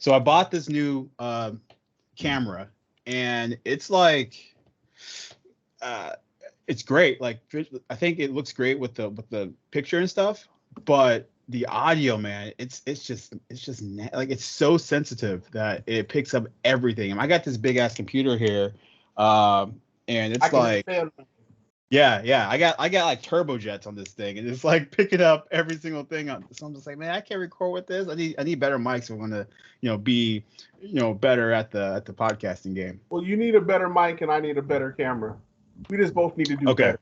So I bought this new camera, and it's like, it's great. Like, I think it looks great with the picture and stuff, but the audio, man, it's just like, it's so sensitive that it picks up everything. And I got this big ass computer here, and it's like, yeah, I got like turbojets on this thing, and it's like picking up every single thing. So I'm just like, man, I can't record with this. I need better mics if I want to, be, better at the podcasting game. Well, you need a better mic, and I need a better camera. We just both need to do better.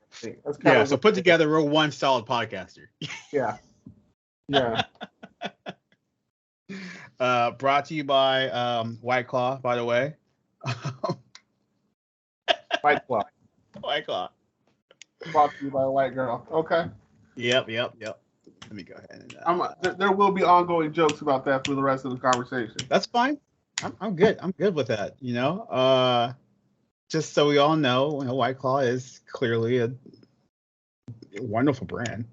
So put together, we're one solid podcaster. Yeah. Brought to you by White Claw, by the way. White Claw. White Claw. Brought to you by a white girl. Okay. Yep. Let me go ahead and. There will be ongoing jokes about that for the rest of the conversation. That's fine. I'm good. I'm good with that. Just so we all know, White Claw is clearly a wonderful brand.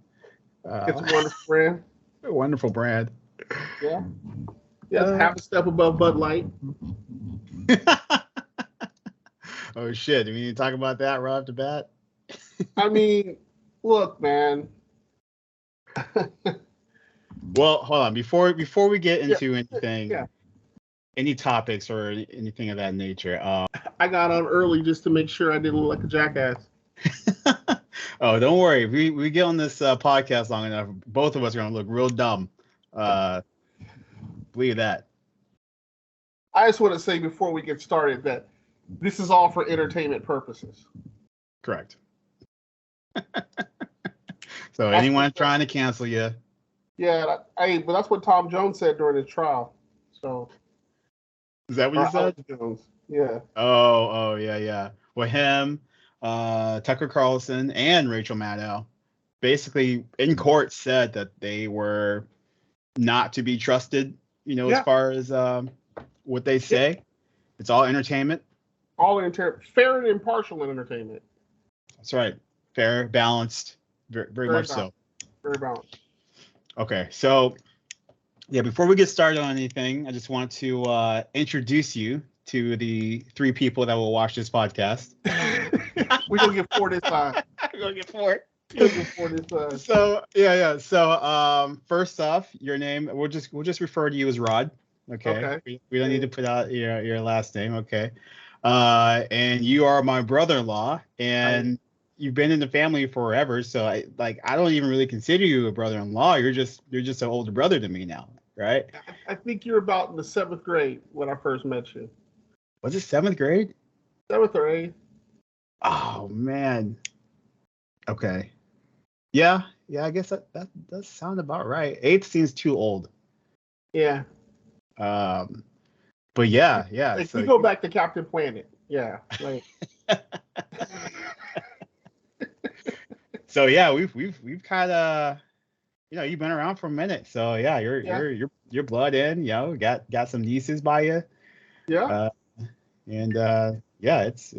It's a wonderful brand. A wonderful brand. Yeah. Yes, half a step above Bud Light. Oh shit! Do we need to talk about that right off the bat? I mean, look, man. Well, hold on. Before we get into anything, any topics or anything of that nature. I got on early just to make sure I didn't look like a jackass. Oh, don't worry. If we get on this podcast long enough, both of us are gonna look real dumb. Believe that. I just want to say before we get started that this is all for entertainment purposes. Correct. So anyone trying to cancel you? Yeah, but that's what Tom Jones said during his trial. So. Is that what you said? Jones. Yeah. Oh, yeah. Well, him, Tucker Carlson, and Rachel Maddow basically in court said that they were not to be trusted, as far as what they say. Yeah. It's all entertainment. All fair and impartial entertainment. That's right. Fair, balanced, very much so. Very balanced. Okay, so before we get started on anything, I just want to introduce you to the 3 people that will watch this podcast. We're gonna get 4 this time. We're gonna get 4. So yeah. So first off, your name, we'll just refer to you as Rod. Okay. We don't need to put out your last name. Okay. And you are my brother-in-law, and you've been in the family forever. So I don't even really consider you a brother-in-law. You're just an older brother to me now, right? I think you're about in the 7th grade when I first met you. Was it 7th grade? 7th or 8th. Oh man. Okay. Yeah. I guess that does sound about right. 8th seems too old. Yeah. But yeah. Like, so you go back to Captain Planet. Yeah. Like. So yeah, we've kind of, you've been around for a minute. So yeah, you're blood in. Got some nieces by you. Yeah. It's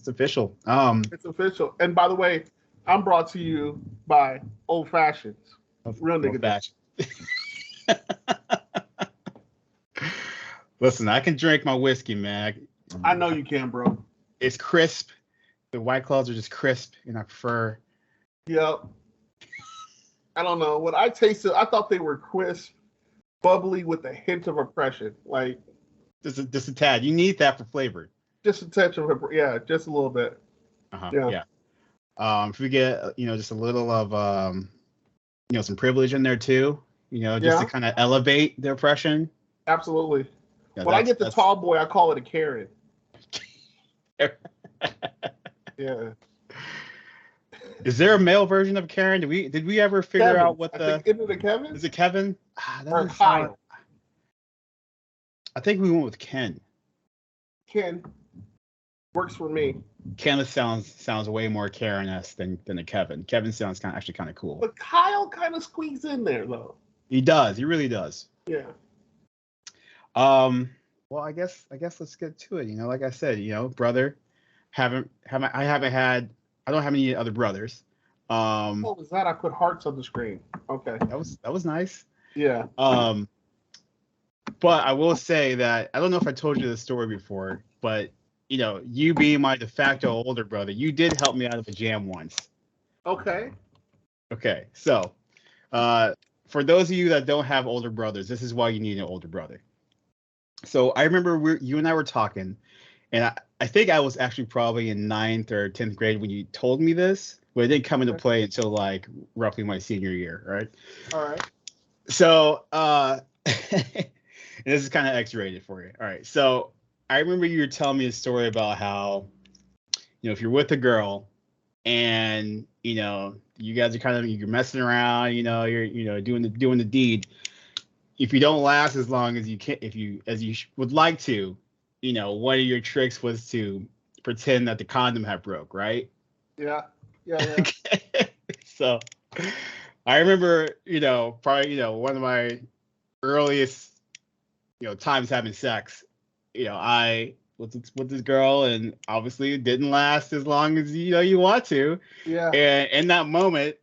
official. It's official. And by the way, I'm brought to you by Old Fashions. Real nigga. Fashion. Listen, I can drink my whiskey, man. I know you can, bro. It's crisp. The White Claws are just crisp, and I prefer. Yep. I don't know. When I tasted, I thought they were crisp, bubbly with a hint of oppression. Like just a tad. You need that for flavor. Just a touch of, just a little bit. Yeah. If we get, just a little of, some privilege in there too, just to kind of elevate the oppression. Absolutely. When I get the tall boy, I call it a Karen. Yeah. Is there a male version of Karen? Did we ever figure Kevin. out what the? Is it Kevin? Is it Kevin? Or Kyle? I think we went with Ken. Ken works for me. Ken sounds way more Karen-esque than a Kevin. Kevin sounds actually kind of cool. But Kyle kind of squeaks in there though. He does. He really does. Yeah. Well, I guess let's get to it. Like I said, brother, I don't have any other brothers. What was that? I put hearts on the screen. Okay. That was nice. Yeah. But I will say that I don't know if I told you this story before, but you being my de facto older brother, you did help me out of a jam once. Okay. Okay, so for those of you that don't have older brothers, this is why you need an older brother. So I remember you and I were talking, and I think I was actually probably in 9th or 10th grade when you told me this, but it didn't come into play until like roughly my senior year, right? All right. So and this is kind of X-rated for you. All right, so I remember you were telling me a story about how, if you're with a girl and you guys are you're messing around, you're doing the deed. If you don't last as long as you can, as you would like to, one of your tricks was to pretend that the condom had broke, right? Yeah. So I remember, probably, one of my earliest, times having sex, I was with this girl, and obviously it didn't last as long as you want to. Yeah. And in that moment,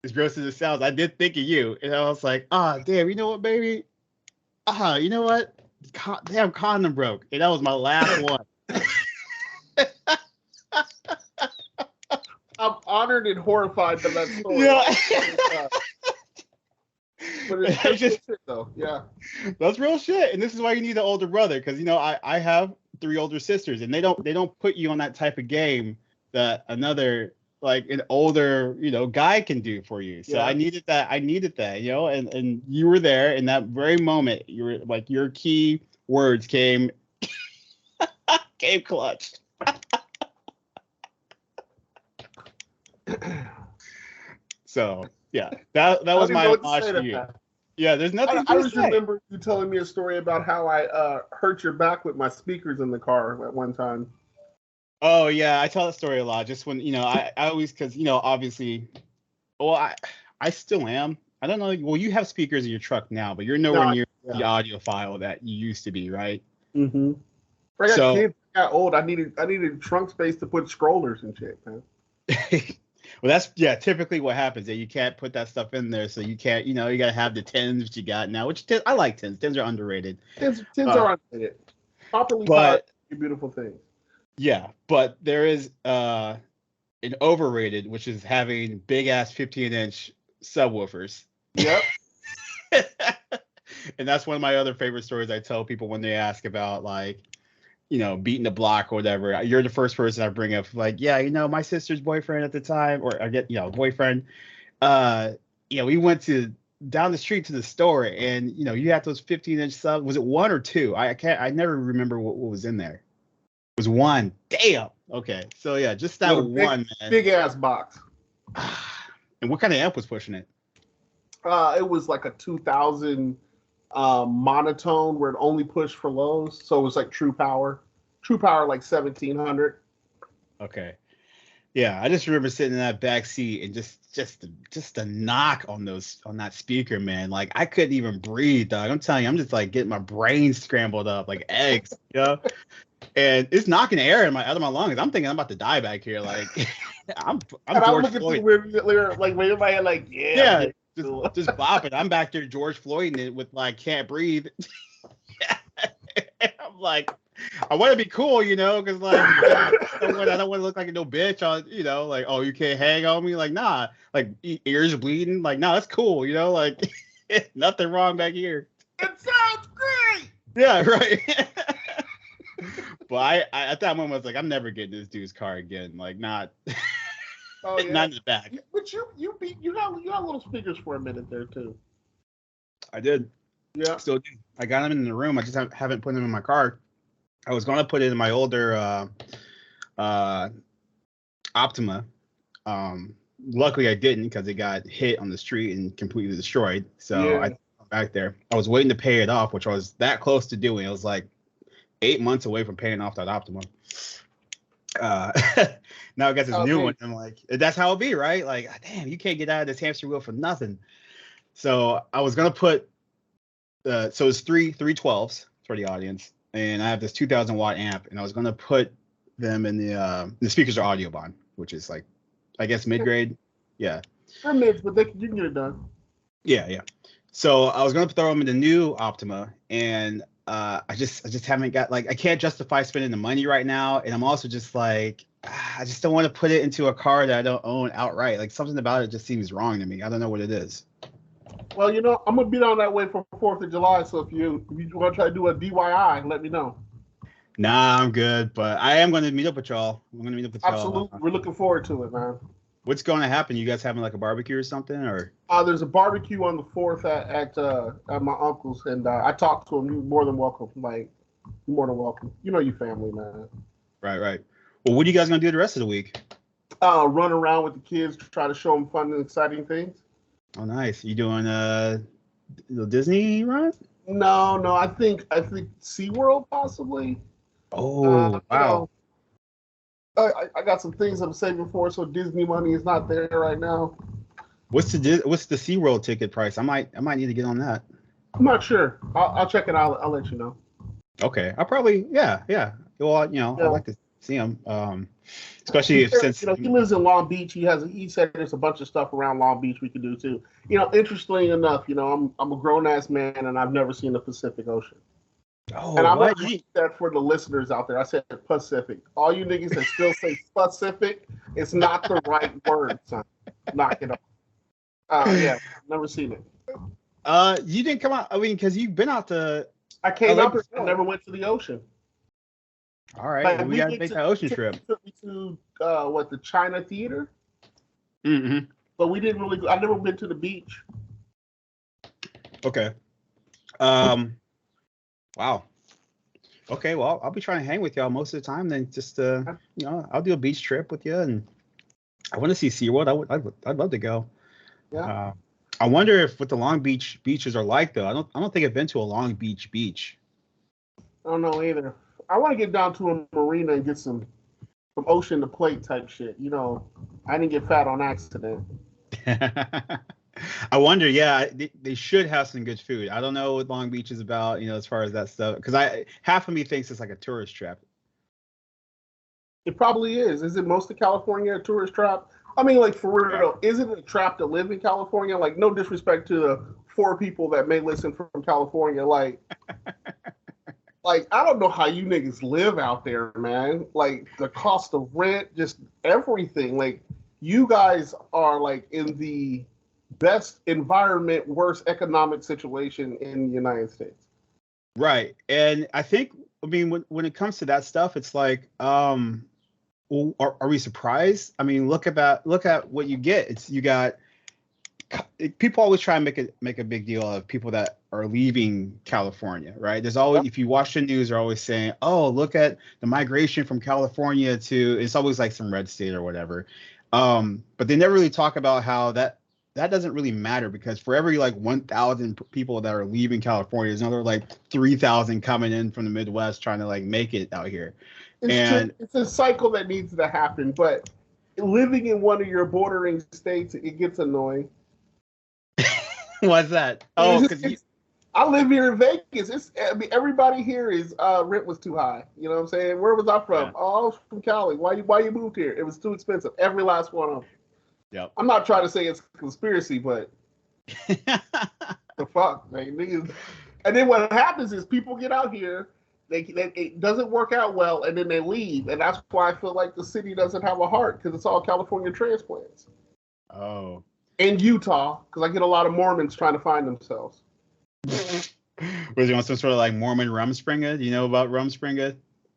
as gross as it sounds, I did think of you, and I was like, damn, you know what, baby? You know what? Damn, condom broke, and that was my last one. I'm honored and horrified by that story. Yeah. But it's just shit, though. Yeah. That's real shit, and this is why you need an older brother, because I have 3 older sisters, and they don't put you on that type of game that another like an older guy can do for you. So yeah. I needed that, and you were there in that very moment. You were like, your key words came clutch. So yeah, that was my homage to you. Yeah, there's nothing I just remember you telling me a story about how I hurt your back with my speakers in the car at one time. Oh yeah, I tell that story a lot. Just when I always, because obviously, well, I still am. I don't know. Well, you have speakers in your truck now, but you're nowhere near the audiophile that you used to be, right? Mm-hmm. I got kids. I got old. I needed trunk space to put strollers and shit, man. Well, that's typically what happens. That you can't put that stuff in there, so you can't. You got to have the tins that you got now. Which I like tins. Tins are underrated. Tins are underrated. Properly tied, beautiful things. Yeah, but there is an overrated, which is having big ass 15-inch subwoofers. Yep. And that's one of my other favorite stories I tell people when they ask about, like, beating the block or whatever. You're the first person I bring up, like, my sister's boyfriend at the time, or I get, boyfriend. We went down the street to the store, and you had those 15-inch subs. Was it 1 or 2? I never remember what was in there. It was 1. Damn. Okay. So yeah, just that one, man. Big ass box. And what kind of amp was pushing it? It was like a 2000 monotone where it only pushed for lows. So it was like True Power like 1700. Okay. Yeah, I just remember sitting in that back seat and just the knock on that speaker, man. Like, I couldn't even breathe, dog. I'm telling you, I'm just like getting my brain scrambled up like eggs, And it's knocking air out of my lungs. I'm thinking I'm about to die back here. Like, I'm George Floyd. Like, waving my head, like, yeah, just bopping. I'm back there, George Floyd, it with like can't breathe. I'm like, I want to be cool, because like I don't want to look like a no bitch on, like, oh, you can't hang on me, like, nah, like ears bleeding, like, nah, that's cool, like nothing wrong back here. It sounds great. Yeah, right. But I at that moment I was like, I'm never getting this dude's car again. Like, not, not in the back. But you got little speakers for a minute there too. I did. Yeah. Still do. I got them in the room. I just haven't put them in my car. I was gonna put it in my older Optima. Luckily I didn't, because it got hit on the street and completely destroyed. So I back there. I was waiting to pay it off, which I was that close to doing. It was like 8 months away from paying off that Optima. Now I got this new one. I'm like, that's how it be, right? Like, damn, you can't get out of this hamster wheel for nothing. So I was gonna put, so it's three 12s for the audience, and I have this 2,000 watt amp, and I was gonna put them in the speakers are audio bond, which is like, I guess mid grade. Yeah. They're mids, but you can get it done. Yeah. So I was going to throw them in the new Optima, and I just haven't got, like, I can't justify spending the money right now, and I'm also just like, I just don't want to put it into a car that I don't own outright. Like, something about it just seems wrong to me. I don't know what it is. Well, I'm gonna be down that way for 4th of July. So if you want to try to do a DIY, let me know. Nah, I'm good, but I am going to meet up with y'all. I'm going to meet up with y'all. Absolutely, we're looking forward to it, man. What's going to happen? You guys having like a barbecue or something, or? There's a barbecue on the 4th at my uncle's, and I talked to him. You're more than welcome. Like, you're more than welcome. You know your family, man. Right. Well, what are you guys gonna do the rest of the week? Run around with the kids, try to show them fun and exciting things. Oh, nice. You doing the Disney run? No. I think SeaWorld possibly. Oh, wow. I got some things I'm saving for, so Disney money is not there right now. What's the SeaWorld ticket price? I might need to get on that. I'm not sure. I'll check it out. I'll let you know. Okay. I'll probably yeah. Well, I'd like to see him. Especially if since he lives in Long Beach. He said there's a bunch of stuff around Long Beach we could do too. Interestingly enough, I'm a grown ass man and I've never seen the Pacific Ocean. Oh, and I'm going to repeat that for the listeners out there. I said Pacific. All you niggas that still say Pacific, it's not the right word, son. Knock it off. Yeah, never seen it. You didn't come out. I mean, because you've been out to. I came out, but I never went to the ocean. All right, we got to make that ocean trip. Took me to the China Theater. Mm-hmm. But we didn't really. I've never been to the beach. Okay. Wow. Okay, well, I'll be trying to hang with y'all most of the time. Then just I'll do a beach trip with you, and I want to see SeaWorld. I'd love to go. Yeah. I wonder if what the Long Beach beaches are like though. I don't think I've been to a Long Beach beach. I don't know either. I want to get down to a marina and get some ocean to plate type shit. I didn't get fat on accident. I wonder, yeah, they should have some good food. I don't know what Long Beach is about, as far as that stuff, because half of me thinks it's like a tourist trap. It probably is. Is it most of California a tourist trap? I mean, like, for real, isn't it a trap to live in California? Like, no disrespect to the 4 people that may listen from California. Like, I don't know how you niggas live out there, man. Like, the cost of rent, just everything. Like, you guys are, like, in the best environment, worst economic situation in the United States. Right. And I think, when it comes to that stuff, it's like, well, are we surprised? I mean, look at what you get. You got people always try and make a big deal of people that are leaving California, right? There's always, if you watch the news, they're always saying, oh, look at the migration from California to, it's always like some red state or whatever. But they never really talk about how that doesn't really matter, because for every like 1,000 people that are leaving California, there's another like 3,000 coming in from the Midwest trying to like make it out here. It's a cycle that needs to happen, but living in one of your bordering states, it gets annoying. What's that? Oh, because I live here in Vegas. Everybody here is rent was too high. You know what I'm saying? Where was I from? Yeah. Oh, I was from Cali. Why you moved here? It was too expensive. Every last one of them. Yep. I'm not trying to say it's a conspiracy, but the fuck, man. Niggas. And then what happens is people get out here. It doesn't work out well, and then they leave, and that's why I feel like the city doesn't have a heart, because it's all California transplants. Oh. In Utah, because I get a lot of Mormons trying to find themselves. Was you on some sort of like Mormon Rumspringa? Do you know about Rumspringa?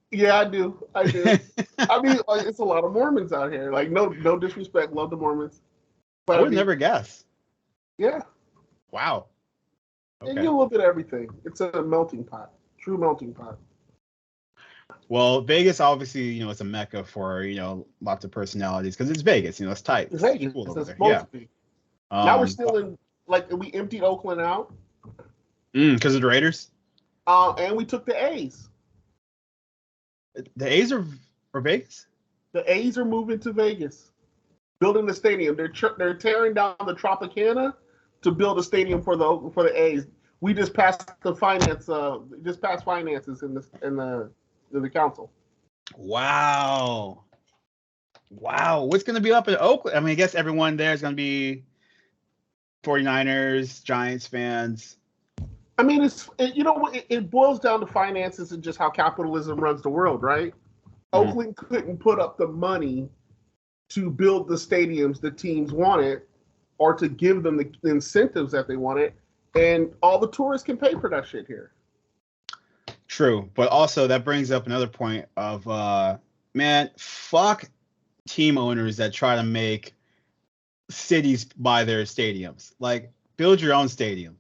Yeah, I do. I mean, like, it's a lot of Mormons out here. Like, no disrespect, love the Mormons. But I would never guess. Yeah. Wow. Okay. You get a little bit of everything. It's a melting pot. True melting pot. Well, Vegas obviously, it's a mecca for, lots of personalities, because it's Vegas, it's tight. It's Vegas. Cool it's supposed to be. Now we're still in, like, we emptied Oakland out. Because of the Raiders? And we took the A's. The A's are Vegas? The A's are moving to Vegas, building the stadium. They're tearing down the Tropicana to build a stadium for the A's. We just passed the finances in the council. Wow. What's going to be up in Oakland? I mean, I guess everyone there is going to be 49ers, Giants fans. I mean, it boils down to finances and just how capitalism runs the world, right? Mm-hmm. Oakland couldn't put up the money to build the stadiums the teams wanted or to give them the incentives that they wanted, and all the tourists can pay for that shit here. True, but also that brings up another point of man, fuck team owners that try to make cities buy their stadiums. Like, build your own stadium.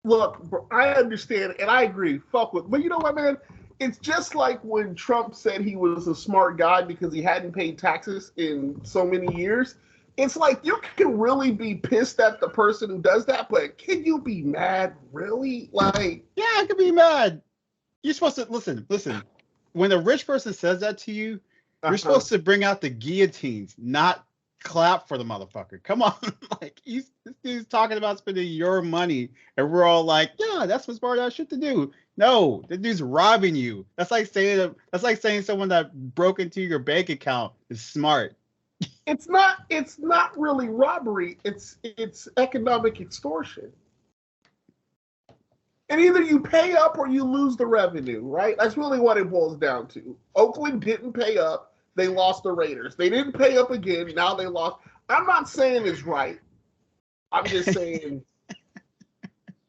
Look, I understand and I agree. Fuck with, but you know what, man? It's just like when Trump said he was a smart guy because he hadn't paid taxes in so many years. It's like, you can really be pissed at the person who does that, but can you be mad, really? Like, yeah, I could be mad. You're supposed to listen. When a rich person says that to you, you're supposed to bring out the guillotines, not clap for the motherfucker. Come on. Like, this dude's talking about spending your money, and we're all like, yeah, that's what smart ass shit to do. No, the dude's robbing you. That's like saying someone that broke into your bank account is smart. It's not really robbery. It's economic extortion. And either you pay up or you lose the revenue, right? That's really what it boils down to. Oakland didn't pay up. They lost the Raiders. They didn't pay up again. Now they lost. I'm not saying it's right. I'm just saying,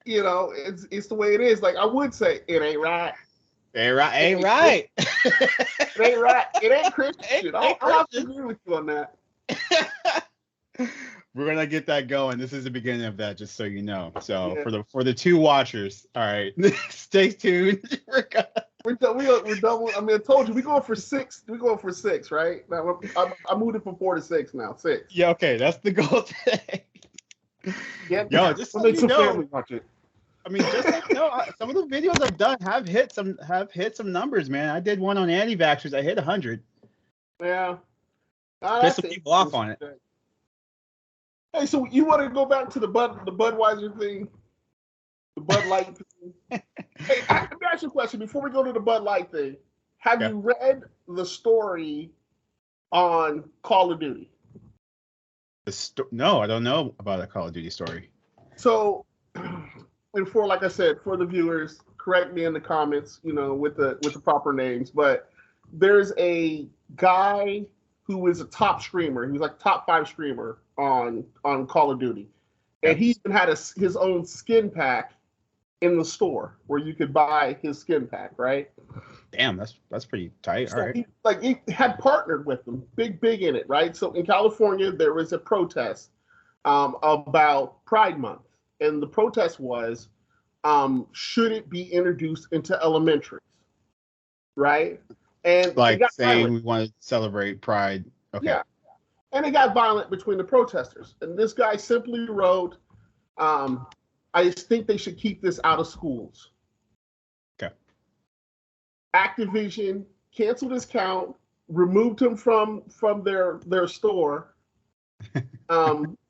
it's the way it is. Like, I would say it ain't right. Ain't right. It ain't right. It ain't Christian. I'll have to agree with you on that. We're gonna get that going. This is the beginning of that, just so you know. So yeah. for the two watchers, all right, stay tuned. We're done. I mean, I told you we're going for 6. We're going for 6, right? Now I moved it from 4 to 6 now. 6. Yeah, okay, that's the goal today. Yeah, just so you know. Watch it. I mean, just like, some of the videos I've done have hit some numbers, man. I did one on anti-vaxxers. I hit 100. Yeah. Pissed some people off on it. Hey, so you want to go back to the Budweiser thing? The Bud Light thing? Hey, let me ask you a question before we go to the Bud Light thing. Have you read the story on Call of Duty? No, I don't know about a Call of Duty story. So, and like I said, for the viewers, correct me in the comments, with the proper names. But there's a guy who is a top streamer. He was like top 5 streamer on Call of Duty, and he even had his own skin pack in the store where you could buy his skin pack. Right? Damn, that's pretty tight. So all right. He had partnered with them, big in it. Right? So in California, there was a protest about Pride Month, and the protest was, should it be introduced into elementaries? Right? And like saying we want to celebrate Pride. Okay. Yeah. And it got violent between the protesters. And this guy simply wrote, I just think they should keep this out of schools. Okay. Activision canceled his account, removed him from their store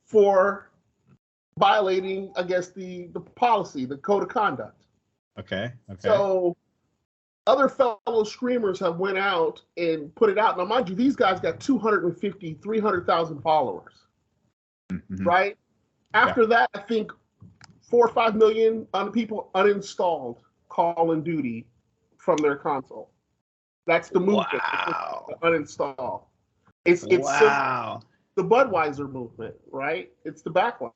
for violating, I guess, the policy, the code of conduct. Okay. So other fellow streamers have went out and put it out. Now, mind you, these guys got 250, 300,000 followers, right? After that, I think 4 or 5 million people uninstalled Call of Duty from their console. That's the movement. Wow. Uninstall. It's wow. The Budweiser movement, right? It's the backlash.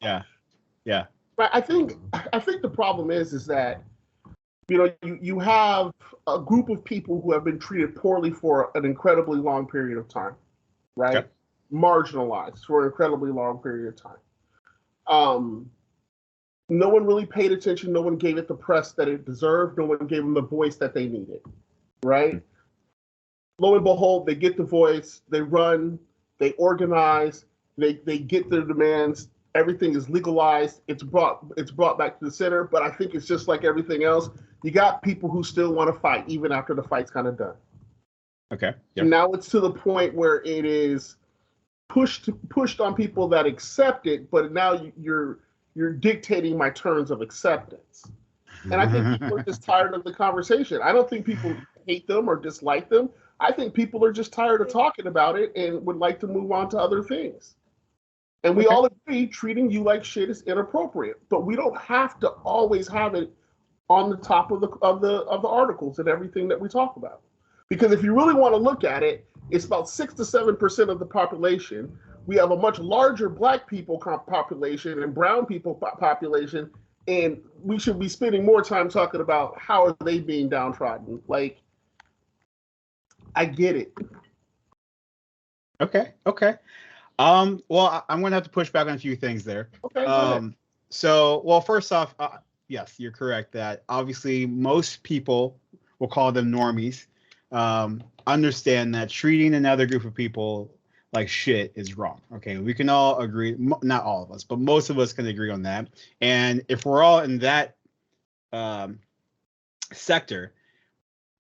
Yeah. But I think the problem is that, you have a group of people who have been treated poorly for an incredibly long period of time, right? Okay. Marginalized for an incredibly long period of time. No one really paid attention. No one gave it the press that it deserved. No one gave them the voice that they needed, right? Lo and behold, they get the voice. They run. They organize. They get their demands. Everything is legalized. It's brought back to the center. But I think it's just like everything else. You got people who still want to fight even after the fight's kind of done. Okay. Yep. Now it's to the point where it is pushed on people that accept it, but now you're dictating my terms of acceptance. And I think people are just tired of the conversation. I don't think people hate them or dislike them. I think people are just tired of talking about it and would like to move on to other things. And we all agree treating you like shit is inappropriate, but we don't have to always have it on the top of the articles and everything that we talk about. Because if you really want to look at it, it's about 6 to 7% of the population. We have a much larger black people population and brown people population, and we should be spending more time talking about how are they being downtrodden. Like, I get it. Okay. Well, I'm gonna have to push back on a few things there. Okay. So, well, first off, yes, you're correct that obviously most people, we'll call them normies, understand that treating another group of people like shit is wrong. Okay, we can all agree, not all of us, but most of us can agree on that. And if we're all in that sector,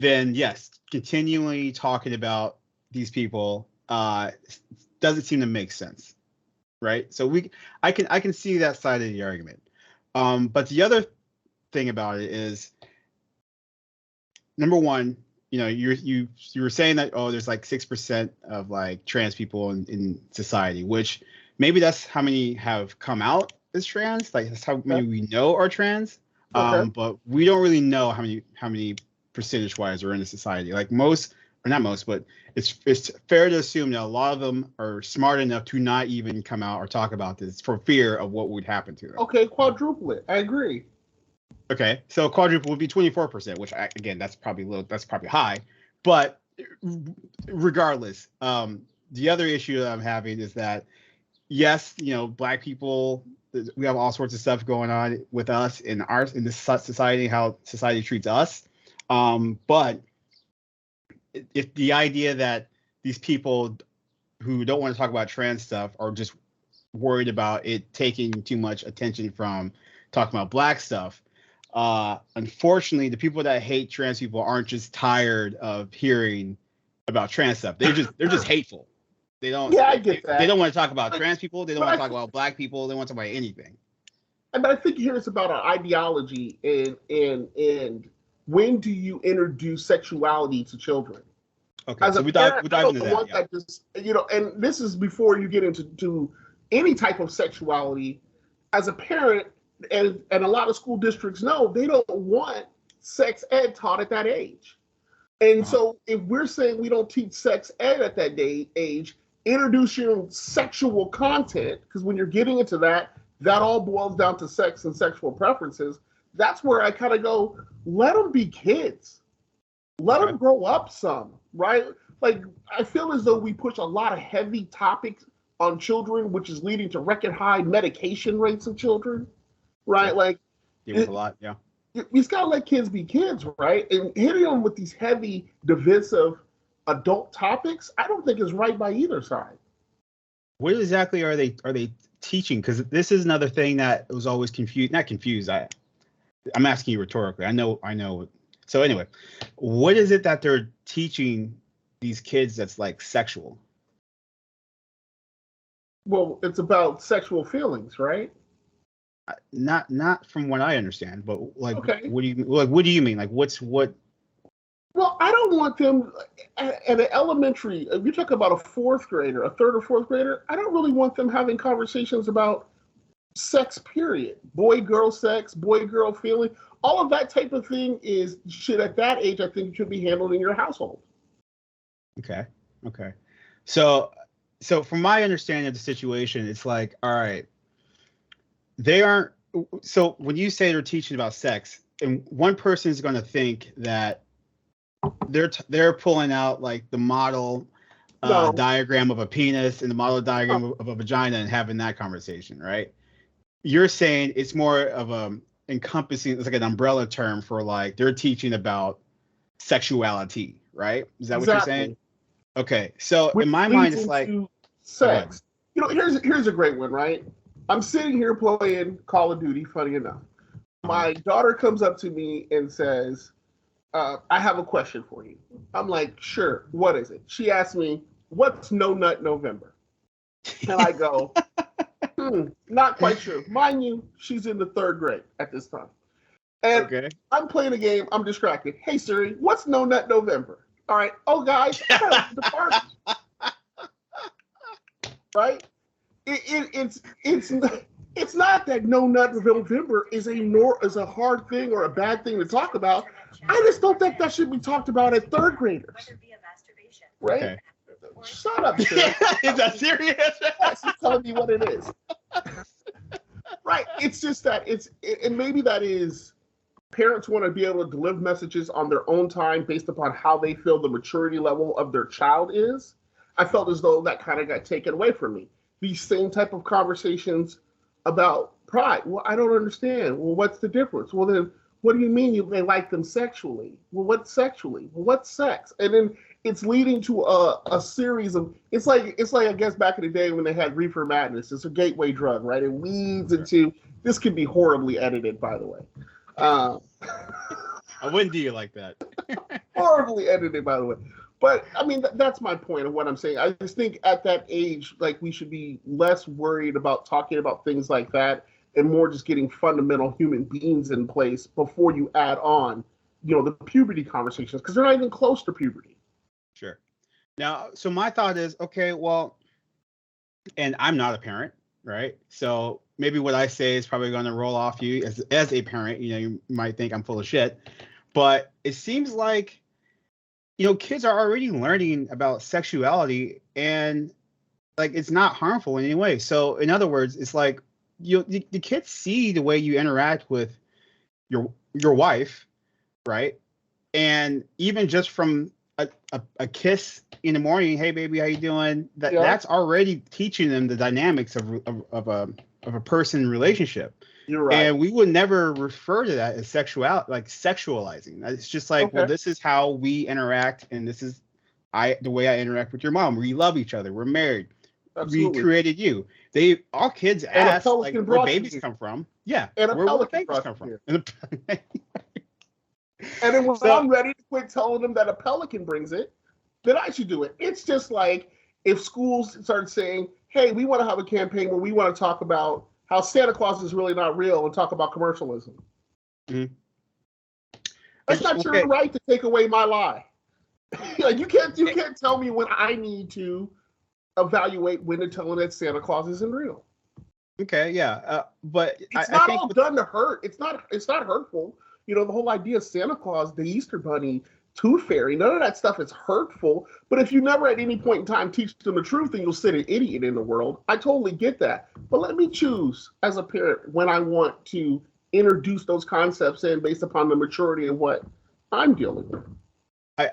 then yes, continually talking about these people doesn't seem to make sense, right? So I can see that side of the argument. But the other thing about it is, number one, you were saying that there's like 6% of like trans people in society, which maybe that's how many have come out as trans, like that's how many we know are trans. But we don't really know how many percentage wise are in the society. Like most, or not most, but it's fair to assume that a lot of them are smart enough to not even come out or talk about this for fear of what would happen to them. Okay, quadruple it. I agree. Okay, so quadruple would be 24%, which again, that's probably low, that's probably high. But regardless, the other issue that I'm having is that yes, black people, we have all sorts of stuff going on with us in this society, how society treats us. But if the idea that these people who don't want to talk about trans stuff are just worried about it taking too much attention from talking about black stuff, unfortunately, the people that hate trans people aren't just tired of hearing about trans stuff. They're just hateful. They don't. Yeah, I get that. They don't want to talk about trans people. They don't want to talk about black people. They want to talk about anything. And I think here it's about our ideology and when do you introduce sexuality to children? Okay, so we dive into that. Yeah. Just, and this is before you get into any type of sexuality. As a parent, and a lot of school districts know, they don't want sex ed taught at that age. And so if we're saying we don't teach sex ed at that age, introduce your sexual content, because when you're getting into that all boils down to sex and sexual preferences. That's where I kind of go, let them be kids. Let them grow up some, right? Like, I feel as though we push a lot of heavy topics on children, which is leading to record high medication rates of children, right? Yeah. Like, a lot, yeah. You just gotta let kids be kids, right? And hitting them with these heavy, divisive adult topics, I don't think is right by either side. What exactly are they teaching? Because this is another thing that was always not confused. I'm asking you rhetorically. I know. So anyway, what is it that they're teaching these kids that's like sexual? Well, it's about sexual feelings, right? Not from what I understand, but like, okay. What do you mean? Like, what? Well, I don't want them at an elementary. If you talk about a fourth grader, a third or fourth grader, I don't really want them having conversations about sex, period. Boy-girl sex, boy-girl feeling. All of that type of thing should at that age, I think, should be handled in your household. Okay. So from my understanding of the situation, it's like, all right, they aren't. So when you say they're teaching about sex, and one person is going to think that they're pulling out like the model diagram of a penis and the model diagram of a vagina and having that conversation, right? You're saying it's more of encompassing, it's like an umbrella term for like they're teaching about sexuality, right? Is that what you're saying? Okay, so in my mind, it's like sex. Here's a great one, right? I'm sitting here playing Call of Duty. Funny enough, my daughter comes up to me and says, "I have a question for you." I'm like, "Sure. What is it?" She asked me, "What's No Nut November?" And I go, not quite sure. Mind you, she's in the third grade at this time. And I'm playing a game. I'm distracted. Hey, Siri, what's No Nut November? All right. Oh, guys, the party. Right? It's not that No Nut November is a hard thing or a bad thing to talk about. I just don't think that should be talked about at third graders. Right? Okay. Shut up, sir. Is that serious? Yes, he's telling me what it is. Right. It's just that and maybe that is parents want to be able to deliver messages on their own time based upon how they feel the maturity level of their child is. I felt as though that kind of got taken away from me. These same type of conversations about pride. Well, I don't understand. Well, what's the difference? Well, then what do you mean they like them sexually? Well, what's sexually? Well, what's sex? And then it's leading to a series of it's like I guess back in the day when they had reefer madness. It's a gateway drug, right? It leads into this can be horribly edited, by the way. I wouldn't do you like that. Horribly edited, by the way. But I mean, that's my point of what I'm saying. I just think at that age, like we should be less worried about talking about things like that and more just getting fundamental human beings in place before you add on, the puberty conversations because they're not even close to puberty. Sure. Now, so my thought is, okay, well, and I'm not a parent, right? So maybe what I say is probably going to roll off you as a parent. You might think I'm full of shit, but it seems like, kids are already learning about sexuality and like it's not harmful in any way. So in other words, it's like the kids see the way you interact with your wife, right? And even just from a kiss in the morning, hey baby, how you doing? That's already teaching them the dynamics of a person relationship. You're right. And we would never refer to that as sexualizing. It's just like, okay, well, this is how we interact, and this is the way I interact with your mom. We love each other. We're married. Absolutely. We created you. All kids ask like where babies come from. Yeah. And where babies come from. And then when I'm ready to quit telling them that a pelican brings it, then I should do it. It's just like if schools start saying, hey, we want to have a campaign where we want to talk about how Santa Claus is really not real and talk about commercialism. Mm-hmm. That's not your right to take away my lie. Like you can't tell me when I need to evaluate when to tell them that Santa Claus isn't real. Okay, yeah, but it's not all done to hurt. It's not hurtful. The whole idea of Santa Claus, the Easter Bunny, Tooth Fairy, none of that stuff is hurtful. But if you never at any point in time teach them the truth, then you'll sit an idiot in the world. I totally get that. But let me choose as a parent when I want to introduce those concepts in based upon the maturity of what I'm dealing with.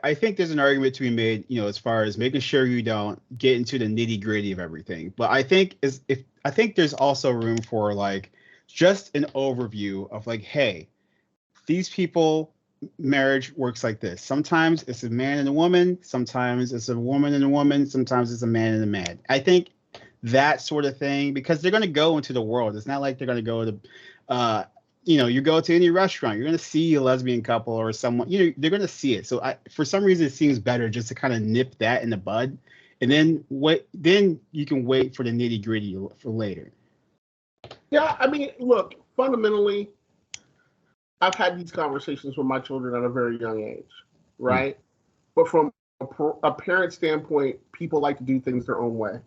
I think there's an argument to be made, as far as making sure you don't get into the nitty gritty of everything. But I think there's also room for like just an overview of like, hey, these people, marriage works like this. Sometimes it's a man and a woman. Sometimes it's a woman and a woman. Sometimes it's a man and a man. I think that sort of thing, because they're going to go into the world. It's not like they're going to go to, you go to any restaurant, you're going to see a lesbian couple or someone, they're going to see it. So for some reason, it seems better just to kind of nip that in the bud. And then then you can wait for the nitty gritty for later. Yeah. I mean, look, fundamentally, I've had these conversations with my children at a very young age, right? Mm-hmm. But from a parent standpoint, people like to do things their own way.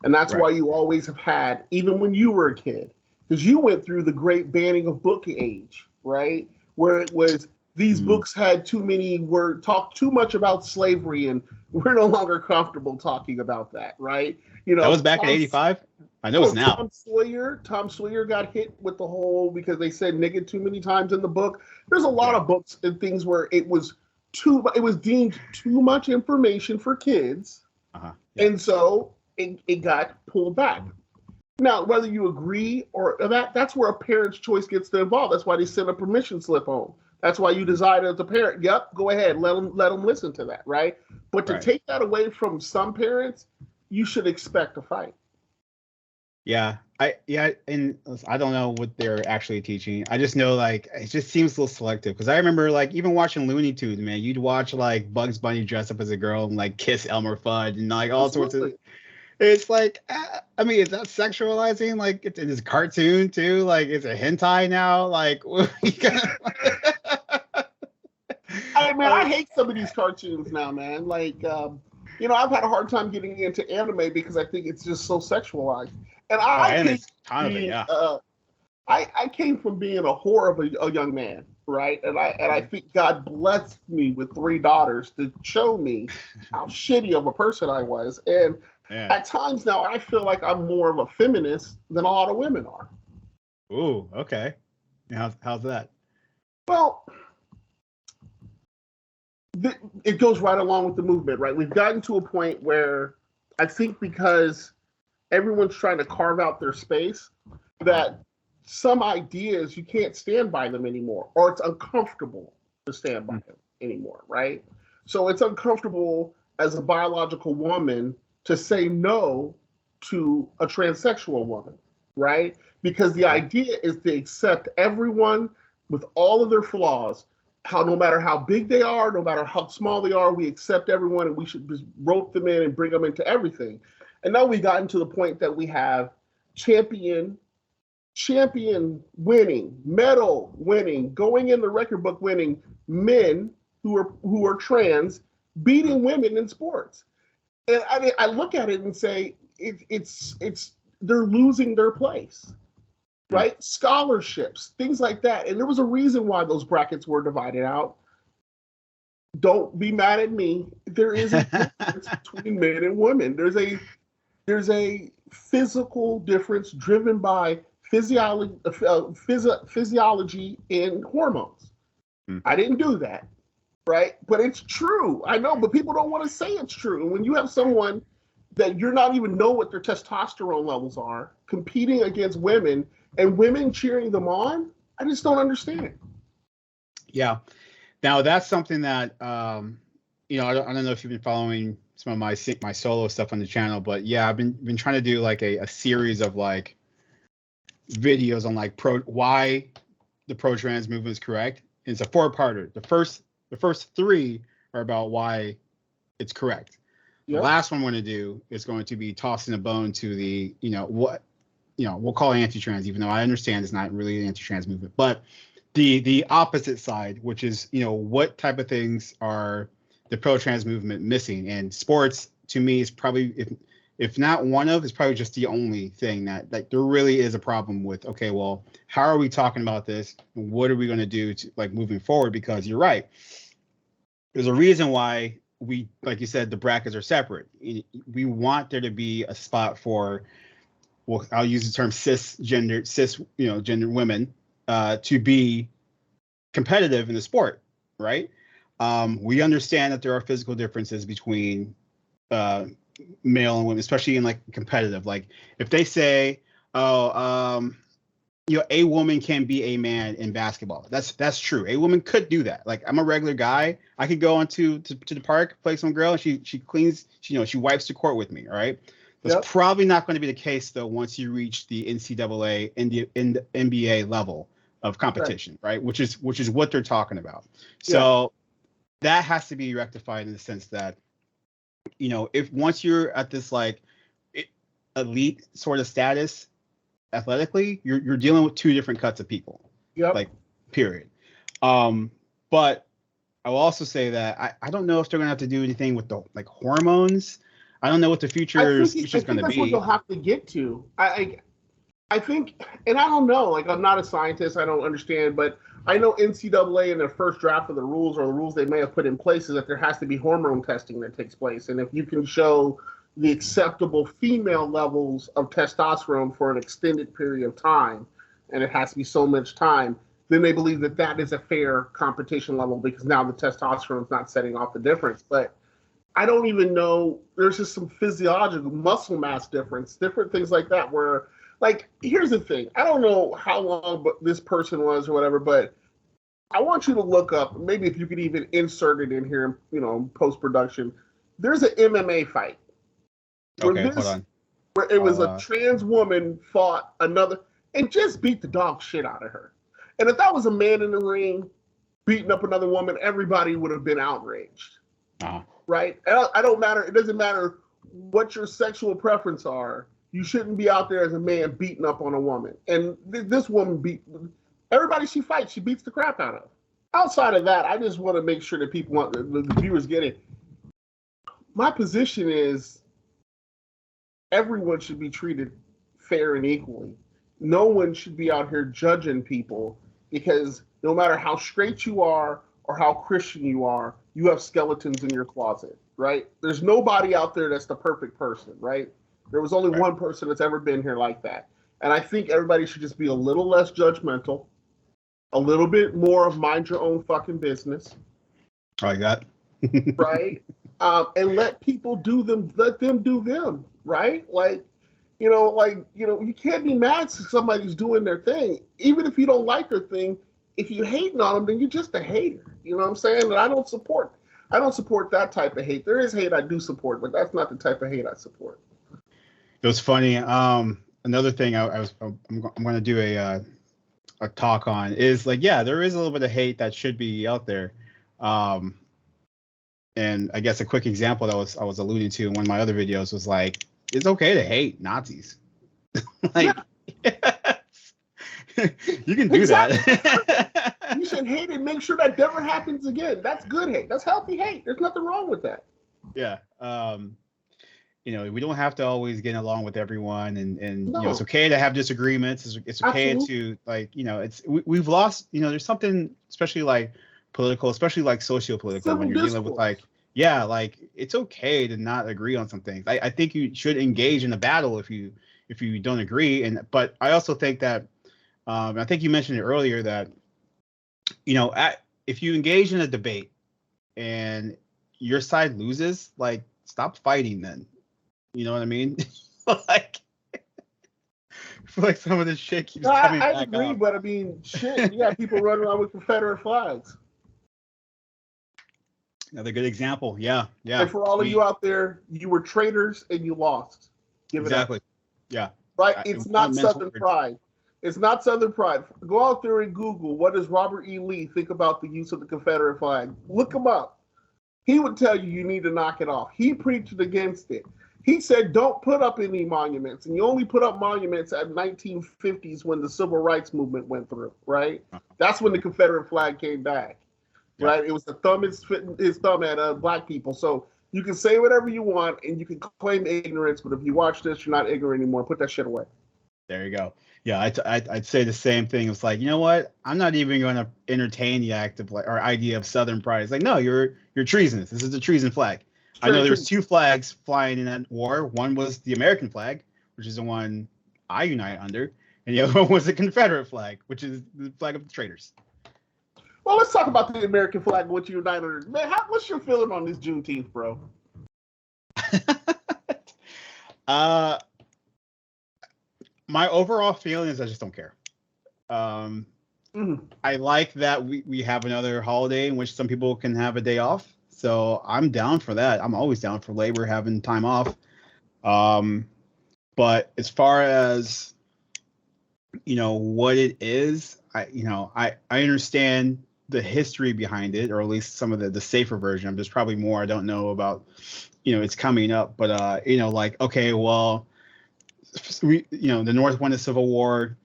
And that's why you always have had, even when you were a kid, because you went through the great banning of book age, right? Where it was these books had talked too much about slavery and we're no longer comfortable talking about that, right? That was back in 85? I know it's now. Tom Sawyer got hit with the whole because they said nigga too many times in the book. There's a lot of books and things where it was deemed too much information for kids. Uh-huh. Yeah. And so it got pulled back. Now, whether you agree or that's where a parent's choice gets involved. That's why they send a permission slip home. That's why you decide as a parent, yep, go ahead, let them listen to that, right? But to take that away from some parents, you should expect a fight. Yeah, and I don't know what they're actually teaching. I just know like it just seems a little selective because I remember like even watching Looney Tunes, man. You'd watch like Bugs Bunny dress up as a girl and like kiss Elmer Fudd and like all sorts of. It's like, I mean, is that sexualizing? Like it's a cartoon too. Like it's a hentai now. Like, I hate some of these cartoons now, man. Like, I've had a hard time getting into anime because I think it's just so sexualized. And I came from being a whore of a young man, right? And I think God blessed me with 3 daughters to show me how shitty of a person I was. And at times now, I feel like I'm more of a feminist than a lot of women are. Ooh, okay. How's that? Well, it goes right along with the movement, right? We've gotten to a point where I think because everyone's trying to carve out their space, that some ideas you can't stand by them anymore, or it's uncomfortable to stand by them anymore, right? So it's uncomfortable as a biological woman to say no to a transsexual woman, right? Because the idea is to accept everyone with all of their flaws, no matter how big they are, no matter how small they are, we accept everyone and we should just rope them in and bring them into everything. And now we've gotten to the point that we have champion winning, medal winning, going in the record book winning men who are trans beating women in sports. And I look at it and say it's they're losing their place. Right? Scholarships, things like that. And there was a reason why those brackets were divided out. Don't be mad at me. There is a difference between men and women. There's a physical difference driven by physiology and hormones. I didn't do that, right? But it's true. I know, but people don't want to say it's true. And when you have someone that you're not even know what their testosterone levels are competing against women and women cheering them on, I just don't understand. Yeah. Now that's something that, I don't know if you've been following some of my solo stuff on the channel, but yeah, I've been trying to do like a series of like videos on like why the pro-trans movement is correct. And it's a 4-parter. The first 3 are about why it's correct. Yep. The last one I'm going to do is going to be tossing a bone to the, we'll call it anti-trans, even though I understand it's not really an anti-trans movement, but the opposite side, which is, what type of things are the pro-trans movement missing? And sports, to me, is probably, if not one of, is probably just the only thing that like there really is a problem with. Okay, well, how are we talking about this? What are we going to do to like moving forward? Because you're right. There's a reason why we, like you said, the brackets are separate. We want there to be a spot for, well, I'll use the term cisgender women to be competitive in the sport, right? We understand that there are physical differences between male and women, especially in like competitive. Like if they say, a woman can be a man in basketball. That's true. A woman could do that. Like I'm a regular guy. I could go to the park, play some girl, and she cleans, she wipes the court with me. All right. That's probably not going to be the case though once you reach the NCAA and the NBA level of competition, right? Which is what they're talking about. So that has to be rectified in the sense that, if once you're at this like elite sort of status athletically, you're dealing with 2 different cuts of people. Like period. But I will also say that I don't know if they're gonna have to do anything with the like hormones. I don't know what the future is going to be. That's what they'll have to get to. I think, and I don't know, like I'm not a scientist, I don't understand, but I know NCAA in their first draft of the rules or the rules they may have put in place is that there has to be hormone testing that takes place. And if you can show the acceptable female levels of testosterone for an extended period of time, and it has to be so much time, then they believe that that is a fair competition level because now the testosterone is not setting off the difference. But I don't even know, there's just some physiological muscle mass difference, different things like that where, like, here's the thing. I don't know how long this person was or whatever, but I want you to look up, maybe if you could even insert it in here, post-production. There's an MMA fight. Okay, hold on. Where it was a trans woman fought another and just beat the dog shit out of her. And if that was a man in the ring beating up another woman, everybody would have been outraged. Right? I don't matter. It doesn't matter what your sexual preference are. You shouldn't be out there as a man beating up on a woman. And this woman beat everybody she fights. She beats the crap out of. Outside of that, I just want to make sure that the viewers get it. My position is everyone should be treated fair and equally. No one should be out here judging people because no matter how straight you are or how Christian you are, you have skeletons in your closet, right? There's nobody out there that's the perfect person, right? There was only one person that's ever been here like that. And I think everybody should just be a little less judgmental, a little bit more of mind your own fucking business. Like that. Right? And let people let them do them, right? You can't be mad if somebody's doing their thing. Even if you don't like their thing, if you're hating on them, then you're just a hater. You know what I'm saying? And I don't support that type of hate. There is hate I do support, but that's not the type of hate I support. It was funny. Another thing I'm going to do a talk on is like, yeah, there is a little bit of hate that should be out there. And I guess a quick example that I was alluding to in one of my other videos was like, it's okay to hate Nazis. Like, you can do that. You should hate it. Make sure that never happens again. That's good hate. That's healthy hate. There's nothing wrong with that. Yeah. We don't have to always get along with everyone, and No. it's okay to have disagreements. It's okay Absolutely. to we've lost. There's something especially like political, especially like socio-political, when you're dealing with it's okay to not agree on some things. I think you should engage in a battle if you don't agree. But I also think that I think you mentioned it earlier that if you engage in a debate and your side loses, like, stop fighting then. You know what I mean? Like, I feel like some of this shit keeps coming back I agree, up. but I mean, shit, you got people running around with Confederate flags. Another good example. Yeah. And for all of you out there, you were traitors and you lost. Give it up. Exactly. Yeah. Right? It's not Southern pride. It's not Southern pride. Go out there and Google, what does Robert E. Lee think about the use of the Confederate flag? Look him up. He would tell you need to knock it off. He preached against it. He said, don't put up any monuments. And you only put up monuments at 1950s when the civil rights movement went through, right? That's when the Confederate flag came back, right? It was the his thumb at black people. So you can say whatever you want and you can claim ignorance, but if you watch this, you're not ignorant anymore. Put that shit away. There you go. Yeah, I'd say the same thing. It's like, you know what? I'm not even going to entertain the act of or idea of Southern pride. It's like, no, you're treasonous. This is a treason flag. I know there's two flags flying in that war. One was the American flag, which is the one I unite under, and the other one was the Confederate flag, which is the flag of the traitors. Well, let's talk about the American flag, what you unite under. Man, what's your feeling on this Juneteenth, bro? My overall feeling is I just don't care. I like that we have another holiday in which some people can have a day off. So I'm down for that. I'm always down for labor having time off. But as far as, what it is, I understand the history behind it, or at least some of the safer version. There's probably more I don't know about, it's coming up. But, okay, well, the North won the Civil War.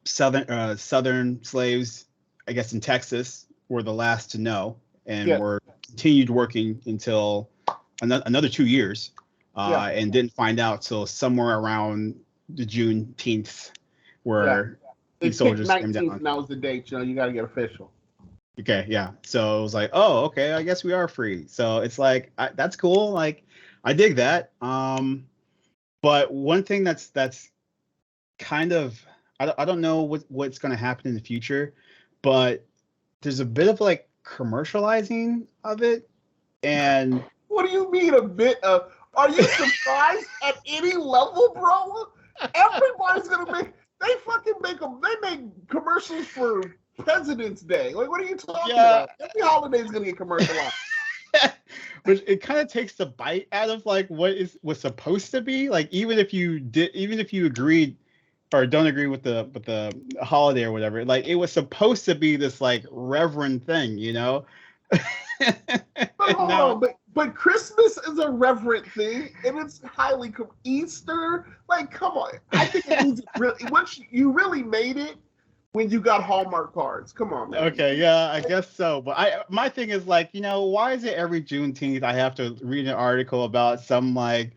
Southern slaves, I guess in Texas, were the last to know. And were continued working until another 2 years, and didn't find out till somewhere around the Juneteenth, where the soldiers came down. And that was the date. You got to get official. Okay, yeah. So it was like, oh, okay, I guess we are free. So it's like that's cool. Like, I dig that. But one thing that's kind of I don't know what's going to happen in the future, but there's a bit of like commercializing of it. And what do you mean a bit of? Are you surprised at any level, bro? Everybody's gonna make commercials for President's Day. Like, what are you talking about? Every holiday is gonna get commercialized. But it kind of takes the bite out of like what was supposed to be. Like, even if you agreed or don't agree with the holiday or whatever, like, it was supposed to be this like reverend thing, But Christmas is a reverent thing, and it's highly Easter. Like, come on! I think it means once you really made it when you got Hallmark cards. Come on, man. Okay, yeah, I guess so. But my thing is like, why is it every Juneteenth I have to read an article about some like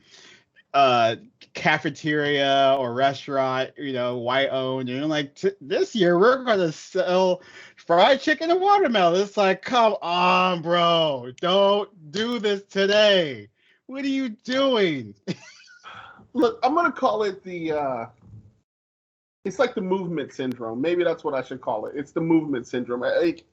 uh cafeteria or restaurant, white owned, and you're like, this year we're gonna sell fried chicken and watermelon. It's like, come on, bro, don't do this today. What are you doing? Look, I'm gonna call it it's like the movement syndrome. Maybe that's what I should call it. It's the movement syndrome. Like,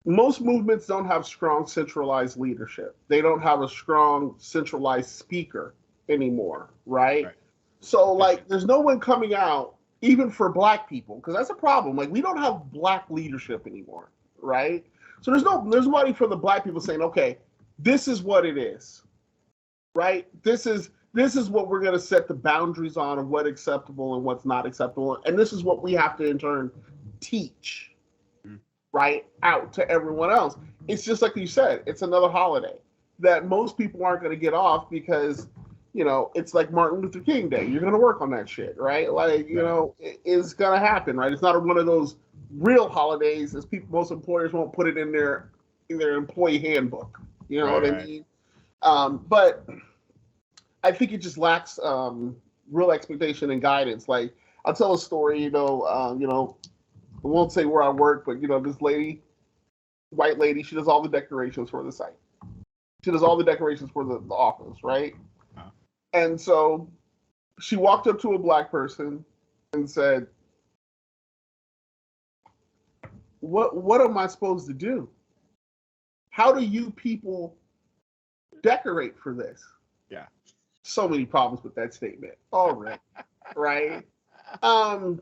most movements don't have strong centralized leadership. They don't have a strong centralized speaker anymore, right? So, like, there's no one coming out, even for Black people, because that's a problem. Like, we don't have Black leadership anymore, right? So there's nobody for the Black people saying, okay, this is what it is, right? This is what we're going to set the boundaries on of what's acceptable and what's not acceptable, and this is what we have to in turn teach, right, out to everyone else. It's just like you said, it's another holiday that most people aren't going to get off because, it's like Martin Luther King Day. You're going to work on that shit, right? Like, it's going to happen, right? It's not one of those real holidays, as most employers won't put it in their employee handbook. You know what I mean? But I think it just lacks real expectation and guidance. Like, I'll tell a story, I won't say where I work, but, this lady, white lady, she does all the decorations for the site. She does all the decorations for the office, right? Uh-huh. And so she walked up to a Black person and said, what am I supposed to do? How do you people decorate for this? Yeah. So many problems with that statement. All right. Right. And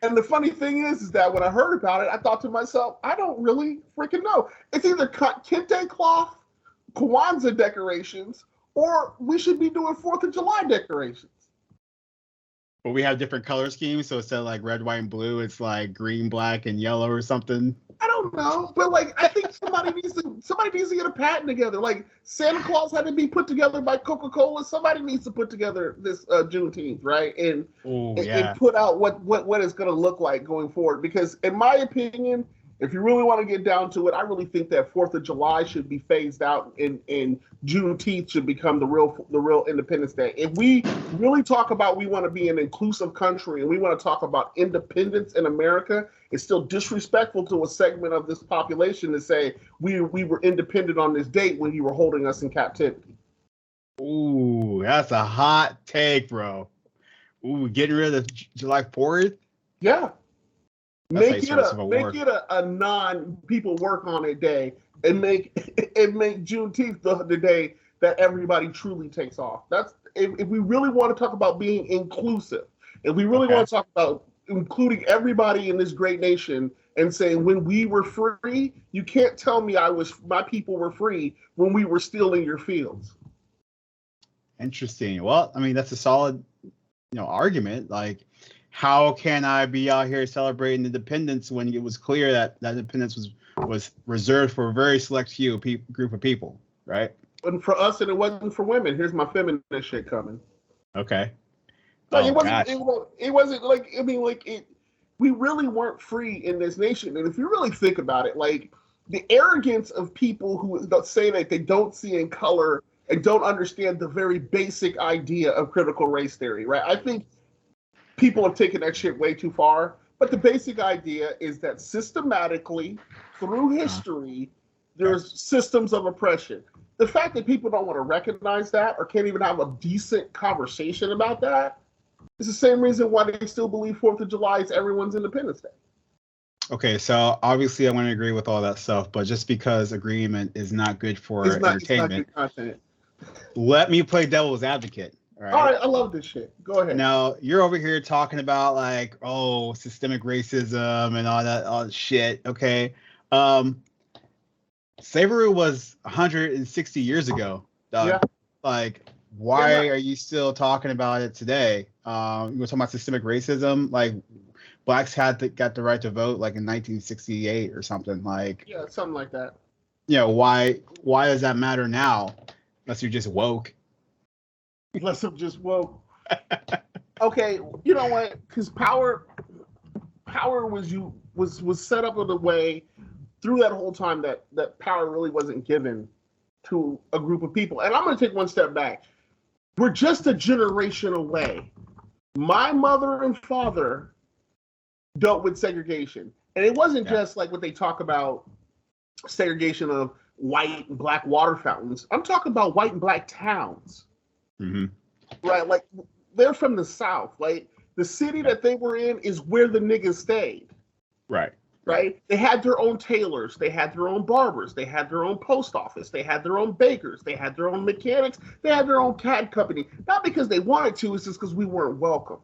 the funny thing is that when I heard about it, I thought to myself, I don't really freaking know. It's either kente cloth, Kwanzaa decorations, or we should be doing 4th of July decorations. But we have different color schemes, so instead of like red, white, and blue, it's like green, black, and yellow or something. I don't know, but like I think somebody needs to get a patent together. Like Santa Claus had to be put together by Coca-Cola. Somebody needs to put together this Juneteenth, right? And put out what it's going to look like going forward. Because in my opinion, if you really want to get down to it, I really think that 4th of July should be phased out, and Juneteenth should become the real Independence Day. If we really talk about we want to be an inclusive country and we want to talk about independence in America, it's still disrespectful to a segment of this population to say we were independent on this date when you were holding us in captivity. Ooh, that's a hot take, bro. Ooh, getting rid of July 4th? Yeah. Make it a non-people work on it day, and make Juneteenth the day that everybody truly takes off. That's if we really want to talk about being inclusive, if we really want to talk about including everybody in this great nation and saying when we were free, you can't tell me my people were free when we were still in your fields. Interesting. Well, I mean, that's a solid, argument. Like, how can I be out here celebrating independence when it was clear that independence was reserved for a very select few group of people, right? And for us, and it wasn't for women. Here's my feminist shit coming. Okay. Like, it wasn't like, I mean, like, we really weren't free in this nation. And if you really think about it, like, the arrogance of people who say that they don't see in color and don't understand the very basic idea of critical race theory, right? I think people have taken that shit way too far. But the basic idea is that systematically, through history, there's systems of oppression. The fact that people don't want to recognize that or can't even have a decent conversation about that is the same reason why they still believe 4th of July is everyone's Independence Day. Okay, so obviously I want to agree with all that stuff, but just because agreement is not good for entertainment, it's not good content. Let me play devil's advocate. All right, I love this shit. Go ahead. Now, you're over here talking about like, systemic racism and all that shit. Okay. Slavery was 160 years ago. Yeah. Like, why are you still talking about it today? You were talking about systemic racism. Like, blacks got the right to vote like in 1968 or something. Like, yeah, something like that. Why does that matter now? Unless you're just woke. Unless I'm just woke. Okay, you know what? Because power was set up in a way through that whole time that power really wasn't given to a group of people. And I'm going to take one step back. We're just a generation away. My mother and father dealt with segregation. And it wasn't just like what they talk about, segregation of white and black water fountains. I'm talking about white and black towns. Mm-hmm. Right? Like, they're from the South. Like, the city that they were in is where the niggas stayed. Right. Right? They had their own tailors. They had their own barbers. They had their own post office. They had their own bakers. They had their own mechanics. They had their own CAD company. Not because they wanted to, it's just because we weren't welcome.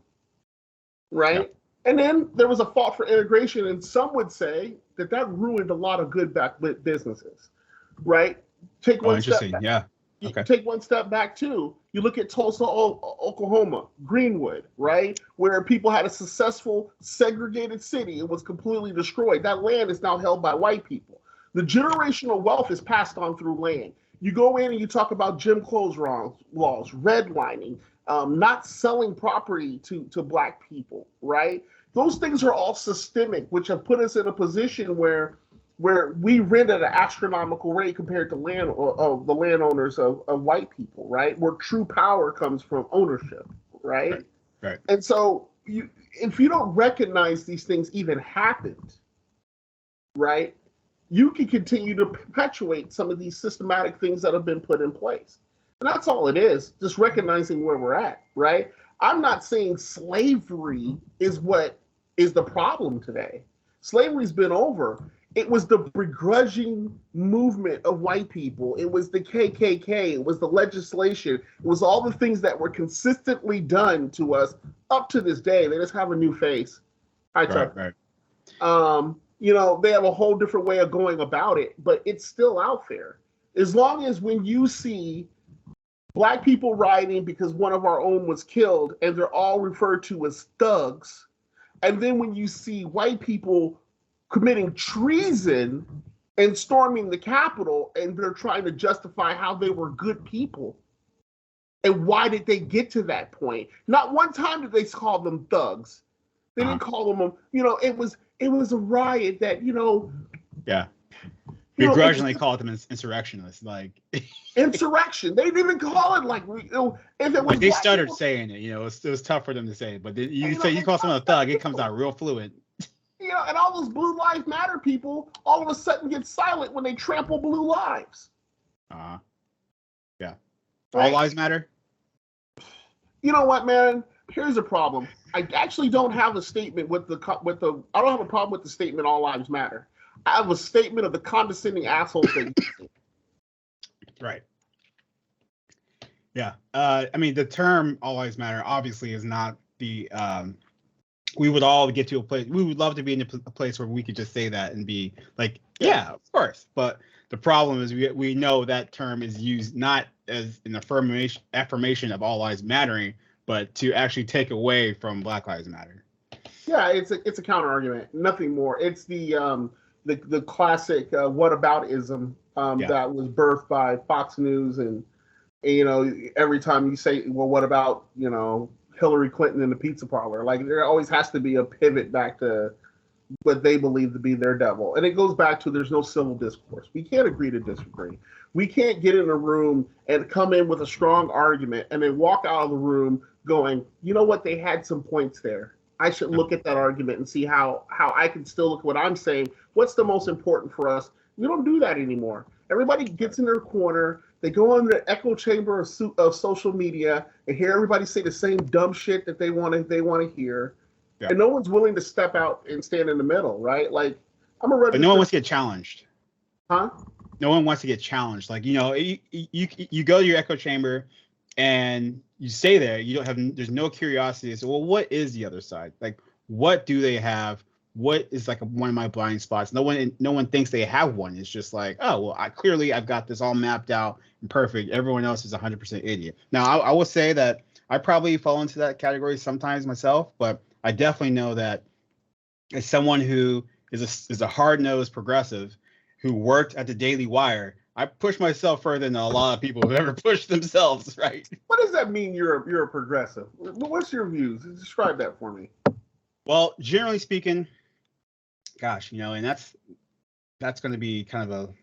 Right? Yeah. And then there was a fault for integration, and some would say that ruined a lot of good back businesses. Right? Take one step back. Yeah. Okay. Take one step back too. You look at Tulsa, Oklahoma, Greenwood, right? Where people had a successful segregated city. It was completely destroyed. That land is now held by white people. The generational wealth is passed on through land. You go in and you talk about Jim Crow laws, redlining, not selling property to black people, right? Those things are all systemic, which have put us in a position where we rent at an astronomical rate compared to the landowners of white people, right? Where true power comes from ownership, right? Right. And so if you don't recognize these things even happened, right, you can continue to perpetuate some of these systematic things that have been put in place. And that's all it is, just recognizing where we're at, right? I'm not saying slavery is what is the problem today. Slavery's been over. It was the begrudging movement of white people. It was the KKK. It was the legislation. It was all the things that were consistently done to us up to this day. They just have a new face. Right. You know, they have a whole different way of going about it, but it's still out there. As long as when you see black people rioting because one of our own was killed and they're all referred to as thugs, and then when you see white people committing treason and storming the Capitol, and they're trying to justify how they were good people. And why did they get to that point? Not one time did they call them thugs. They didn't call them, you know, it was a riot that, you know. Yeah. Begrudgingly called them insurrectionists, like insurrection. They didn't even call it like, you know, if it was. Like they stuttered saying it, you know, it was tough for them to say it. But you call someone a thug, it comes out real fluent. You know, and all those Blue Lives Matter people all of a sudden get silent when they trample blue lives. Yeah. Right? All lives matter? You know what, man? Here's the problem. I actually don't have a statement I don't have a problem with the statement all lives matter. I have a statement of the condescending assholes that you Right. Yeah. I mean, the term all lives matter obviously is not the we would all get to a place. We would love to be in a place where we could just say that and be like, yeah, of course. But the problem is we know that term is used not as an affirmation of all lives mattering, but to actually take away from Black Lives Matter. Yeah, it's a counter argument, nothing more. It's the classic whataboutism that was birthed by Fox News, and you know, every time you say, well, what about, you know, Hillary Clinton in the pizza parlor? Like, there always has to be a pivot back to what they believe to be their devil. And it goes back to there's no civil discourse. We can't agree to disagree. We can't get in a room and come in with a strong argument and then walk out of the room going, you know what, they had some points there. I should look at that argument and see how I can still look at what I'm saying. What's the most important for us? We don't do that anymore. Everybody gets in their corner. They go in the echo chamber of social media and hear everybody say the same dumb shit that they want to hear. Yeah. And no one's willing to step out and stand in the middle, right? Like, I'm a registered. But no one wants to get challenged. Huh? No one wants to get challenged. Like, you know, you go to your echo chamber and you stay there. There's no curiosity. So, well, what is the other side? Like, what do they have? What is like one of my blind spots? No one thinks they have one. It's just like, oh, well, I've got this all mapped out and perfect. Everyone else is 100% idiot. Now, I will say that I probably fall into that category sometimes myself, but I definitely know that as someone who is a hard-nosed progressive who worked at the Daily Wire, I push myself further than a lot of people who ever pushed themselves, right? What does that mean? You're a progressive. What's your views? Describe that for me. Well, generally speaking, gosh, you know, and that's going to be kind of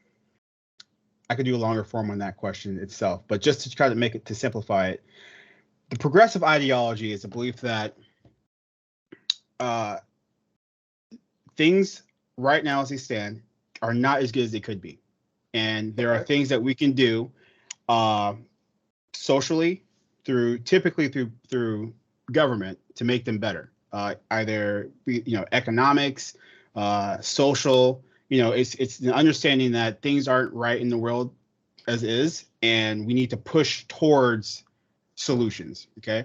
I could do a longer form on that question itself, but just to try to simplify it, the progressive ideology is a belief that things right now as they stand are not as good as they could be. And there are things that we can do socially typically through government to make them better. Either economics, social. It's the understanding that things aren't right in the world as is, and we need to push towards solutions. Okay.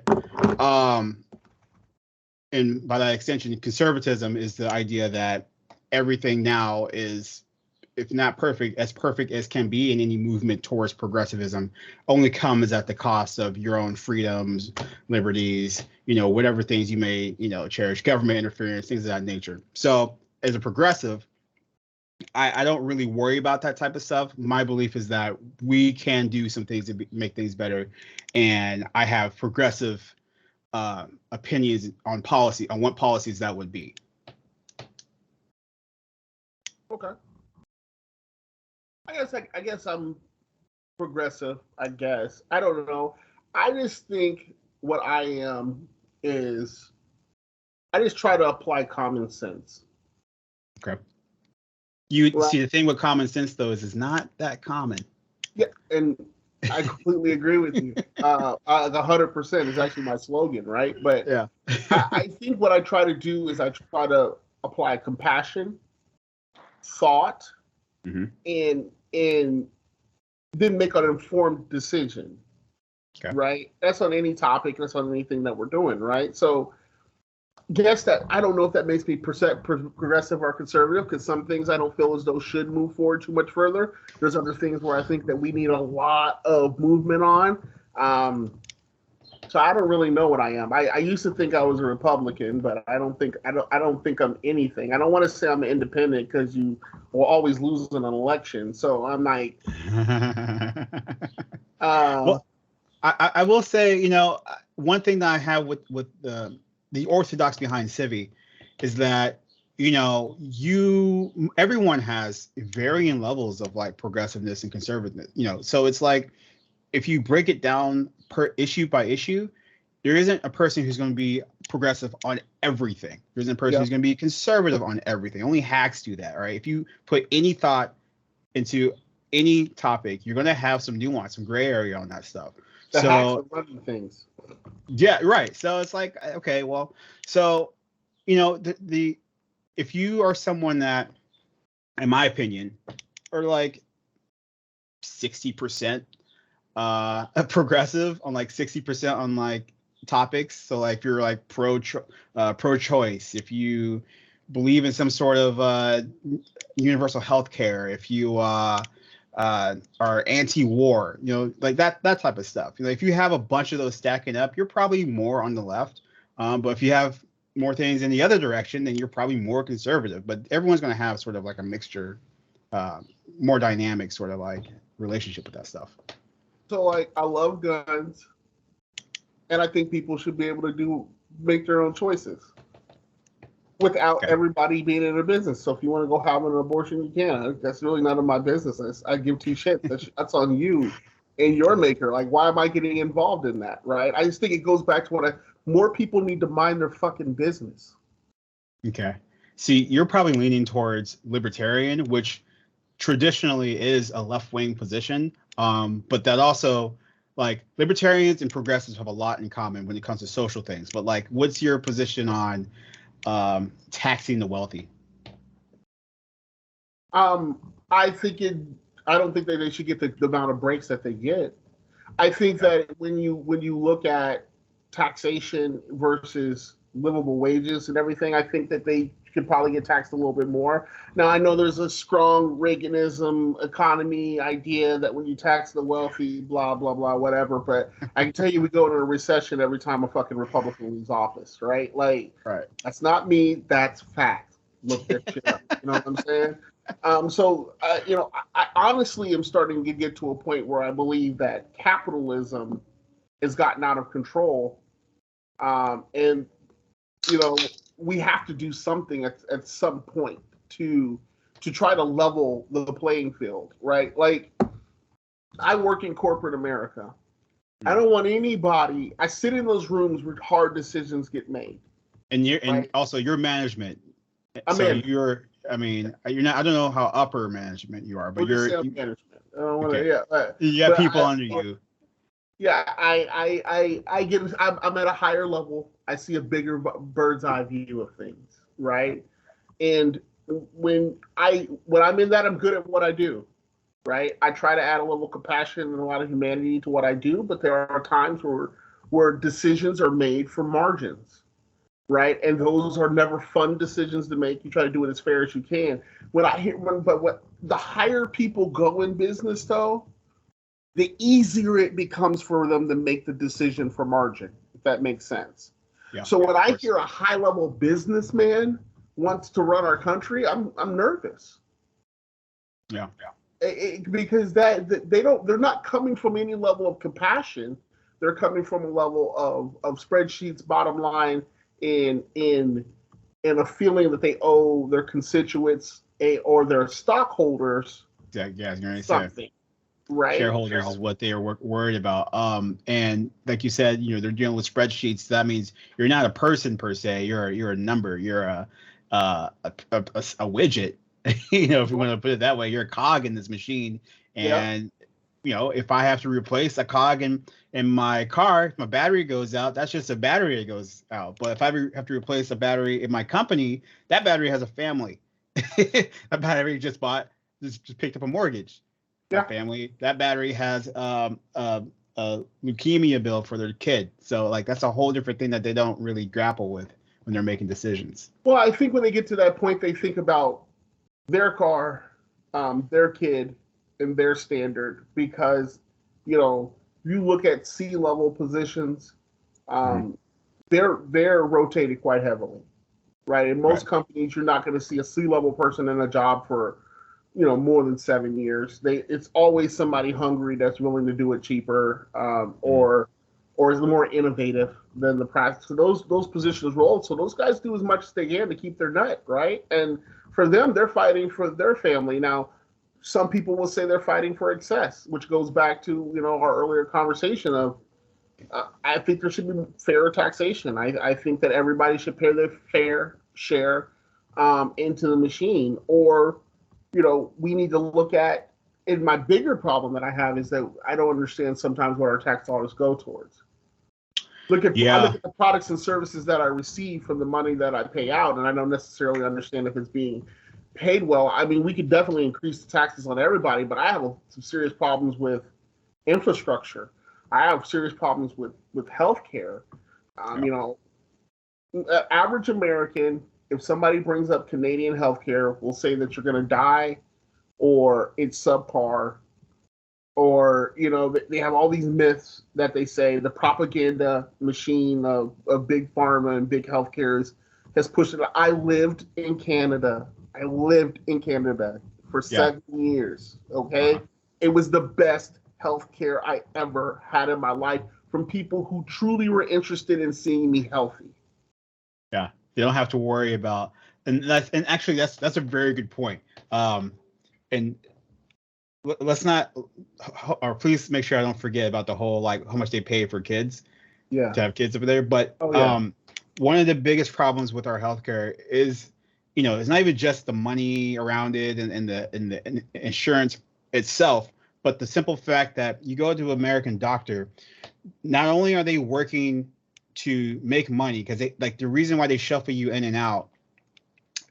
And by that extension, conservatism is the idea that everything now is, if not perfect as can be, and any movement towards progressivism only comes at the cost of your own freedoms, liberties, whatever things you may, cherish, government interference, things of that nature. So as a progressive, I don't really worry about that type of stuff. My belief is that we can do some things to make things better. And I have progressive opinions on policy, on what policies that would be. Okay. I guess I'm progressive, I guess. I don't know. I just think what I am is I just try to apply common sense. Okay. See, the thing with common sense, though, is it's not that common. Yeah, and I completely agree with you. 100% is actually my slogan, right? But yeah. I think what I try to do is I try to apply compassion, thought, and then make an informed decision. Okay. Right? That's on any topic. That's on anything that we're doing, right? So guess that I don't know if that makes me progressive or conservative, because some things I don't feel as though should move forward too much further. There's other things where I think that we need a lot of movement on. So I don't really know what I am. I used to think I was a Republican, but I don't think I'm anything. I don't want to say I'm an independent because you will always lose in an election. So I'm like, well, I will say, one thing that I have with the orthodox behind Civi is that, everyone has varying levels of like progressiveness and conservativeness, so it's like, if you break it down per issue by issue, there isn't a person who's going to be progressive on everything. There isn't a person who's going to be conservative on everything. Only hacks do that, right? If you put any thought into any topic, you're going to have some nuance, some gray area on that stuff. The hacks are running things. Yeah, right. So it's like, okay, well, so, if you are someone that, in my opinion, are like 60% progressive on like 60% on like topics. So like if you're like pro-choice, if you believe in some sort of universal health care, if you are anti-war, like that type of stuff. If you have a bunch of those stacking up, you're probably more on the left. But if you have more things in the other direction, then you're probably more conservative. But everyone's going to have sort of like a mixture, more dynamic sort of like relationship with that stuff. So like, I love guns, and I think people should be able to make their own choices without everybody being in their business. So if you want to go have an abortion, you can. That's really none of my business. I give two shits. That's on you and your maker. Like, why am I getting involved in that, right? I just think it goes back to more people need to mind their fucking business. Okay. See, you're probably leaning towards libertarian, which traditionally is a left-wing position. But that also, like, libertarians and progressives have a lot in common when it comes to social things. But like, what's your position on taxing the wealthy? I don't think that they should get the amount of breaks that they get. I think that when you look at taxation versus livable wages and everything, I think that they could probably get taxed a little bit more. Now, I know there's a strong Reaganism economy idea that when you tax the wealthy, blah, blah, blah, whatever. But I can tell you we go into a recession every time a fucking Republican leaves office, right? Like, right. That's not me. That's fact. Look that shit up. You know what I'm saying? I honestly am starting to get to a point where I believe that capitalism has gotten out of control. And we have to do something at some point to try to level the playing field, right? Like, I work in corporate America, I don't want anybody. I sit in those rooms where hard decisions get made. And also your management. You're not. I don't know how upper management you are, but you're management. I don't want okay. to. You got people under you. Yeah, I get. I'm at a higher level. I see a bigger bird's eye view of things, right? And when I'm in that, I'm good at what I do, right? I try to add a level of compassion and a lot of humanity to what I do, but there are times where decisions are made for margins, right? And those are never fun decisions to make. You try to do it as fair as you can. What the higher people go in business, though, the easier it becomes for them to make the decision for margin, if that makes sense. Yeah, so when I hear a high-level businessman wants to run our country, I'm nervous. Yeah. Because they're not coming from any level of compassion. They're coming from a level of spreadsheets, bottom line, in a feeling that they owe their constituents or their stockholders something. Right. Shareholders is what they are worried about. And like you said, they're dealing with spreadsheets. That means you're not a person per se. You're a number. You're a widget. If you want to put it that way, you're a cog in this machine. And if I have to replace a cog in my car, if my battery goes out, that's just a battery that goes out. But if I have to replace a battery in my company, that battery has a family. That battery just picked up a mortgage. Yeah. That battery has a leukemia bill for their kid. So that's a whole different thing that they don't really grapple with when they're making decisions. Well, I think when they get to that point, they think about their car, their kid, and their standard, because you look at C-level positions, they're rotated quite heavily, right? In most companies, you're not going to see a C-level person in a job for more than 7 years. It's always somebody hungry that's willing to do it cheaper, or is more innovative than the practice. So those positions roll. So those guys do as much as they can to keep their nut, right? And for them, they're fighting for their family. Now, some people will say they're fighting for excess, which goes back to our earlier conversation of I think there should be fairer taxation. I think that everybody should pay their fair share into the machine, or we need to look at, and my bigger problem that I have is that I don't understand sometimes what our tax dollars go towards. I look at the products and services that I receive from the money that I pay out, and I don't necessarily understand if it's being paid well. I mean, we could definitely increase the taxes on everybody, but I have some serious problems with infrastructure. I have serious problems with healthcare. Average American, if somebody brings up Canadian healthcare, will say that you're going to die, or it's subpar, or they have all these myths that they say the propaganda machine of big pharma and big healthcare has pushed it. I lived in Canada for 7 years. Okay, it was the best healthcare I ever had in my life from people who truly were interested in seeing me healthy. Yeah. They don't have to worry about, and actually that's a very good point. And let's not, or please make sure I don't forget about the whole how much they pay for kids. Yeah. To have kids over there. But one of the biggest problems with our healthcare is, it's not even just the money around it and the insurance itself, but the simple fact that you go to an American doctor, not only are they working to make money, because the reason why they shuffle you in and out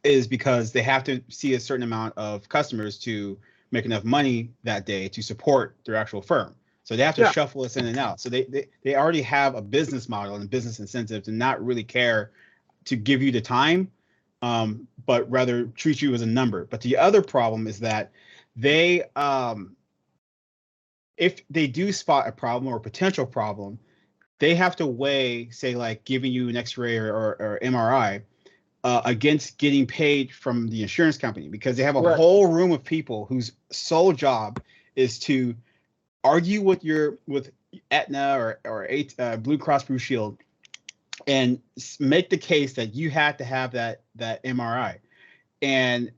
is because they have to see a certain amount of customers to make enough money that day to support their actual firm. So they have to shuffle us in and out. So they already have a business model and business incentive to not really care to give you the time, but rather treat you as a number. But the other problem is that they, if they do spot a problem or a potential problem, they have to weigh, say, giving you an X-ray or MRI against getting paid from the insurance company, because they have a whole room of people whose sole job is to argue with Aetna or Blue Cross Blue Shield and make the case that you had to have that MRI. And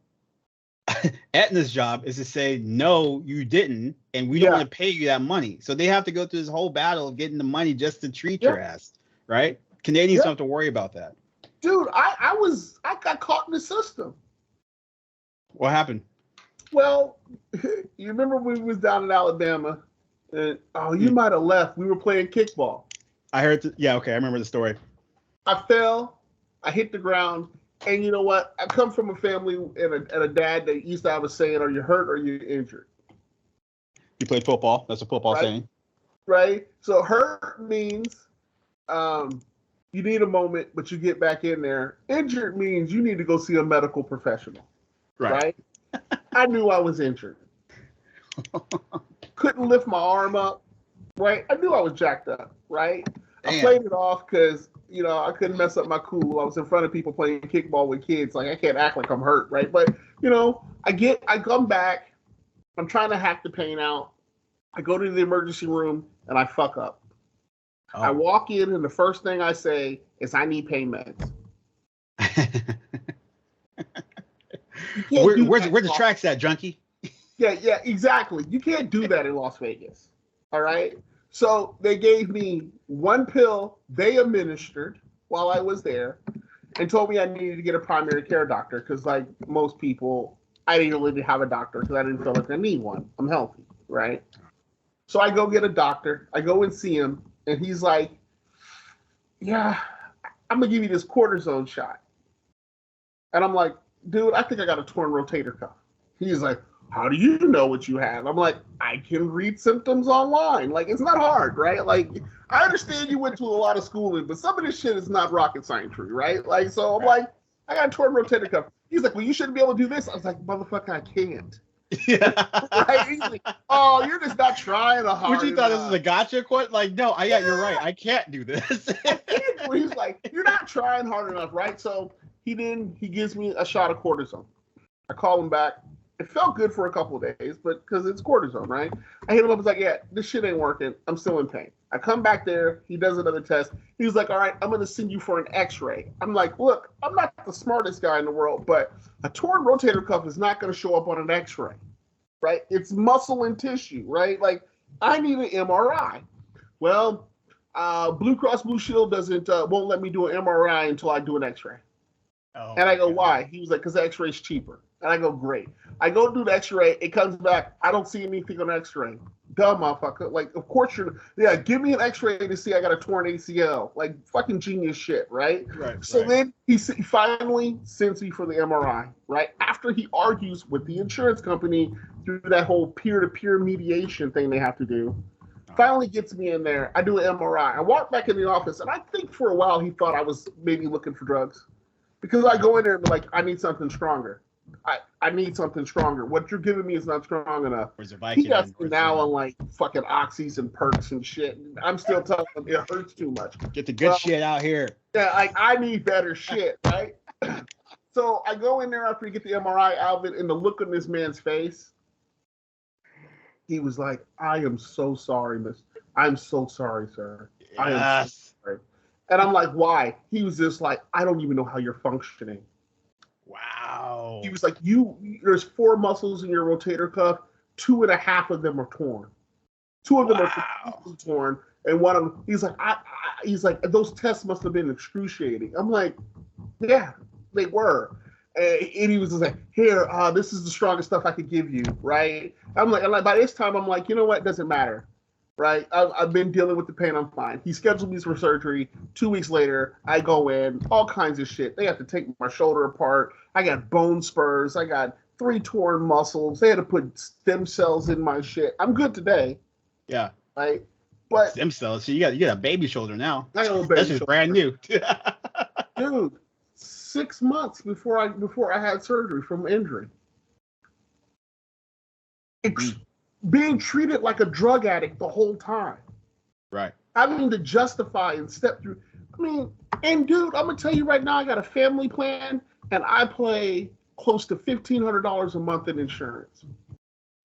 Aetna's job is to say, no, you didn't, and we don't want to pay you that money. So they have to go through this whole battle of getting the money just to treat your ass, right? Canadians don't have to worry about that. Dude, I got caught in the system. What happened? Well, you remember when we was down in Alabama, and you might have left. We were playing kickball. I heard. I remember the story. I fell. I hit the ground. And you know what? I come from a family and a dad that used to have a saying, are you hurt or are you injured? You played football. That's a football saying. Right? So hurt means you need a moment, but you get back in there. Injured means you need to go see a medical professional. Right? I knew I was injured. Couldn't lift my arm up. Right? I knew I was jacked up. Right? Damn. I played it off because I couldn't mess up my cool. I was in front of people playing kickball with kids. Like, I can't act like I'm hurt, right? But, I come back. I'm trying to hack the pain out. I go to the emergency room, and I fuck up. Oh. I walk in, and the first thing I say is, I need pain meds. Where's the tracks at, junkie? Yeah, exactly. You can't do that in Las Vegas, all right? So they gave me one pill they administered while I was there and told me I needed to get a primary care doctor because, like most people, I didn't really have a doctor because I didn't feel like I need one. I'm healthy, right? So I go get a doctor. I go and see him, and he's like, yeah, I'm going to give you this cortisone shot. And I'm like, dude, I think I got a torn rotator cuff. He's like, how do you know what you have? I'm like, I can read symptoms online. Like, it's not hard, right? Like, I understand you went to a lot of schooling, but some of this shit is not rocket science, right? Like, so I'm like, I got a torn rotator cuff. He's like, well, you shouldn't be able to do this. I was like, motherfucker, I can't. Yeah. Right? He's like, oh, you're just not trying to hard. Would you thought this was a gotcha quote? Like, no, you're right. I can't do this. He's like, you're not trying hard enough, right? So he gives me a shot of cortisone. I call him back. It felt good for a couple of days, but because it's cortisone, right? I hit him up. He's like, yeah, this shit ain't working. I'm still in pain. I come back there. He does another test. He's like, all right, I'm going to send you for an x-ray. I'm like, look, I'm not the smartest guy in the world, but a torn rotator cuff is not going to show up on an x-ray, right? It's muscle and tissue, right? Like, I need an MRI. Well, Blue Cross Blue Shield won't let me do an MRI until I do an x-ray. Oh, and I go, why? He was like, because the x-ray's cheaper. And I go, great. I go do the x-ray. It comes back. I don't see anything on the x-ray. Dumb motherfucker. Like, of course give me an x-ray to see I got a torn ACL. Like, fucking genius shit, right? So then he finally sends me for the MRI, right? After he argues with the insurance company through that whole peer-to-peer mediation thing they have to do. Finally gets me in there. I do an MRI. I walk back in the office, and I think for a while he thought I was maybe looking for drugs. Because I go in there and be like, I need something stronger. I need something stronger. What you're giving me is not strong enough. He got me now on like fucking oxys and perks and shit. I'm still telling him it hurts too much. Get the good shit out here. Yeah, like I need better shit, right? So I go in there after we get the MRI, Alvin, and the look on this man's face, he was like, I am so sorry, miss. I'm so sorry, sir. Yes. I am so sorry. And I'm like, why? He was just like, I don't even know how you're functioning. Wow. He was like, there's 4 muscles in your rotator cuff. 2.5 of them are torn. 2 of them are completely torn. And one of them, he's like, those tests must have been excruciating. I'm like, yeah, they were. And he was just like, here, this is the strongest stuff I could give you, right? I'm like, by this time, I'm like, you know what? It doesn't matter. Right, I've been dealing with the pain. I'm fine. He scheduled me for surgery. 2 weeks later, I go in. All kinds of shit. They have to take my shoulder apart. I got bone spurs. I got 3 torn muscles. They had to put stem cells in my shit. I'm good today. Yeah. Right. But stem cells. So you got a baby shoulder now. I got a baby That's just brand new. Dude, 6 months before I had surgery from injury. Being treated like a drug addict the whole time. Right. Having to justify and step through. I mean, and dude, I'm going to tell you right now, I got a family plan, and I pay close to $1,500 a month in insurance.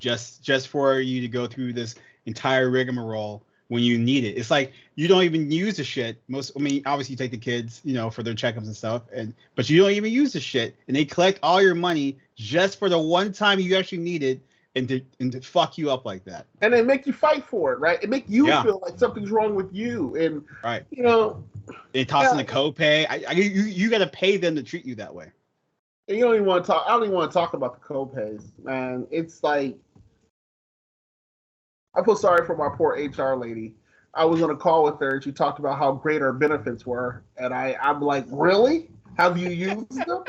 Just for you to go through this entire rigmarole when you need it. It's like you don't even use the shit. Obviously you take the kids, for their checkups and stuff, but you don't even use the shit, and they collect all your money just for the one time you actually need it, and to fuck you up like that. And they make you fight for it, right? It make you feel like something's wrong with you, and right. They toss in the copay. You got to pay them to treat you that way. And you don't even want to talk. I don't even want to talk about the copays, man. It's like, I feel sorry for my poor HR lady. I was on a call with her, and she talked about how great our benefits were, and I'm like, really? Have you used them?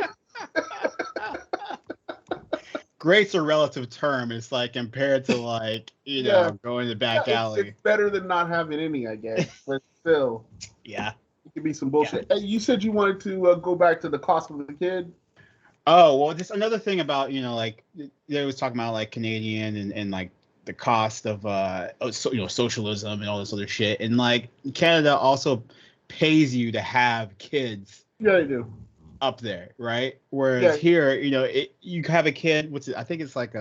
Great's a relative term. It's like compared to going to the back alley. It's better than not having any, I guess. But still, yeah, it could be some bullshit. Hey, you said you wanted to go back to the cost of the kid. Oh well, just another thing about they was talking about like Canadian and like the cost of socialism and all this other shit, and like Canada also pays you to have kids. Yeah, they do. Up there, right? Whereas here, you have a kid. I think it's like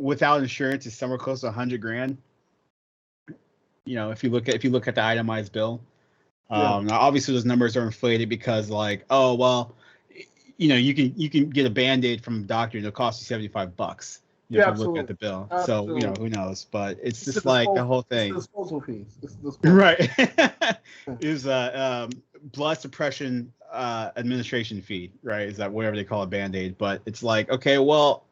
without insurance, it's somewhere close to $100,000. If you look at the itemized bill. Now obviously those numbers are inflated because you can get a Band-Aid from a doctor and it'll cost you $75. If you look at the bill. Absolutely. So who knows? But it's just like the whole thing. It's disposal fees. Right. Is blood suppression administration fee, right? Is that whatever they call a Band-Aid? But it's like, okay, well,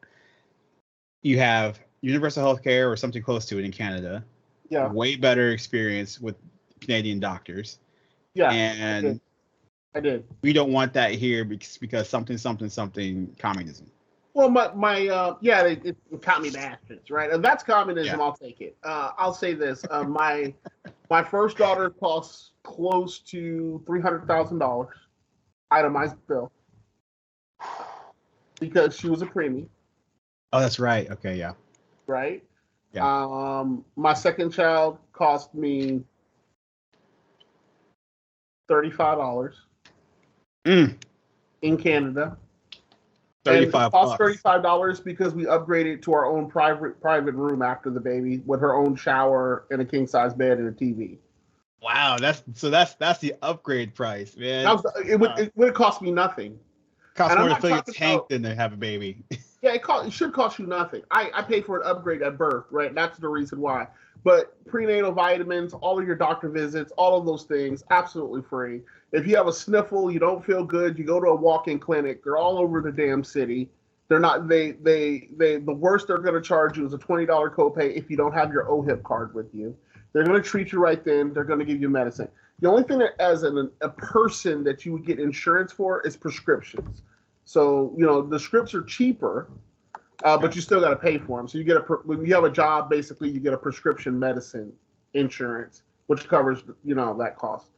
you have universal health care or something close to it in Canada. Yeah. Way better experience with Canadian doctors. Yeah. And I did. We don't want that here because something communism. Well, it caught me bastards, right? If that's communism, I'll take it. I'll say this: my first daughter costs close to $300,000 itemized bill because she was a preemie. Oh, that's right. Okay, yeah. Right. Yeah. My second child cost me $35 in Canada. $35. Cost $35 because we upgraded to our own private room after the baby with her own shower and a king size bed and a TV. Wow, that's the upgrade price, man. It would cost me nothing. Costs more to fill your tank than to have a baby. Yeah, it should cost you nothing. I pay for an upgrade at birth, right? That's the reason why. But prenatal vitamins, all of your doctor visits, all of those things, absolutely free. If you have a sniffle, you don't feel good, you go to a walk-in clinic. They're all over the damn city. They're not. The worst they're going to charge you is a $20 copay if you don't have your OHIP card with you. They're going to treat you right then. They're going to give you medicine. The only thing that, as a person, that you would get insurance for is prescriptions. So the scripts are cheaper. But you still got to pay for them. So when you have a job, basically you get a prescription medicine insurance, which covers that cost.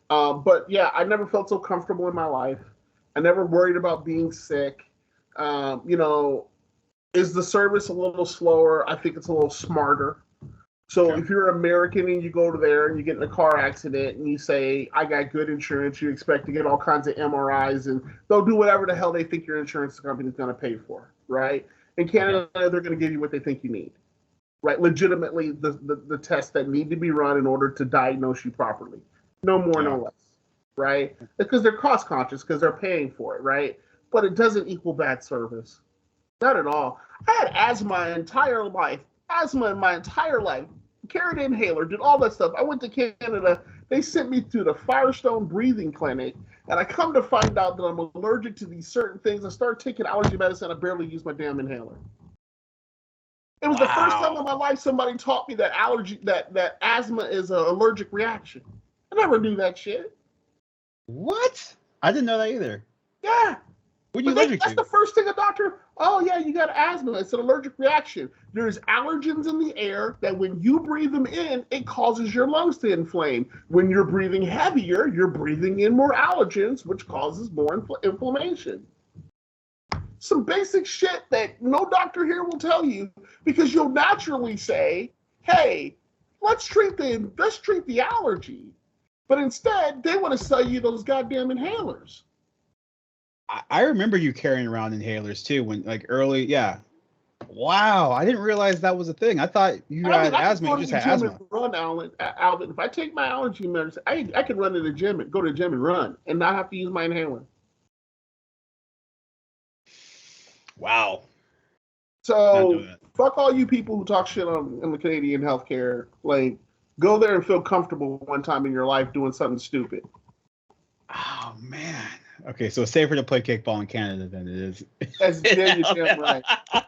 But yeah, I never felt so comfortable in my life. I never worried about being sick. Is the service a little slower? I think it's a little smarter. So if you're American and you go to there and you get in a car accident and you say, I got good insurance, you expect to get all kinds of MRIs, and they'll do whatever the hell they think your insurance company is going to pay for, right? In Canada, they're going to give you what they think you need, right? Legitimately, the tests that need to be run in order to diagnose you properly. No more, no less, right? Because they're cost conscious because they're paying for it, right? But it doesn't equal bad service. Not at all. I had asthma my entire life. Asthma in my entire life. Carried an inhaler, did all that stuff. I went to Canada. They sent me to the Firestone Breathing Clinic, and I come to find out that I'm allergic to these certain things. I started taking allergy medicine. I barely use my damn inhaler. It was the first time in my life somebody taught me that that asthma is an allergic reaction. I never knew that shit. What? I didn't know that either. Yeah. What are you allergic to? That's the first thing a doctor, you got asthma. It's an allergic reaction. There's allergens in the air that when you breathe them in, it causes your lungs to inflame. When you're breathing heavier, you're breathing in more allergens, which causes more inflammation. Some basic shit that no doctor here will tell you, because you'll naturally say, hey, let's treat the allergy. But instead, they want to sell you those goddamn inhalers. I remember you carrying around inhalers too when early, yeah. Wow, I didn't realize that was a thing. I thought you had asthma. You just had asthma. Run, Alvin. If I take my allergy medicine, I can run to the gym and go to the gym and run and not have to use my inhaler. Wow. So fuck all you people who talk shit on the Canadian healthcare. Like, go there and feel comfortable one time in your life doing something stupid. Oh man. Okay, so it's safer to play kickball in Canada than it is. That's damn right.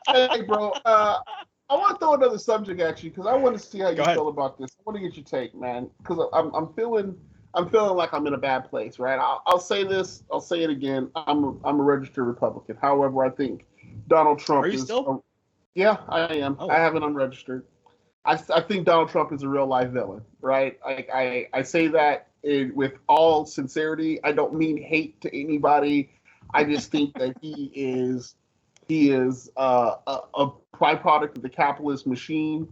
Hey, bro. I want to throw another subject at you because I want to see how you feel about this. I want to get your take, man, because I'm feeling like I'm in a bad place, right? I'll say this. I'll say it again. I'm a registered Republican. However, I think Donald Trump Are you still? Yeah, I am. Oh. I have it unregistered. I think Donald Trump is a real life villain, right? I say that with all sincerity. I don't mean hate to anybody. I just think that he is a byproduct of the capitalist machine.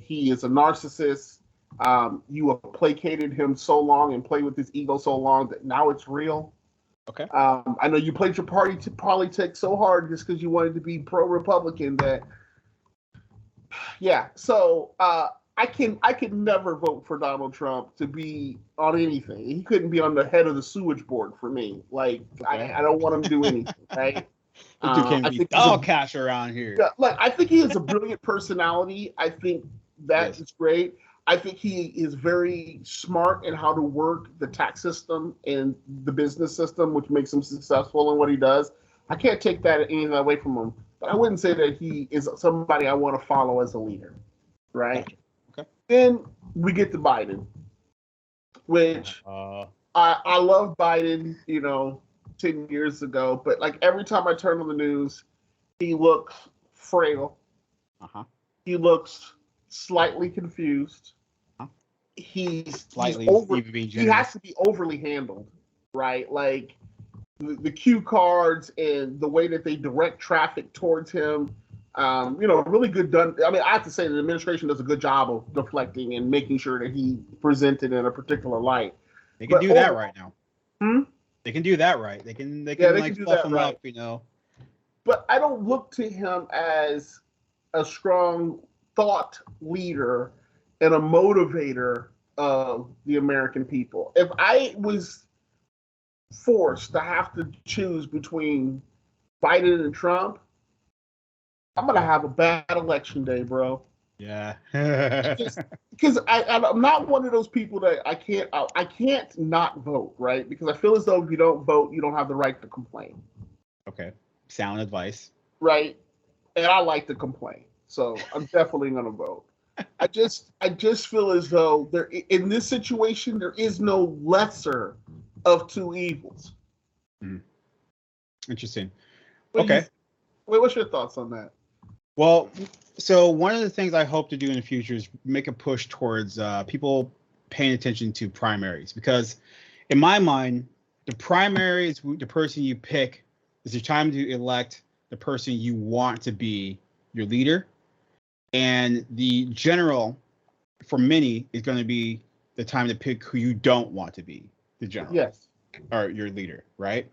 He is a narcissist. You have placated him so long and played with his ego so long that now it's real. Okay. I know you played your party to politics so hard just because you wanted to be pro-Republican that. Yeah. So I can never vote for Donald Trump to be on anything. He couldn't be on the head of the sewage board for me. Like, okay. I don't want him to do anything, right? You can't be dog cash around here. Yeah, like, I think he has a brilliant personality. I think that is great. I think he is very smart in how to work the tax system and the business system, which makes him successful in what he does. I can't take that anything away from him. But I wouldn't say that he is somebody I want to follow as a leader, right? Okay. Then we get to Biden, which I love Biden, 10 years ago. But like every time I turn on the news, he looks frail. He looks slightly confused. He has to be overly handled, right? Like the cue cards and the way that they direct traffic towards him, really good done. I mean, I have to say the administration does a good job of deflecting and making sure that he presented in a particular light. They can do that right now. They can do that right. They can fluff him up, But I don't look to him as a strong thought leader and a motivator of the American people. If I was forced to have to choose between Biden and Trump, I'm gonna have a bad election day, bro. Yeah. Because I'm not one of those people that I can't not vote, right? Because I feel as though if you don't vote, you don't have the right to complain. Okay. Sound advice. Right. And I like to complain. So I'm definitely going to vote. I just feel as though in this situation, there is no lesser of two evils. Interesting. Okay. What's your thoughts on that? Well, so one of the things I hope to do in the future is make a push towards people paying attention to primaries, because in my mind, the primary is the person you pick. It's the time to elect the person you want to be your leader. And the general, for many, is going to be the time to pick who you don't want to be the general. Yes. Or your leader, right?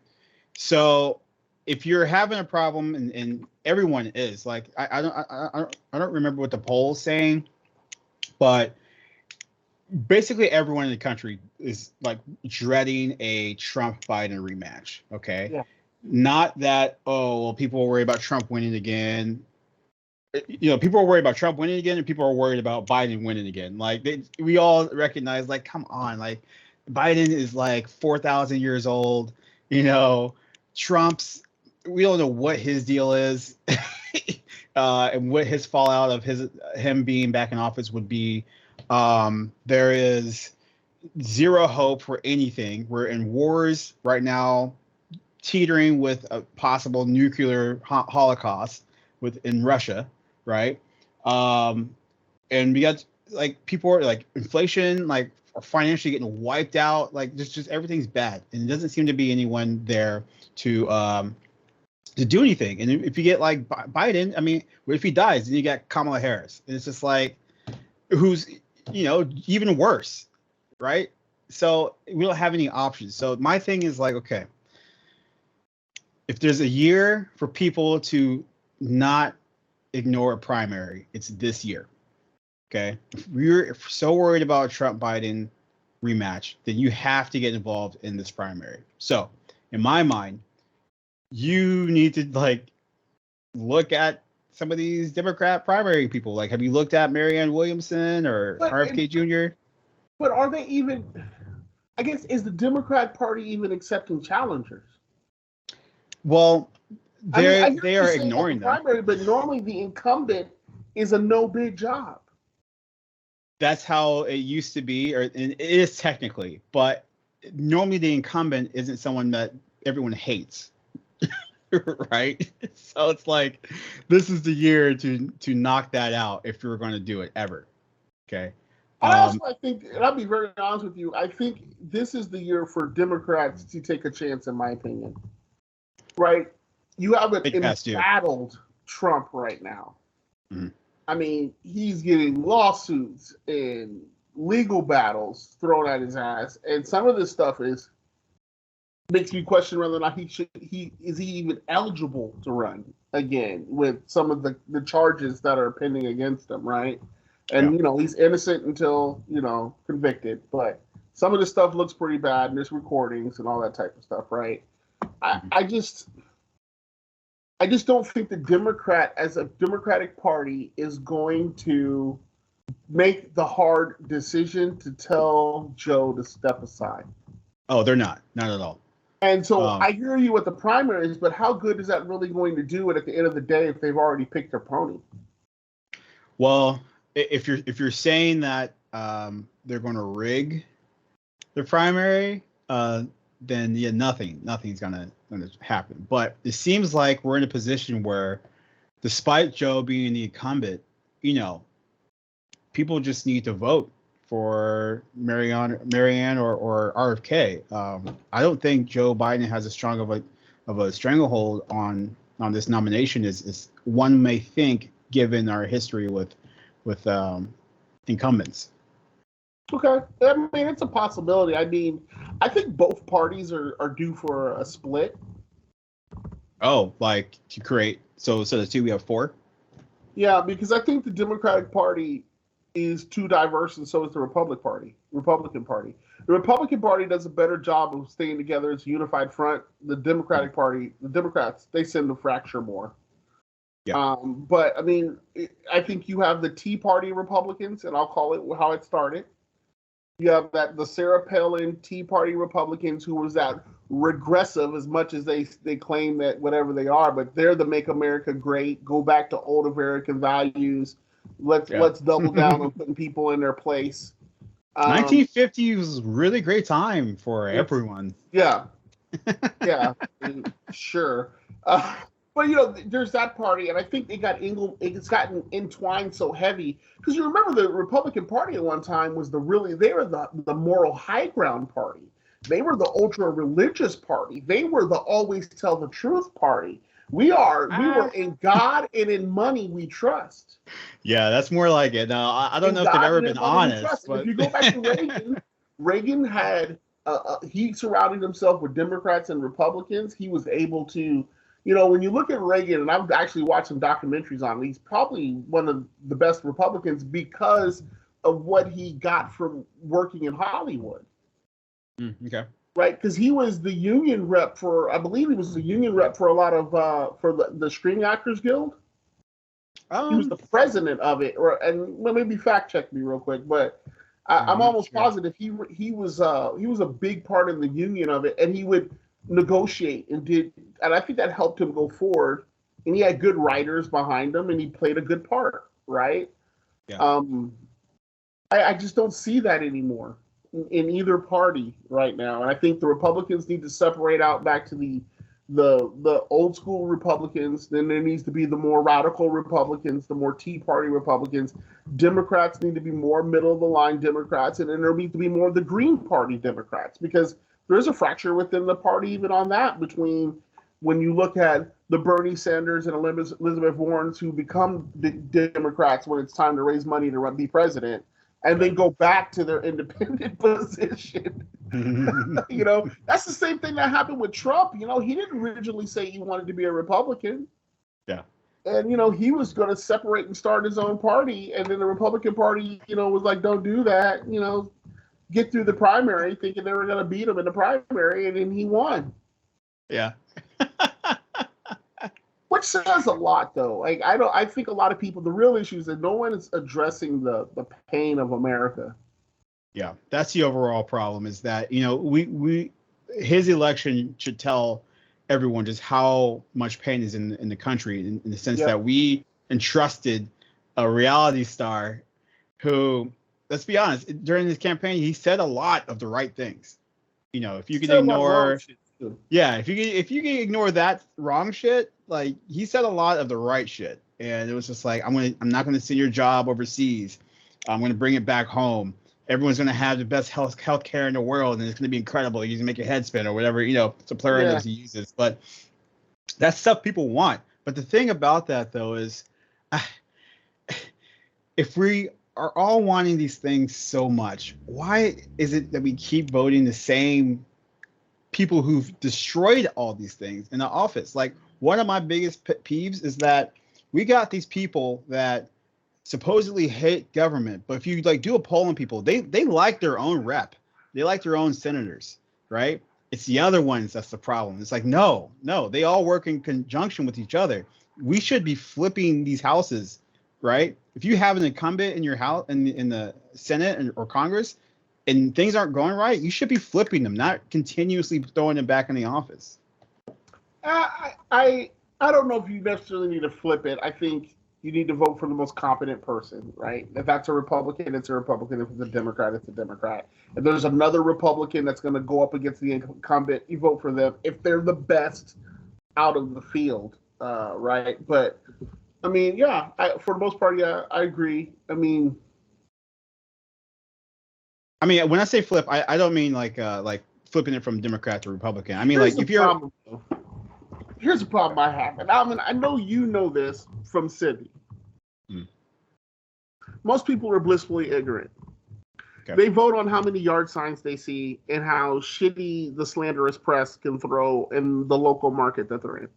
So if you're having a problem, and everyone is, like, I don't remember what the poll is saying, but basically everyone in the country is like dreading a Trump-Biden rematch. Okay. Yeah. Not that, people are worried about Trump winning again. People are worried about Trump winning again, and people are worried about Biden winning again. Like, we all recognize, like, come on, like, Biden is like 4,000 years old. Trump's, we don't know what his deal is, and what his fallout of him being back in office would be. There is zero hope for anything. We're in wars right now, teetering with a possible nuclear holocaust in Russia, right? And we got, like, people are, like, inflation, like, are financially getting wiped out. Like, just everything's bad, and it doesn't seem to be anyone there to do anything. And if you get like Biden, I mean, what if he dies? Then you got Kamala Harris, and it's just like, who's even worse, right? So we don't have any options. So my thing is like, okay, if there's a year for people to not ignore a primary. It's this year. Okay. If we're so worried about a Trump Biden rematch, then you have to get involved in this primary. So, in my mind, you need to like look at some of these Democrat primary people. Like, have you looked at Marianne Williamson or RFK Jr.? But are they even? I guess, is the Democrat Party even accepting challengers? Well, they are ignoring them. Primary, but normally the incumbent is a no bid job. That's how it used to be, or it is technically, but normally the incumbent isn't someone that everyone hates, right? So it's like, this is the year to knock that out if you're going to do it ever. Okay. I think, and I'll be very honest with you, I think this is the year for Democrats to take a chance, in my opinion. Right? You have an embattled Trump right now. Mm-hmm. I mean, he's getting lawsuits and legal battles thrown at his ass, and some of this stuff makes me question whether or not is he even eligible to run again with some of the charges that are pending against him, right? And he's innocent until convicted, but some of this stuff looks pretty bad, and there's recordings and all that type of stuff, right? I just don't think the Democrat, as a Democratic Party, is going to make the hard decision to tell Joe to step aside. Oh, they're not at all. And so I hear you with the primaries, but how good is that really going to do it at the end of the day if they've already picked their pony? Well, if you're saying that they're going to rig the primary, then nothing's gonna happen. But it seems like we're in a position where, despite Joe being the incumbent, people just need to vote for Marianne or RFK. I don't think Joe Biden has as strong of a stranglehold on this nomination as one may think, given our history with incumbents. Okay. I mean, it's a possibility. I mean, I think both parties are due for a split. Oh, like to create. So the two, we have four? Yeah, because I think the Democratic Party is too diverse, and so is the Republican Party. The Republican Party does a better job of staying together as a unified front. The Democrats, they tend to fracture more. Yeah. But, I mean, I think you have the Tea Party Republicans, and I'll call it how it started. You have the Sarah Palin Tea Party Republicans, who was that regressive as much as they claim that whatever they are, but they're the Make America Great, go back to old American values. Let's double down on putting people in their place. 1950 was a really great time for everyone. Yeah. Yeah. Sure. But there's that party, and I think it's gotten entwined so heavy because you remember the Republican Party at one time was they were the moral high ground party. They were the ultra religious party. They were the always tell the truth party. We were in God and in money we trust. Yeah, that's more like it. Now I don't know if they've ever been honest. But... If you go back to Reagan had he surrounded himself with Democrats and Republicans. He was able to. When you look at Reagan, and I've actually watched some documentaries on him, he's probably one of the best Republicans because of what he got from working in Hollywood. Okay. Right, because he was the union rep I believe he was the union rep for a lot of, for the Screen Actors Guild. He was the president of it, and maybe fact check me real quick, but I'm almost positive he was a big part of the union of it, and he would negotiate and I think that helped him go forward, and he had good writers behind him, and he played a good part, right? Yeah. I just don't see that anymore in either party right now, and I think the Republicans need to separate out back to the old school Republicans. Then there needs to be the more radical Republicans, the more Tea Party Republicans. Democrats need to be more middle of the line Democrats, and then there needs to be more of the Green Party Democrats, because there's a fracture within the party even on that, between when you look at the Bernie Sanders and Elizabeth Warrens who become Democrats when it's time to raise money to be president, and then go back to their independent position. That's the same thing that happened with Trump. He didn't originally say he wanted to be a Republican. Yeah. And he was going to separate and start his own party, and then the Republican Party, was like, "Don't do that." Get through the primary, thinking they were going to beat him in the primary, and then he won. Yeah. Which says a lot, though. Like, I think a lot of people, the real issue is that no one is addressing the pain of America. Yeah, that's the overall problem. Is that his election should tell everyone just how much pain is in the country, in the sense that we entrusted a reality star who, let's be honest, during his campaign he said a lot of the right things. If you can ignore, if you can ignore that wrong shit, like, he said a lot of the right shit, and it was just like, I'm not gonna send your job overseas. I'm gonna bring it back home. Everyone's gonna have the best health care in the world, and it's gonna be incredible. You can make your head spin or whatever, superlatives he uses. But that's stuff people want. But the thing about that, though, is if we are all wanting these things so much, why is it that we keep voting the same people who've destroyed all these things in the office? Like, one of my biggest pet peeves is that we got these people that supposedly hate government, but if you do a poll on people, they like their own rep, they like their own senators, right? It's the other ones that's the problem. It's like, no, they all work in conjunction with each other. We should be flipping these houses, right? If you have an incumbent in your house, in the Senate or Congress, and things aren't going right, you should be flipping them, not continuously throwing them back in the office. I don't know if you necessarily need to flip it. I think you need to vote for the most competent person, right? If that's a Republican, it's a Republican. If it's a Democrat, it's a Democrat. If there's another Republican that's going to go up against the incumbent, you vote for them if they're the best out of the field, right? But, I mean, for the most part, I agree. I mean, when I say flip, I don't mean like flipping it from Democrat to Republican. I mean, like, if you're... Here's the problem I have, and Alvin, I know you know this from Sydney. Most people are blissfully ignorant. Okay. They vote on how many yard signs they see and how shitty the slanderous press can throw in the local market that they're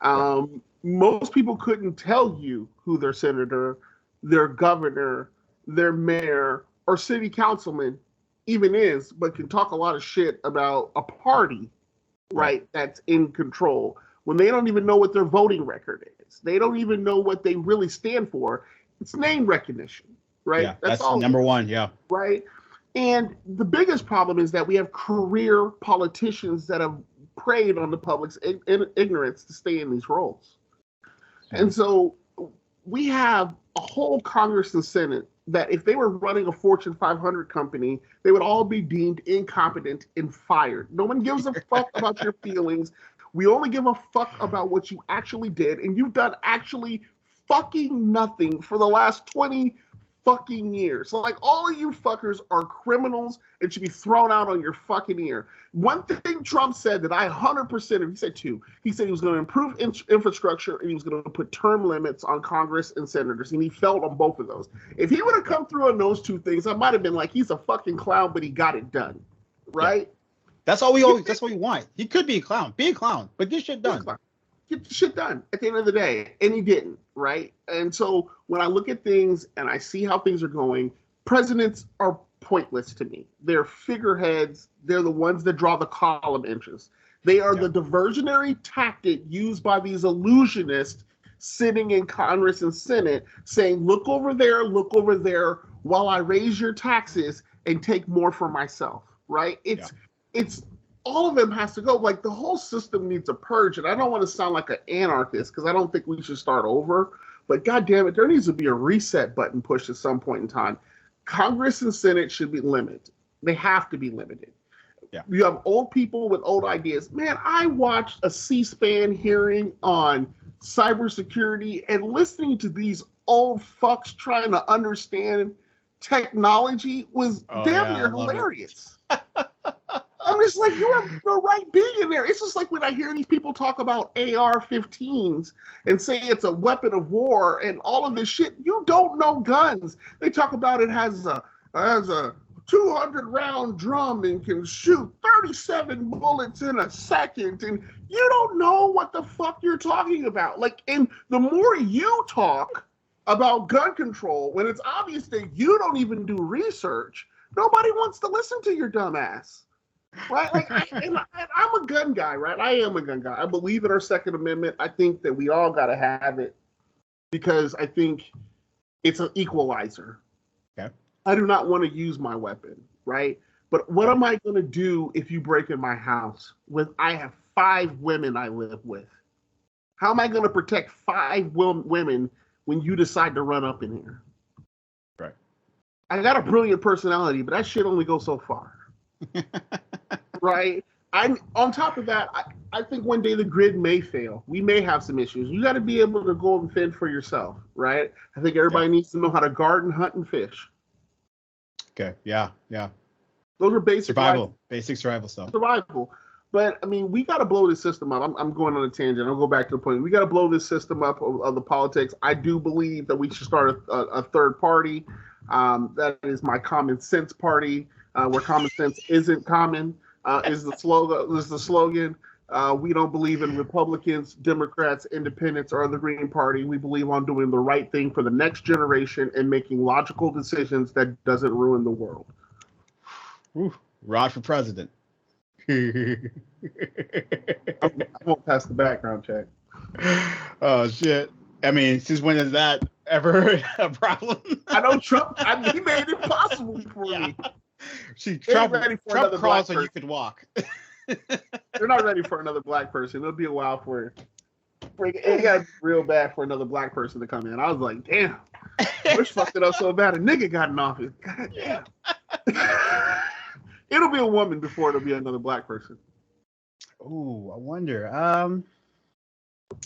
in. Most people couldn't tell you who their senator, their governor, their mayor, or city councilman even is, but can talk a lot of shit about a party, right, that's in control, when they don't even know what their voting record is. They don't even know what they really stand for. It's name recognition, right? Yeah, that's all number one, Right? And the biggest problem is that we have career politicians that have preyed on the public's ignorance to stay in these roles. And so we have a whole Congress and Senate that if they were running a Fortune 500 company, they would all be deemed incompetent and fired. No one gives a fuck about your feelings. We only give a fuck about what you actually did, and you've done actually fucking nothing for the last 20 fucking years. So, like, all of you fuckers are criminals and should be thrown out on your fucking ear. One thing Trump said that I 100%, he said two. He said he was going to improve infrastructure and he was going to put term limits on Congress and senators, and he failed on both of those. If he would have come through on those two things, I might have been like, he's a fucking clown, but he got it done, right? Yeah. That's what we want. He could be a clown, but get shit done. Get the shit done at the end of the day, and he didn't, right? And so when I look at things and I see how things are going, presidents are pointless to me. They're figureheads. They're the ones that draw the column inches. They are the diversionary tactic used by these illusionists sitting in Congress and Senate saying, look over there, while I raise your taxes and take more for myself, right? It's all of them has to go. Like, the whole system needs a purge, and I don't want to sound like an anarchist because I don't think we should start over, but God damn it, there needs to be a reset button pushed at some point in time. Congress and Senate should be limited. They have to be limited. Yeah. You have old people with old ideas. Man, I watched a C-SPAN hearing on cybersecurity, and listening to these old fucks trying to understand technology was damn near hilarious. I'm just like, you have the right being in there. It's just like when I hear these people talk about AR-15s and say it's a weapon of war and all of this shit. You don't know guns. They talk about it has a 200-round drum and can shoot 37 bullets in a second, and you don't know what the fuck you're you're talking about. Like, and the more you talk about gun control, when it's obvious that you don't even do research, nobody wants to listen to your dumb ass. Right? Like, I'm a gun guy, right? I am a gun guy. I believe in our Second Amendment. I think that we all got to have it because I think it's an equalizer. Okay. I do not want to use my weapon, right? But what am I going to do if you break in my house? I have 5 women I live with. How am I going to protect 5 women when you decide to run up in here? Right. I got a brilliant personality, but that shit only goes so far. Right? On top of that, I think one day the grid may fail. We may have some issues. You got to be able to go and fend for yourself, right? I think everybody needs to know how to garden, hunt, and fish. Okay. Yeah. Those are basic basic survival stuff. Survival. But, I mean, we got to blow this system up. I'm going on a tangent. I'll go back to the point. We got to blow this system up of the politics. I do believe that we should start a third party. That is my common sense party, where common sense isn't common, is the slogan. We don't believe in Republicans, Democrats, Independents, or the Green Party. We believe on doing the right thing for the next generation and making logical decisions that doesn't ruin the world. Ooh, Rod for president. I won't pass the background check. Oh shit! I mean, since when is that ever a problem? I know Trump. He made it possible for me. See, Trump crawls so you could walk. They're not ready for another black person. It'll be a while for it got real bad for another black person to come in. I was like, damn, Bush fucked it up so bad. A nigga got in office. God damn. It'll be a woman before it'll be another black person. Oh, I wonder. I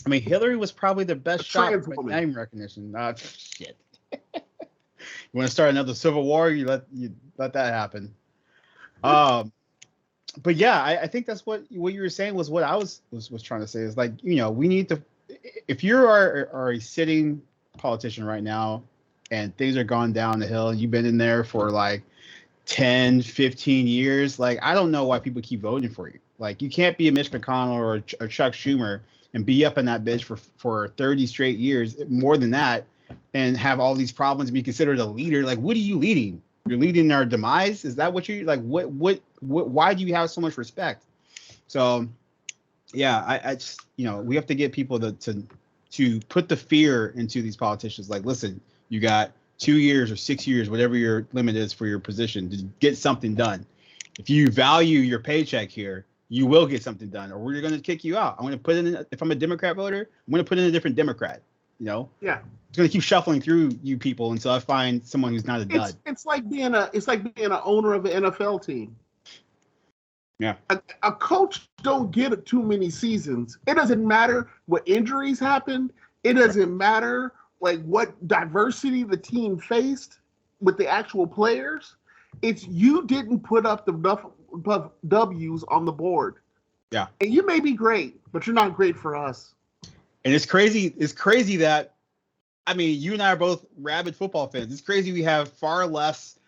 mean, Hillary was probably the best shot for name recognition. Shit. You want to start another civil war? You let that happen. But yeah, I think that's what you were saying was what I was trying to say is like, you know, we need to, if you are a sitting politician right now and things are going down the hill and you've been in there for like 10, 15 years, like, I don't know why people keep voting for you. Like, you can't be a Mitch McConnell or Chuck Schumer and be up in that bitch for 30 straight years, more than that, and have all these problems and be considered a leader. Like, what are you leading? You're leading our demise? Is that what you like? What why do you have so much respect? So yeah, I just, you know, we have to get people to put the fear into these politicians. Like, listen, you got 2 years or 6 years, whatever your limit is for your position, to get something done. If you value your paycheck here, you will get something done, or we're going to kick you out. I'm going to put in, if I'm a Democrat voter, I'm going to put in a different Democrat. You know? Yeah. It's going to keep shuffling through you people until I find someone who's not a dud. It's like being an owner of an NFL team. Yeah. A coach don't get too many seasons. It doesn't matter what injuries happened. It doesn't matter like what diversity the team faced with the actual players. It's you didn't put up the W's on the board. Yeah. And you may be great, but you're not great for us. And it's crazy. It's crazy that, I mean, you and I are both rabid football fans. It's crazy we have far less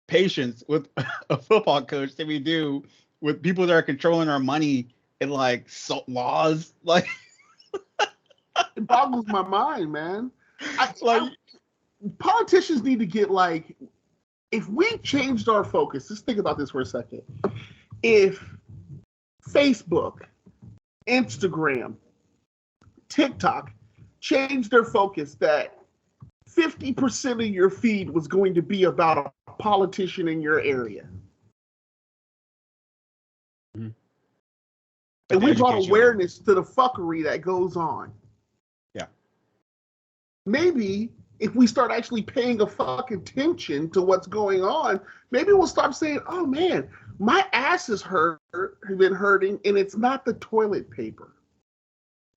patience with a football coach than we do with people that are controlling our money and like laws. Like, it boggles my mind, man. Politicians need to get like, if we changed our focus, just think about this for a second. If Facebook, Instagram, TikTok changed their focus that 50% of your feed was going to be about a politician in your area. Mm-hmm. And we brought awareness to the fuckery that goes on. Yeah. Maybe if we start actually paying a fucking attention to what's going on, maybe we'll stop saying, oh man, my ass is been hurting, and it's not the toilet paper.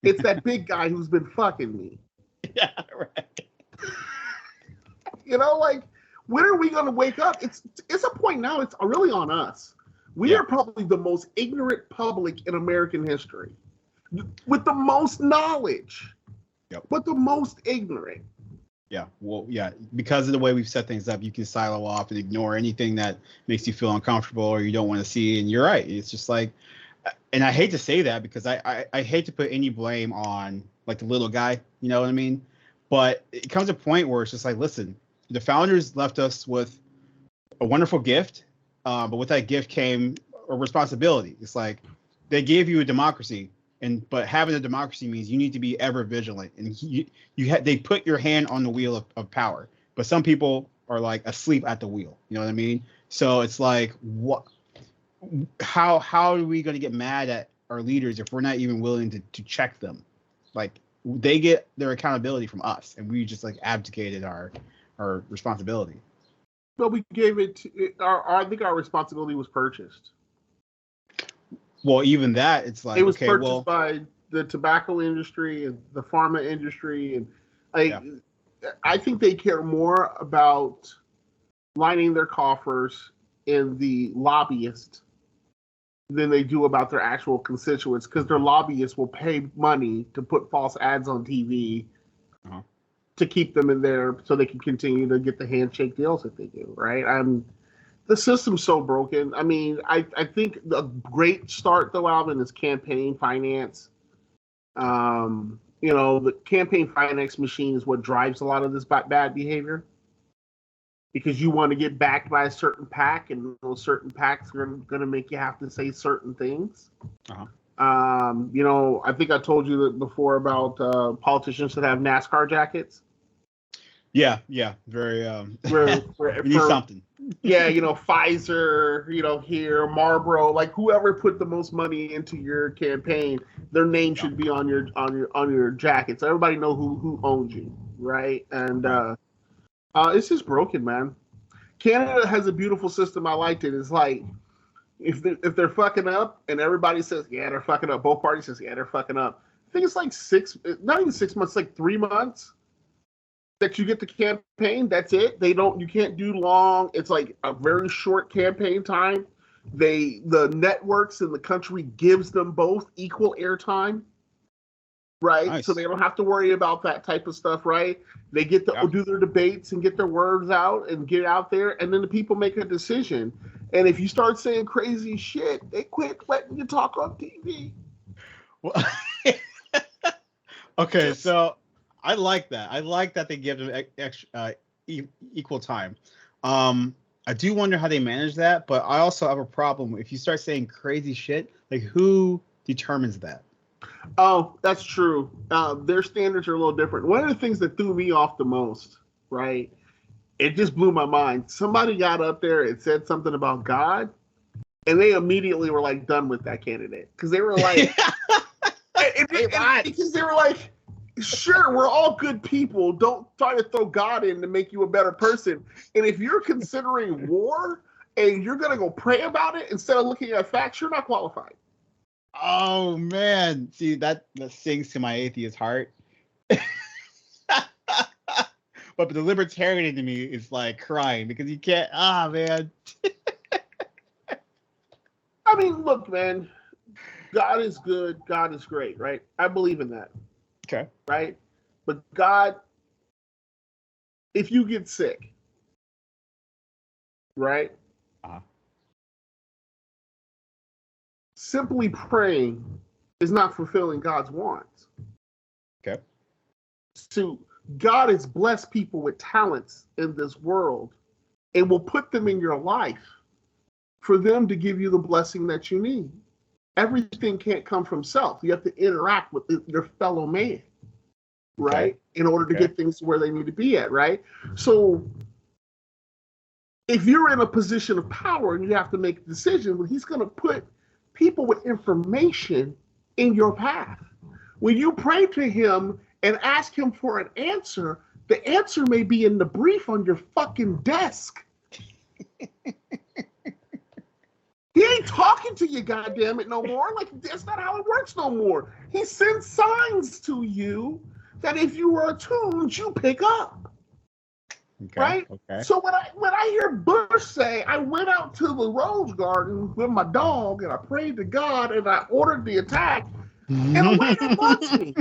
It's that big guy who's been fucking me. Yeah, right. You know, like, when are we going to wake up? It's a point now, it's really on us. We are probably the most ignorant public in American history. With the most knowledge. Yep. But the most ignorant. Yeah, well, yeah, because of the way we've set things up, you can silo off and ignore anything that makes you feel uncomfortable or you don't want to see. And you're right. It's just like, and I hate to say that because I hate to put any blame on like the little guy, you know what I mean? But it comes to a point where it's just like, listen, the founders left us with a wonderful gift, but with that gift came a responsibility. It's like they gave you a democracy, but having a democracy means you need to be ever vigilant, and they put your hand on the wheel of power, but some people are like asleep at the wheel. You know what I mean? So it's like, how are we going to get mad at our leaders if we're not even willing to check them? Like, they get their accountability from us, and we just like abdicated our responsibility. But we gave it I think our responsibility was purchased. Well, even that, it's like, it was purchased by the tobacco industry and the pharma industry, and I think they care more about lining their coffers and the lobbyists than they do about their actual constituents, because their lobbyists will pay money to put false ads on TV to keep them in there so they can continue to get the handshake deals that they do, right? The system's so broken. I mean, I think a great start, though, Alvin, is campaign finance. The campaign finance machine is what drives a lot of this bad behavior, because you want to get backed by a certain PAC, and those certain PACs are going to make you have to say certain things. I think I told you that before about politicians that have NASCAR jackets. Yeah, very. We need something. Yeah, Pfizer, here, Marlboro, like whoever put the most money into your campaign, their name should be on your jacket, so everybody know who owns you, right? And it's just broken, man. Canada has a beautiful system. I liked it. It's like if they're fucking up, and everybody says, yeah, they're fucking up. Both parties says, yeah, they're fucking up. I think it's like not even 6 months, like 3 months that you get the campaign. That's it. You can't do long. It's like a very short campaign time. The networks in the country gives them both equal airtime, right? Nice. So they don't have to worry about that type of stuff, right? They get to do their debates and get their words out and get out there, and then the people make a decision. And if you start saying crazy shit, they quit letting you talk on TV. Well, okay, so I like that. I like that they give them equal time. I do wonder how they manage that, but I also have a problem if you start saying crazy shit. Like, who determines that? Oh, that's true. Their standards are a little different. One of the things that threw me off the most, right? It just blew my mind. Somebody got up there and said something about God, and they immediately were like done with that candidate, because they were like, because they were like, sure, we're all good people. Don't try to throw God in to make you a better person. And if you're considering war and you're going to go pray about it instead of looking at facts, you're not qualified. Oh, man. See, that sings to my atheist heart. But the libertarian in me is like crying because you can't. Man. I mean, look, man. God is good. God is great, right? I believe in that. Okay. Right? But God, if you get sick, right? Simply praying is not fulfilling God's wants. Okay. So God has blessed people with talents in this world and will put them in your life for them to give you the blessing that you need. Everything can't come from self. You have to interact with your fellow man, right? Okay. In order to get things to where they need to be at, right? So if you're in a position of power and you have to make a decision, well, he's going to put people with information in your path. When you pray to him and ask him for an answer, the answer may be in the brief on your fucking desk. He ain't talking to you, goddammit, no more. Like, that's not how it works no more. He sends signs to you that if you are attuned, you pick up. Okay, right? Okay. So when I hear Bush say, I went out to the Rose Garden with my dog and I prayed to God and I ordered the attack, in a way that bugs me.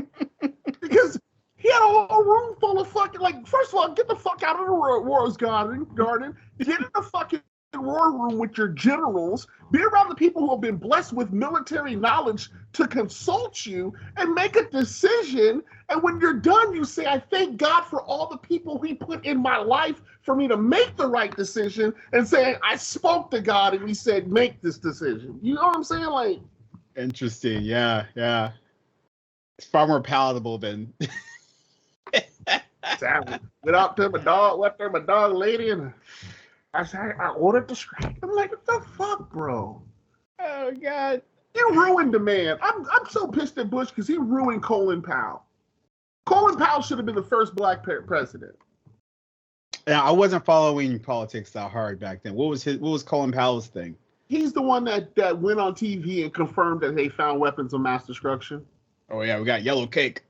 Because he had a whole room full of fucking, like, first of all, get the fuck out of the Rose Garden, get in the fucking war room with your generals, be around the people who have been blessed with military knowledge to consult you and make a decision. And when you're done, you say, I thank God for all the people he put in my life for me to make the right decision, and saying, I spoke to God and he said, make this decision. You know what I'm saying? Like, interesting. Yeah. It's far more palatable than. Exactly. Went out to my dog, left there my dog lady, and I said, I ordered the strike. I'm like, what the fuck, bro? Oh God. You ruined the man. I'm so pissed at Bush because he ruined Colin Powell. Colin Powell should have been the first black president. Yeah, I wasn't following politics that hard back then. What was Colin Powell's thing? He's the one that went on TV and confirmed that they found weapons of mass destruction. Oh yeah, we got yellow cake.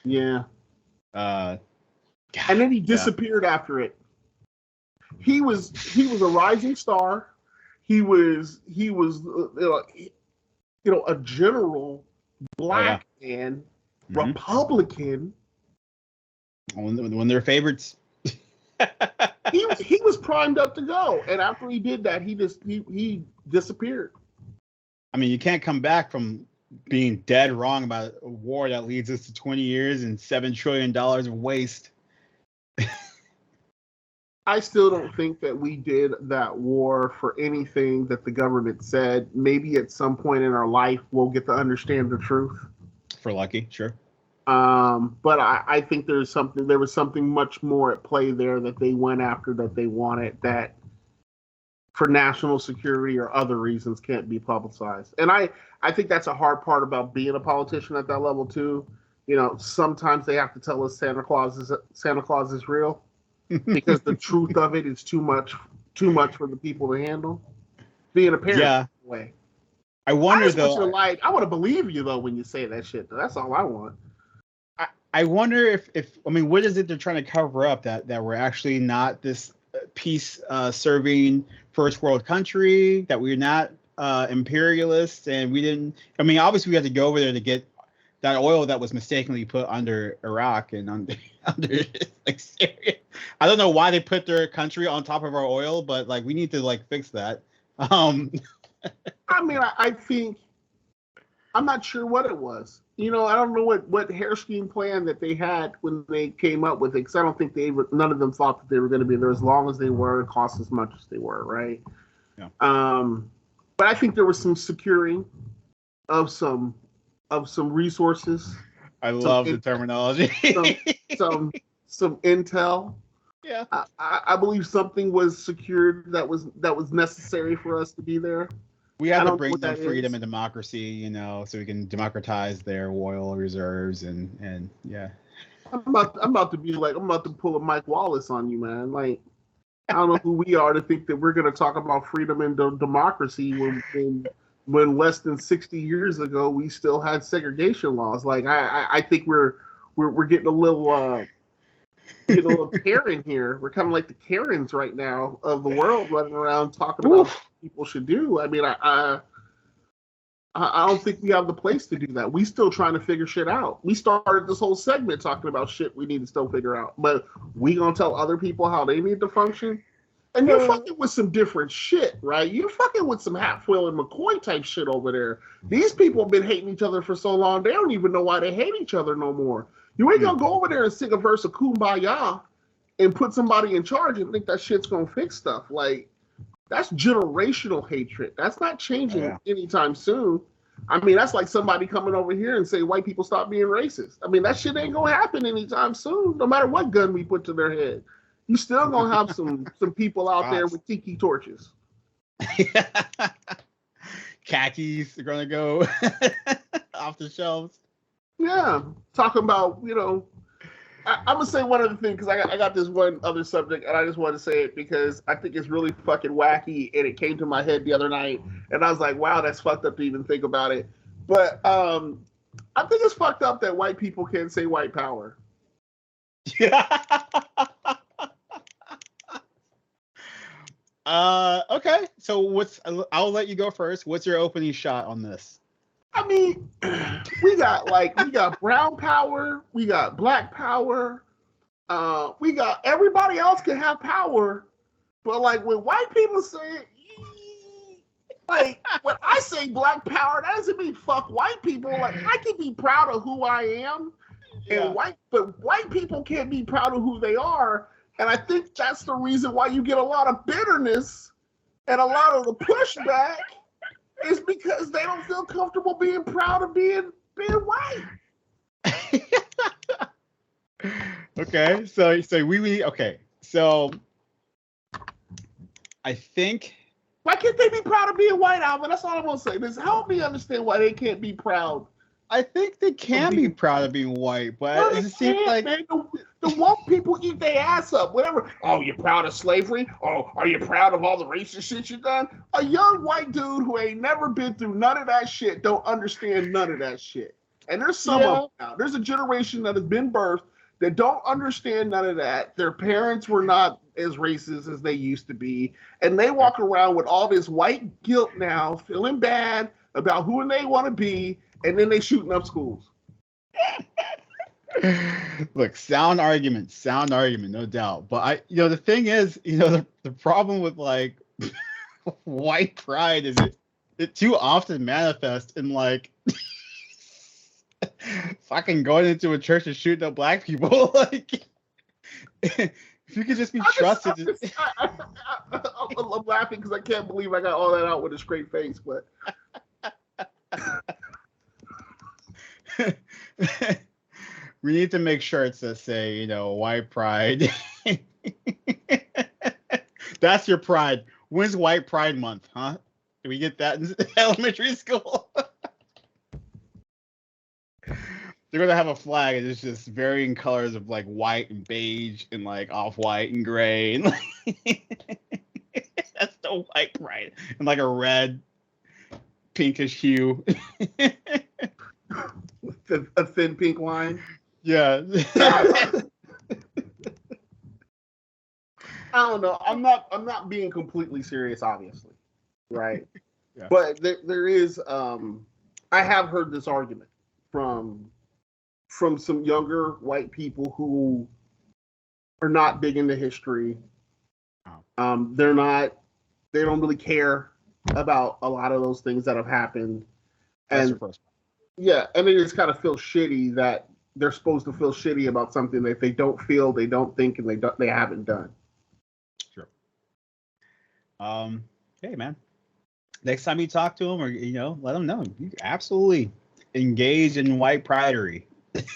Yeah. God, and then he disappeared after it. He was a rising star. He was a general, black man, Republican. When they're favorites. he was primed up to go, and after he did that, he disappeared. I mean, you can't come back from being dead wrong about a war that leads us to 20 years and $7 trillion of waste. I still don't think that we did that war for anything that the government said. Maybe at some point in our life we'll get to understand the truth. For lucky, sure. But I think there was something much more at play there that they went after, that they wanted, that for national security or other reasons can't be publicized. And I think that's a hard part about being a politician at that level too. You know, sometimes they have to tell us Santa Claus is real because the truth of it is too much for the people to handle. Being a parent, yeah. Way. I wonder though. I want to believe you though when you say that shit. Though. That's all I want. I wonder if what is it they're trying to cover up, that we're actually not this peace serving first world country, that we're not imperialists, and we didn't. I mean, obviously we had to go over there to get that oil that was mistakenly put under Iraq and under like Syria. I don't know why they put their country on top of our oil, but like we need to like fix that. I mean, I think I'm not sure what it was. You know, I don't know what hair scheme plan that they had when they came up with it, because I don't think none of them thought that they were going to be there as long as they were, cost as much as they were, right? Yeah. But I think there was some securing of some resources. I love the terminology. some intel. Yeah. I believe something was secured that was necessary for us to be there. We have to bring them freedom and democracy, you know, so we can democratize their oil reserves and yeah. I'm about to pull a Mike Wallace on you, man. Like, I don't know who we are to think that we're going to talk about freedom and democracy when less than 60 years ago we still had segregation laws. Like, I think we're getting a little Karen here. We're kind of like the Karens right now of the world, running around talking about what people should do. I mean, I don't think we have the place to do that. We still trying to figure shit out. We started this whole segment talking about shit we need to still figure out, but we gonna tell other people how they need to function. And you're fucking with some different shit, right? You're fucking with some Hatfield and McCoy type shit over there. These people have been hating each other for so long, they don't even know why they hate each other no more. You ain't gonna go over there and sing a verse of Kumbaya and put somebody in charge and think that shit's gonna fix stuff. Like, that's generational hatred. That's not changing anytime soon. I mean, that's like somebody coming over here and say white people stop being racist. I mean, that shit ain't gonna happen anytime soon, no matter what gun we put to their head. You still gonna have some people out there with tiki torches. Khakis are gonna go off the shelves. Yeah, talking about, you know, I'm gonna say one other thing because I got this one other subject and I just want to say it because I think it's really fucking wacky and it came to my head the other night and I was like, wow, that's fucked up to even think about it. But I think it's fucked up that white people can't say white power. Okay, so I'll let you go first. What's your opening shot on this? I mean, we got brown power, we got black power, we got everybody else can have power, But like when white people say it, like when I say black power, that doesn't mean fuck white people. Like I can be proud of who I am, and white people can't be proud of who they are. And I think that's the reason why you get a lot of bitterness and a lot of the pushback is because they don't feel comfortable being proud of being white. Okay, so I think. Why can't they be proud of being white, Alvin? That's all I'm gonna say. Just help me understand why they can't be proud. I think they can be proud of being white, but no, it seems like man. The woke people eat their ass up. Whatever. Oh, you're proud of slavery? Oh, are you proud of all the racist shit you done? A young white dude who ain't never been through none of that shit don't understand none of that shit. And there's some of them now. There's a generation that has been birthed that don't understand none of that. Their parents were not as racist as they used to be. And they walk around with all this white guilt now, feeling bad about who they want to be, and then they shooting up schools. Look, sound argument, no doubt. But the thing is, the problem with like white pride is it too often manifests in like fucking going into a church and shooting up black people. Like, if you could just be trusted. I'm laughing because I can't believe I got all that out with a straight face, but. We need to make shirts that say, white pride. That's your pride. When's White Pride Month, huh? Can we get that in elementary school? They're gonna have a flag and it's just varying colors of like white and beige and like off-white and gray. And that's the white pride. And like a red, pinkish hue. A thin pink line. Yeah. I don't know. I'm not being completely serious, obviously, right? Yeah. But there is. I have heard this argument from some younger white people who are not big into history. They don't really care about a lot of those things that have happened. That's your first. Yeah, and they just kind of feel shitty that they're supposed to feel shitty about something that they don't feel, they don't think, and they haven't done. Sure. Hey man, next time you talk to them, or let them know you absolutely engage in white pridery. And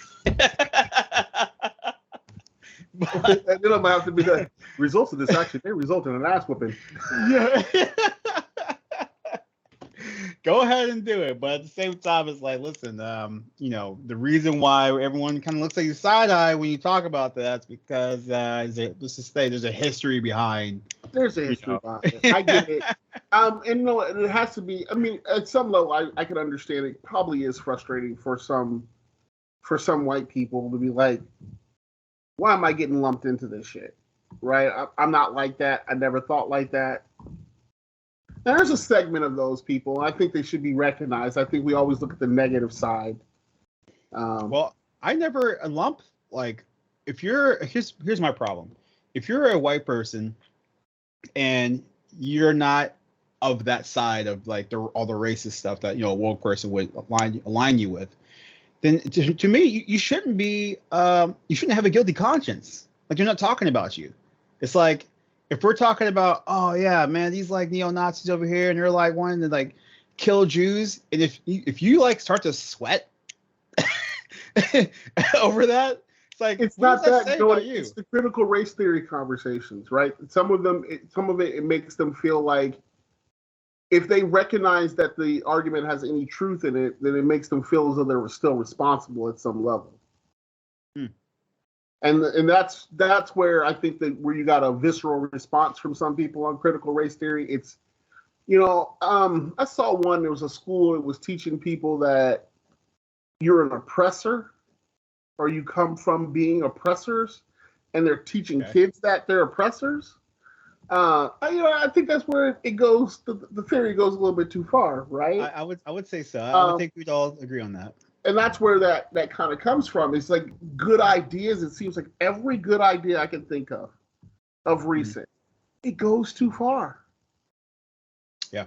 then I'm gonna have to be the results of this action. They result in an ass whooping. Yeah. Go ahead and do it, but at the same time, it's like, listen, the reason why everyone kind of looks at you side eye when you talk about that is because let's just say there's a history behind. There's a history behind it. I get it. And it has to be. I mean, at some level, I can understand it. Probably is frustrating for some white people to be like, why am I getting lumped into this shit? Right? I'm not like that. I never thought like that. And there's a segment of those people. I think they should be recognized. I think we always look at the negative side. Well, I never lump like here's my problem. If you're a white person and you're not of that side of like all the racist stuff that a woke person would align you with, then to me you shouldn't be you shouldn't have a guilty conscience. Like you're not talking about you. It's like, if we're talking about, oh yeah, man, these like neo-Nazis over here, and they're like wanting to like kill Jews, and if you like start to sweat over that, it's like it's not that. It's the critical race theory conversations, right? Some of it makes them feel like if they recognize that the argument has any truth in it, then it makes them feel as though they're still responsible at some level. And that's where I think that where you got a visceral response from some people on critical race theory. It's, I saw one, there was a school that was teaching people that you're an oppressor or you come from being oppressors, and they're teaching kids that they're oppressors. I think that's where it goes. The theory goes a little bit too far, right? I would say so. I would think we'd all agree on that. And that's where that kind of comes from. It's like good ideas. It seems like every good idea I can think of recent it goes too far. Yeah.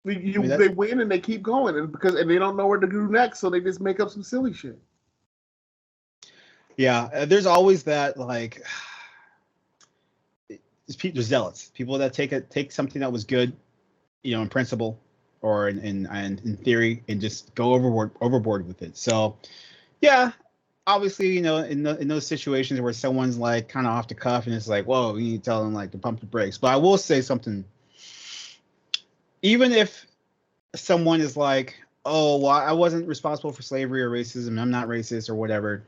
They win and they keep going, and they don't know where to do next, so they just make up some silly shit. Yeah, there's always that, like, there's zealots, people that take something that was good, in principle or in theory, and just go overboard with it. So, yeah, obviously, in those situations where someone's like kind of off the cuff and it's like, whoa, you need to tell them like to pump the brakes. But I will say something. Even if someone is like, oh, well, I wasn't responsible for slavery or racism, I'm not racist or whatever,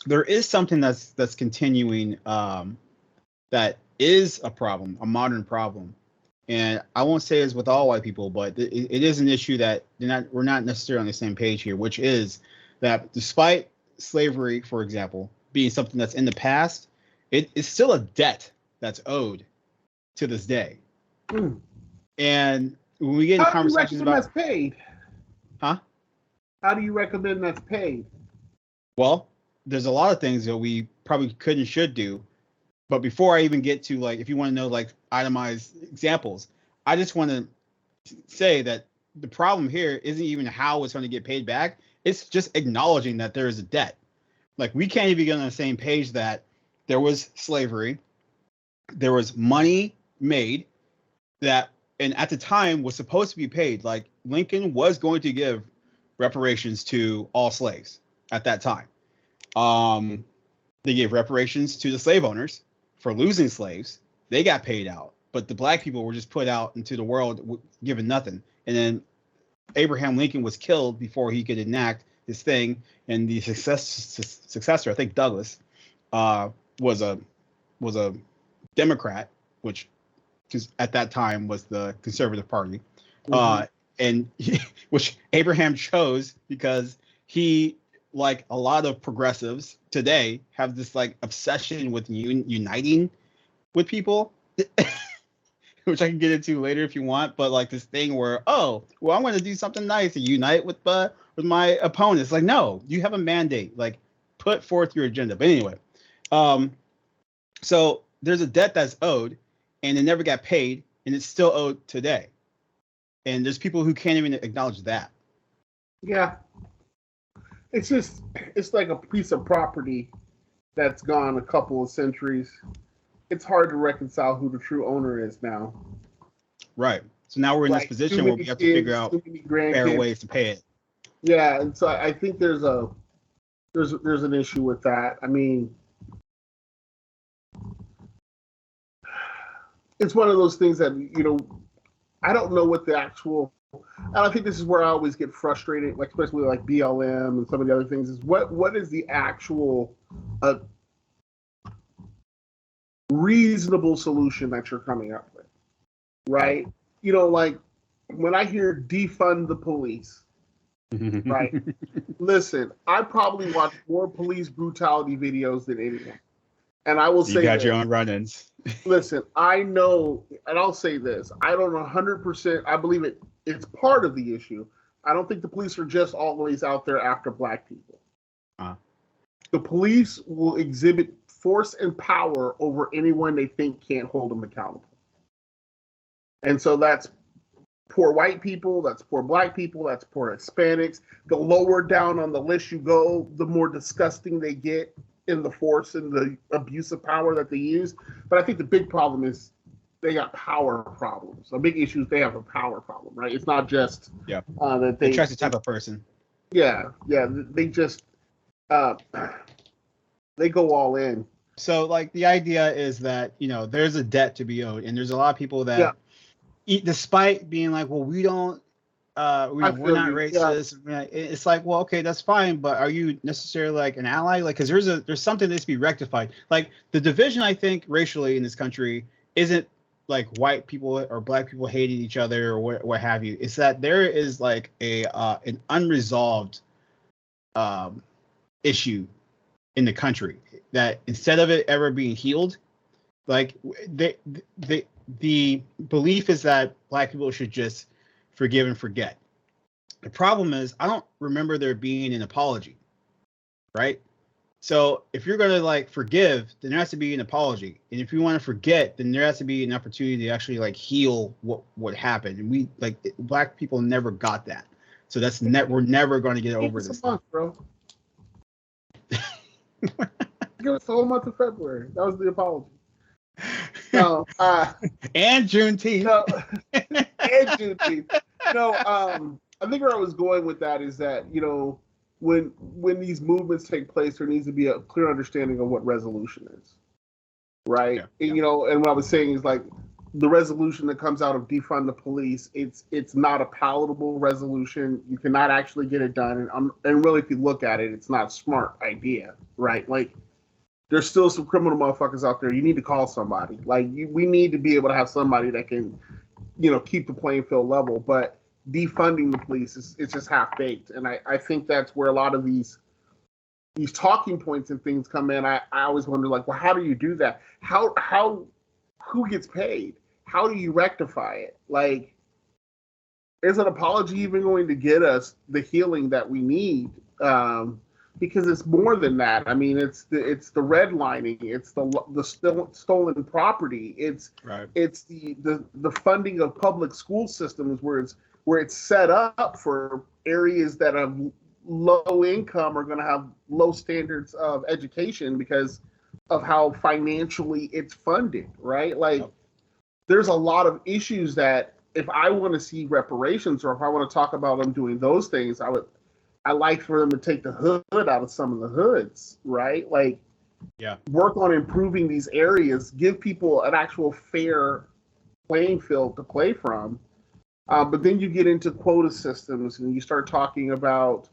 there is something that's continuing that is a problem, a modern problem. And I won't say it's with all white people, but it is an issue that we're not necessarily on the same page here, which is that despite slavery, for example, being something that's in the past, it is still a debt that's owed to this day. Mm. And when we get in conversations about that's paid, huh? How do you recommend that's paid? Well, there's a lot of things that we probably could and should do. But before I even get to, like, if you want to know like itemized examples, I just want to say that the problem here isn't even how it's going to get paid back. It's just acknowledging that there is a debt. Like, we can't even get on the same page that there was slavery, there was money made that, and at the time was supposed to be paid. Like, Lincoln was going to give reparations to all slaves at that time. They gave reparations to the slave owners for losing slaves. They got paid out, but the black people were just put out into the world given nothing. And then Abraham Lincoln was killed before he could enact his thing. And the successor, I think Douglas, was a Democrat, which at that time was the Conservative Party, and which Abraham chose because he, like a lot of progressives today, have this like obsession with uniting with people, which I can get into later if you want. But like this thing where, oh, well, I'm going to do something nice and unite with my opponents. Like, no, you have a mandate. Like, put forth your agenda. But anyway, so there's a debt that's owed, and it never got paid, and it's still owed today. And there's people who can't even acknowledge that. Yeah. It's like a piece of property that's gone a couple of centuries. It's hard to reconcile who the true owner is now. Right. So now we're in this position where we have to figure out fair ways to pay it. Yeah, and so I think there's an issue with that. I mean, it's one of those things that, I don't know what the actual, and I think this is where I always get frustrated, like especially like BLM and some of the other things, is what is the actual reasonable solution that you're coming up with, right? Like when I hear defund the police, right? Listen, I probably watch more police brutality videos than anyone. And I will say, you got your own run-ins. Listen, I know, and I'll say this, I don't 100%, I believe it's part of the issue. I don't think the police are just always out there after black people. The police will exhibit force and power over anyone they think can't hold them accountable. And so that's poor white people, that's poor black people, that's poor Hispanics. The lower down on the list you go, the more disgusting they get in the force and the abuse of power that they use. But I think the big problem is they got power problems. A big issue is they have a power problem, right? It's not just that they trust the type of person. Yeah, they just they go all in. So like the idea is that there's a debt to be owed, and there's a lot of people that, despite being like, well, we don't. We're not racist. Yeah. It's like, well, okay, that's fine, but are you necessarily like an ally? Like, because there's something that needs to be rectified. Like the division, I think, racially in this country isn't like white people or black people hating each other or what have you. It's that there is like an unresolved issue in the country that instead of it ever being healed, like the belief is that black people should just forgive and forget. The problem is I don't remember there being an apology, right? So if you're going to like forgive, then there has to be an apology. And if you want to forget, then there has to be an opportunity to actually like heal what happened. And we like Black people never got that. So that's we're never going to get over this. Month, bro. Give us the whole month of February. That was the apology. No, and Juneteenth. No, and Juneteenth. No, I think where I was going with that is that, you know, when these movements take place, there needs to be a clear understanding of what resolution is, right? And, you know, and what I was saying is like the resolution that comes out of defund the police, it's not a palatable resolution. You cannot actually get it done, and really, if you look at it, it's not a smart idea, right? Like there's still some criminal motherfuckers out there. You need to call somebody. Like we need to be able to have somebody that can, you know, keep the playing field level, but defunding the police it's just half baked, and I think that's where a lot of these talking points and things come in. I always wonder, like, well, how do you do that? How who gets paid? How do you rectify it? Like, is an apology even going to get us the healing that we need? Because it's more than that. I mean, it's the redlining, it's the stolen property, it's the funding of public school systems where it's set up for areas that have low income are going to have low standards of education because of how financially it's funded, right? Like, there's a lot of issues that if I want to see reparations or if I want to talk about them doing those things, I like for them to take the hood out of some of the hoods, right? Like, work on improving these areas, give people an actual fair playing field to play from. But then you get into quota systems and you start talking about,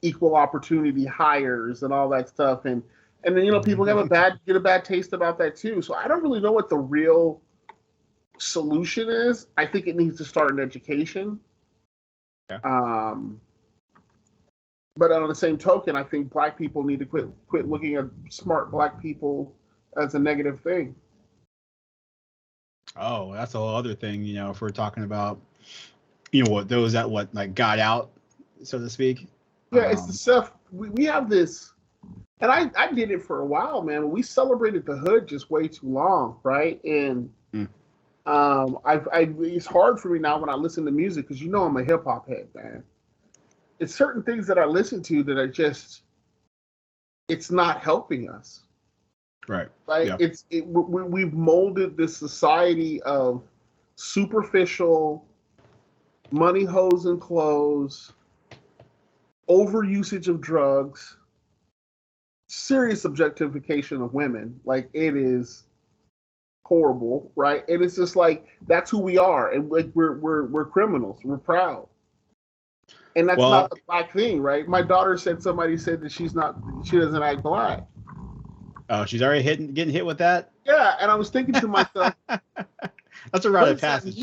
equal opportunity hires and all that stuff. And then, you know, people get a bad taste about that too. So I don't really know what the real solution is. I think it needs to start in education. Yeah. But on the same token, I think Black people need to quit looking at smart Black people as a negative thing. Oh, that's a whole other thing, you know, if we're talking about, you know, what those that like got out, so to speak. Yeah, it's the stuff we have this, and I did it for a while, man. We celebrated the hood just way too long, right? And it's hard for me now when I listen to music because, you know, I'm a hip hop head, man. It's certain things that I listen to that are just, it's not helping us. Right. Like yeah. We've molded this society of superficial money, hoes, and clothes, overusage of drugs, serious objectification of women. Like, it is horrible, right? And it's just like that's who we are, and like we're criminals. We're proud, and that's not a Black thing, right? My daughter said somebody said that she doesn't act Black. Oh, she's already getting hit with that? Yeah, and I was thinking to myself, that's a rite of passage.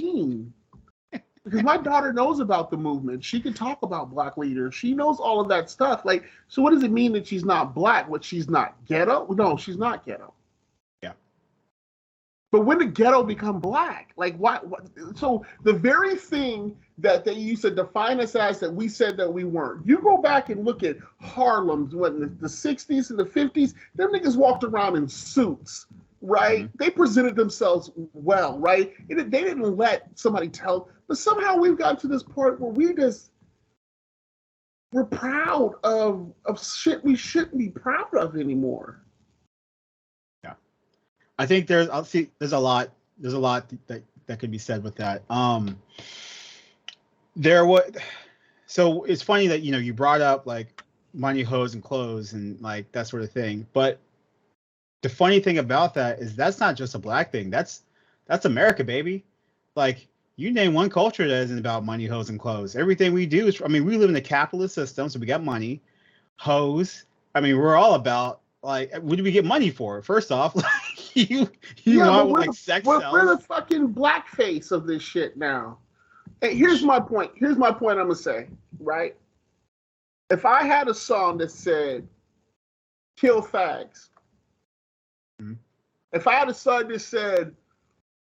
Because my daughter knows about the movement. She can talk about Black leaders. She knows all of that stuff. Like, so what does it mean that she's not Black? What, she's not ghetto? No, she's not ghetto. Yeah. But when did ghetto become Black? Like, what? So the very thing that they used to define us as, that we said that we weren't. You go back and look at Harlem, what, in the 60s and the 50s, them niggas walked around in suits, right? Mm-hmm. They presented themselves well, right? They didn't let somebody tell, but somehow we've gotten to this point where we're proud of shit we shouldn't be proud of anymore. Yeah. I think there's a lot that could be said with that. So it's funny that, you know, you brought up like money, hoes, and clothes and like that sort of thing. But the funny thing about that is that's not just a Black thing. That's America, baby. Like, you name one culture that isn't about money, hoes, and clothes. Everything we do is, I mean, we live in a capitalist system, so we got money, hoes. I mean, we're all about, like, what do we get money for? First off, like, you want like sex cells. We're the fucking blackface of this shit now. Hey, here's my point. I'm gonna say, right? If I had a song that said "kill fags," mm-hmm. If I had a song that said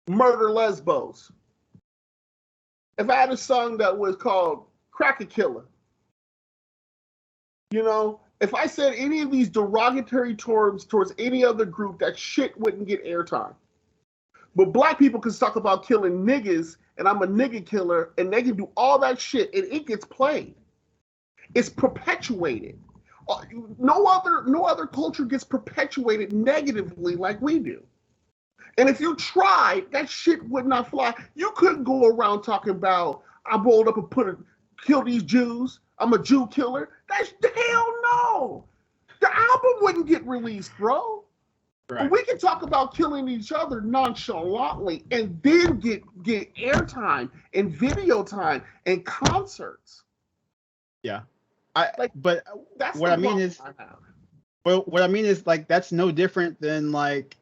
"murder lesbos," if I had a song that was called "Crack a Killer," You know, if I said any of these derogatory terms towards any other group, that shit wouldn't get airtime. But black people can talk about killing niggas, and I'm a nigga killer, and they can do all that shit, and it gets played. It's perpetuated. No other culture gets perpetuated negatively like we do. And if you tried, that shit would not fly. You couldn't go around talking about, I rolled up and kill these Jews. I'm a Jew killer. That's hell no. The album wouldn't get released, bro. Right. But we can talk about killing each other nonchalantly and then get airtime and video time and concerts. Yeah. But what I mean is, what I mean is like that's no different than like,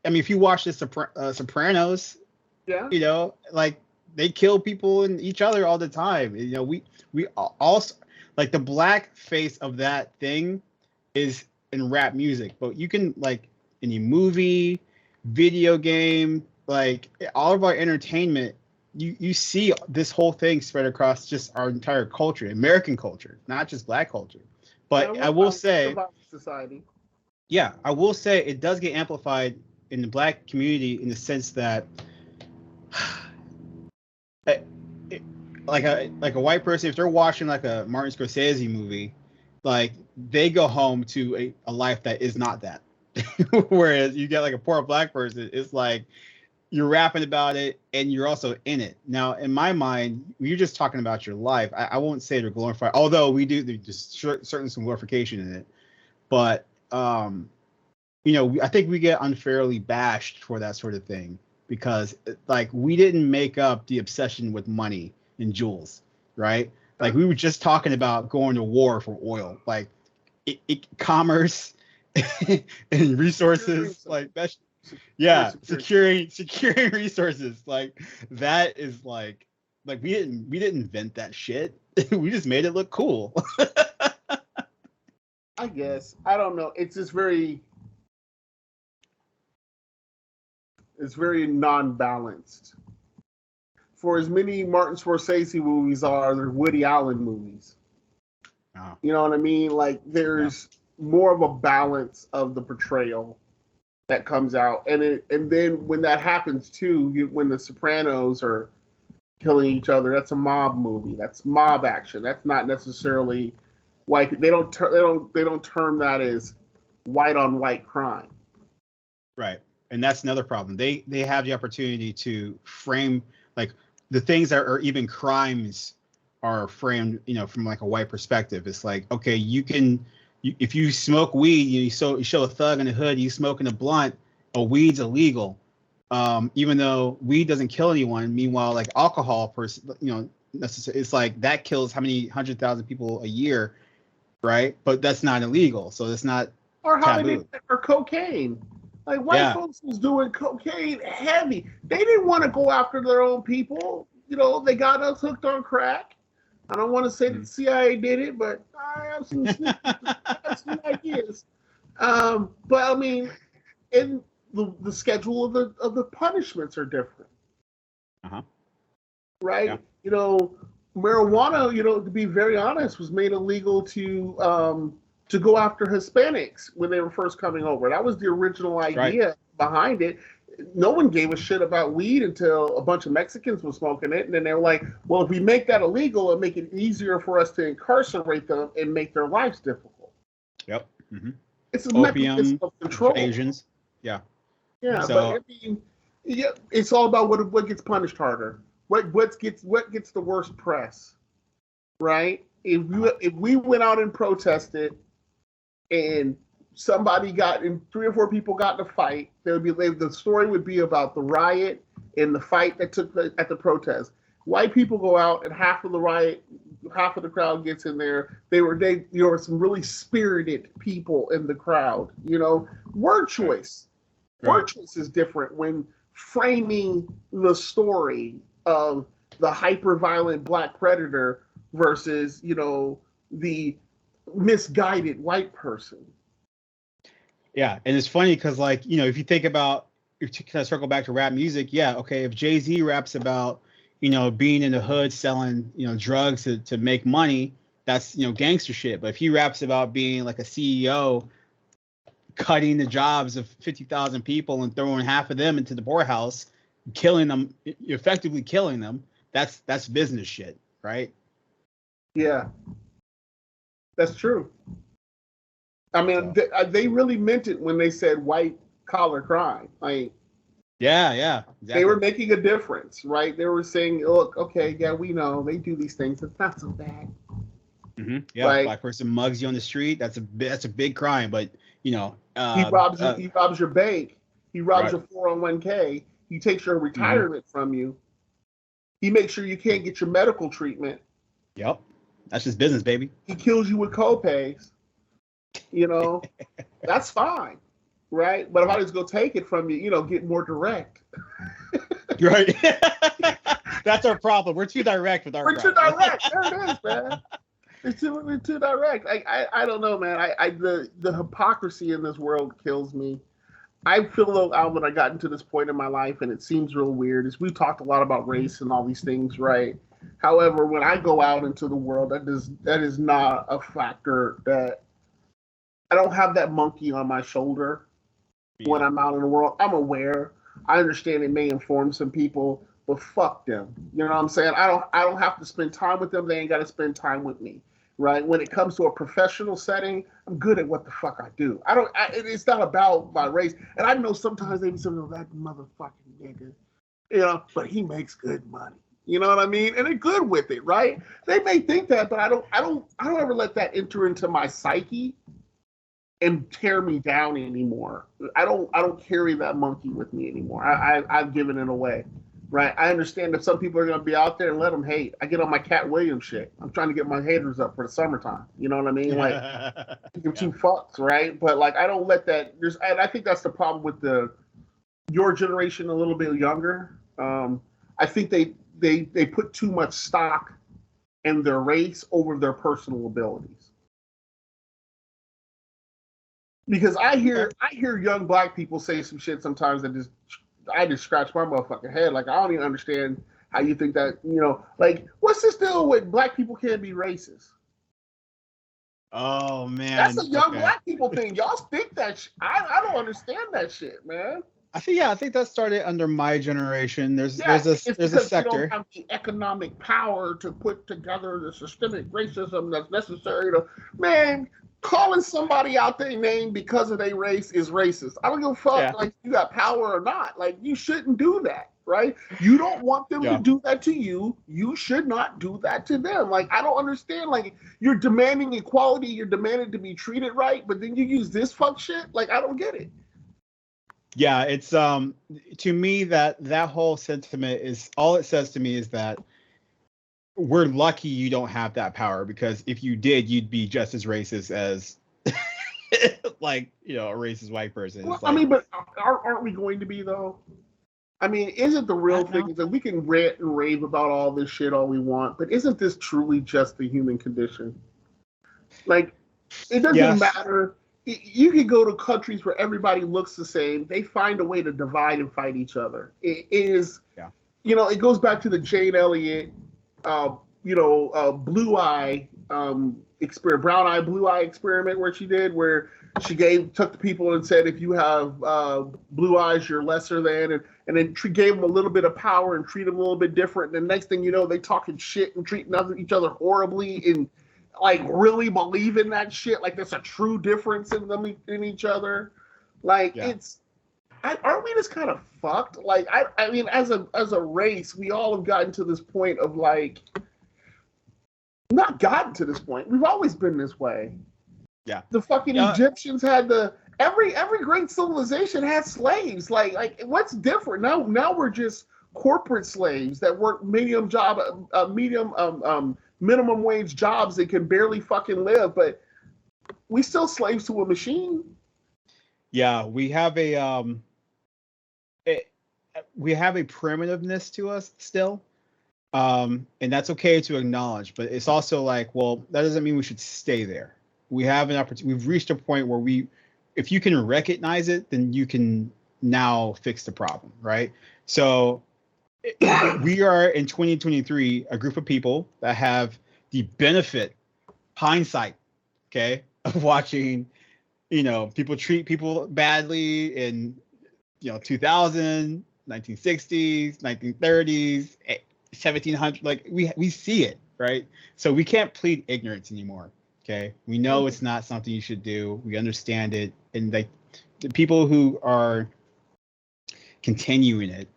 I mean, if you watch the Sopranos, yeah, you know, like they kill people and each other all the time. You know, we also like the black face of that thing is in rap music, but you can like any movie, video game, like all of our entertainment. You see this whole thing spread across just our entire culture, American culture, not just black culture. But I will say, society. Yeah, I will say it does get amplified in the black community in the sense that, like a white person, if they're watching like a Martin Scorsese movie, like they go home to a life that is not that. Whereas you get like a poor black person, it's like, you're rapping about it and you're also in it. Now, in my mind, you're just talking about your life. I won't say they're glorified, although there's certainly some glorification in it. But, you know, I think we get unfairly bashed for that sort of thing because like we didn't make up the obsession with money and jewels, right? Like we were just talking about going to war for oil, like commerce and resources like that's. Yeah, securing resources like that is like we didn't invent that shit. We just made it look cool. I guess I don't know. It's just very non-balanced. For as many Martin Scorsese movies are, there Woody Allen movies. Oh. You know what I mean? Like there's more of a balance of the portrayal that comes out, and then when that happens too, when the Sopranos are killing each other, that's a mob movie. That's mob action. That's not necessarily white. They don't term that as white on white crime. Right, and that's another problem. They have the opportunity to frame like the things that are even crimes are framed, you know, from like a white perspective. It's like, okay, you can. If you smoke weed, you show a thug in the hood, you smoking a blunt, weed's illegal, even though weed doesn't kill anyone. Meanwhile, like alcohol, it's like that kills how many 100,000 people a year, right? But that's not illegal, so it's not taboo. Or cocaine. Like white folks was doing cocaine heavy. They didn't want to go after their own people. You know, they got us hooked on crack. I don't want to say that the CIA did it, but I have some ideas. But I mean, in the schedule of the punishments are different. Right? Yeah. You know, marijuana, you know, to be very honest, was made illegal to go after Hispanics when they were first coming over. That was the original idea behind it. No one gave a shit about weed until a bunch of Mexicans were smoking it. And then they were like, well, if we make that illegal, it'll make it easier for us to incarcerate them and make their lives difficult. Yep. Mm-hmm. It's a mechanism of control. Asians. Yeah. Yeah, so, but I mean, it's all about what gets punished harder. What gets the worst press, right? If we went out and protested and somebody and 3 or 4 people got in a fight, the story would be about the riot and the fight that took place at the protest. White people go out and half of the crowd gets in there. There were some really spirited people in the crowd. You know, word choice. Right. Word choice is different when framing the story of the hyper-violent black predator versus, you know, the misguided white person. Yeah, and it's funny because, like, you know, if you think about, if you kind of circle back to rap music, okay, if Jay-Z raps about, you know, being in the hood selling, you know, drugs to make money, that's gangster shit. But if he raps about being like a CEO, cutting the jobs of 50,000 people and throwing half of them into the poorhouse, killing them, effectively killing them, that's business shit, right? Yeah, that's true. I mean, they really meant it when they said white collar crime. Like, yeah, exactly. They were making a difference, right? They were saying, look, okay, yeah, we know they do these things. It's not so bad. Mm-hmm. Yeah, like, black person mugs you on the street. That's a big crime, but he robs you. He robs your bank. He robs your 401k. He takes your retirement from you. He makes sure you can't get your medical treatment. Yep, that's just business, baby. He kills you with copays. That's fine, right? But if I just go take it from you, get more direct. Right. That's our problem. We're too direct with our. We're too direct. There it is, man. We're too direct. I don't know, man. The hypocrisy in this world kills me. I feel though, Alvin, I got into this point in my life, and it seems real weird. Is we talked a lot about race and all these things, right? However, when I go out into the world, that is not a factor. That I don't have that monkey on my shoulder when I'm out in the world. I'm aware. I understand it may inform some people, but fuck them. You know what I'm saying? I don't have to spend time with them. They ain't got to spend time with me. Right? When it comes to a professional setting, I'm good at what the fuck I do. It's not about my race. And I know sometimes they be saying, "Oh, that motherfucking nigga," but he makes good money. You know what I mean? And they're good with it, right? They may think that, but I don't ever let that enter into my psyche and tear me down anymore. I don't carry that monkey with me anymore. I've given it away. Right, I understand that some people are going to be out there and let them hate. I get on my Cat Williams shit. I'm trying to get my haters up for the summertime. You know what I mean? Like, give two fucks, right? But like, I don't let that. And I think that's the problem with your generation, a little bit younger. I think they put too much stock in their race over their personal abilities. Because I hear young black people say some shit sometimes that I just scratch my motherfucking head. Like, I don't even understand how you think that, like, what's this deal with black people can't be racist? Oh, man. That's a young black people thing. Y'all think that shit. I don't understand that shit, man. I think that started under my generation. There's a sector. You don't have the economic power to put together the systemic racism that's necessary to, man, calling somebody out their name because of their race is racist. I don't give a fuck like you got power or not. Like, you shouldn't do that, right? You don't want them to do that to you. You should not do that to them. Like, I don't understand. Like, you're demanding equality. You're demanding to be treated right, but then you use this fuck shit. Like, I don't get it. Yeah, it's to me that whole sentiment is all it says to me is that we're lucky you don't have that power, because if you did, you'd be just as racist as like, a racist white person. Well, like, I mean, but aren't we going to be though? I mean, isn't the real thing is that we can rant and rave about all this shit all we want, but isn't this truly just the human condition? Like, it doesn't matter. You can go to countries where everybody looks the same. They find a way to divide and fight each other. It is, it goes back to the Jane Elliott, blue eye experiment, brown eye, blue eye experiment where she took the people and said, if you have blue eyes, you're lesser than, and then gave them a little bit of power and treat them a little bit different. And the next thing you know, they talking shit and treating each other horribly and like really believe in that shit. Like, there's a true difference in them in each other. Like, aren't we just kind of fucked? Like, I mean, as a race, we all have gotten to this point of like, not gotten to this point. We've always been this way. Yeah. The fucking Egyptians had every great civilization had slaves. Like what's different now? Now we're just corporate slaves that work minimum wage jobs that can barely fucking live, but we still slaves to a machine. Yeah, we have a primitiveness to us still. And that's okay to acknowledge, but it's also like, well, that doesn't mean we should stay there. We have an opportunity. We've reached a point where if you can recognize it, then you can now fix the problem, right? So we are in 2023, a group of people that have the benefit hindsight, okay, of watching, people treat people badly in, 2000, 1960s, 1930s, 1700, like we see it, right? So we can't plead ignorance anymore. Okay, we know it's not something you should do. We understand it, and like the people who are continuing it,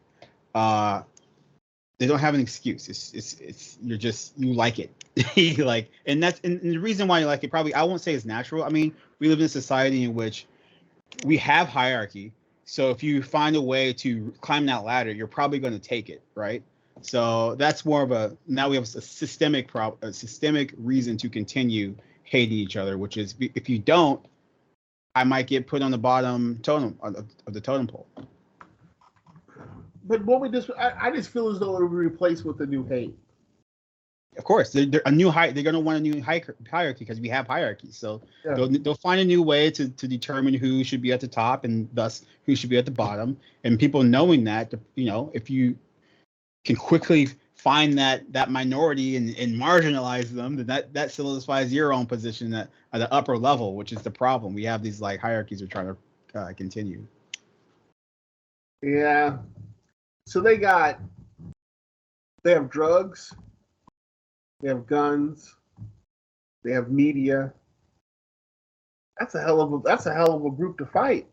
they don't have an excuse. It's you like it. Like, and the reason why you like it, probably I won't say it's natural. I mean, we live in a society in which we have hierarchy. So if you find a way to climb that ladder, you're probably going to take it, right? So that's more of now we have a systemic reason to continue hating each other, which is if you don't, I might get put on the bottom totem of the totem pole. But what I just feel as though it will be replaced with a new hate. Of course, they're a new they're going to want a new hierarchy because we have hierarchies. So they'll find a new way to determine who should be at the top and thus who should be at the bottom. And people knowing that, if you can quickly find that minority and marginalize them, then that solidifies your own position at the upper level, which is the problem. We have these like hierarchies we're trying to continue. Yeah. So they have drugs, they have guns, they have media. That's a hell of a group to fight.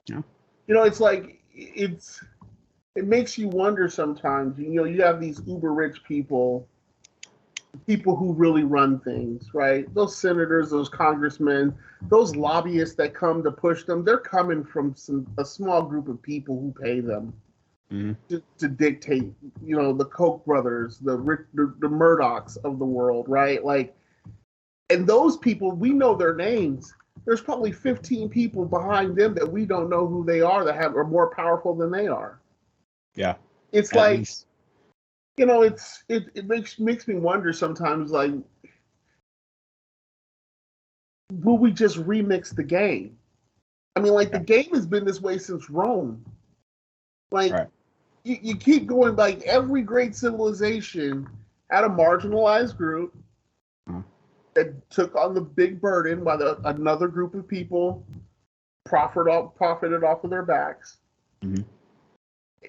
Yeah. It's like it makes you wonder sometimes. You have these uber rich people who really run things, right? Those senators, those congressmen, those lobbyists that come to push them, they're coming from a small group of people who pay them to dictate, the Koch brothers, the Murdochs of the world, right? Like, and those people, we know their names. There's probably 15 people behind them that we don't know who they are that are more powerful than they are. Yeah. It's like, it makes me wonder sometimes, like, will we just remix the game? I mean, like, the game has been this way since Rome. Like, right. you keep going, like, every great civilization had a marginalized group that took on the big burden while another group of people profited off of their backs. Mm-hmm.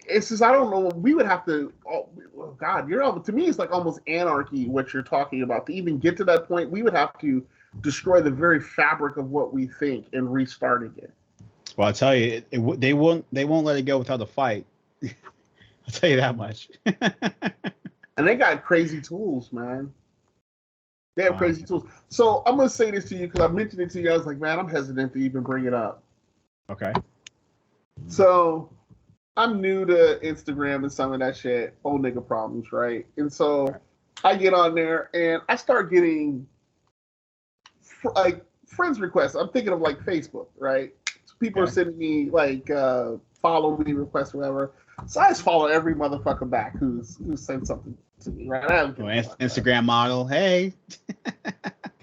It's just, I don't know. We would have to. Oh God, to me, it's like almost anarchy. What you're talking about, to even get to that point, we would have to destroy the very fabric of what we think and restart again. Well, I'll tell you, they won't let it go without a fight. I'll tell you that much. And they got crazy tools, man. They have crazy tools. So I'm gonna say this to you because I mentioned it to you. I was like, man, I'm hesitant to even bring it up. Okay. So I'm new to Instagram and some of that shit, old nigga problems, right? And so I get on there and I start getting like friends requests. I'm thinking of like Facebook, right? So people are sending me like follow me requests or whatever. So I just follow every motherfucker back who's sent something to me, right? Instagram model, hey.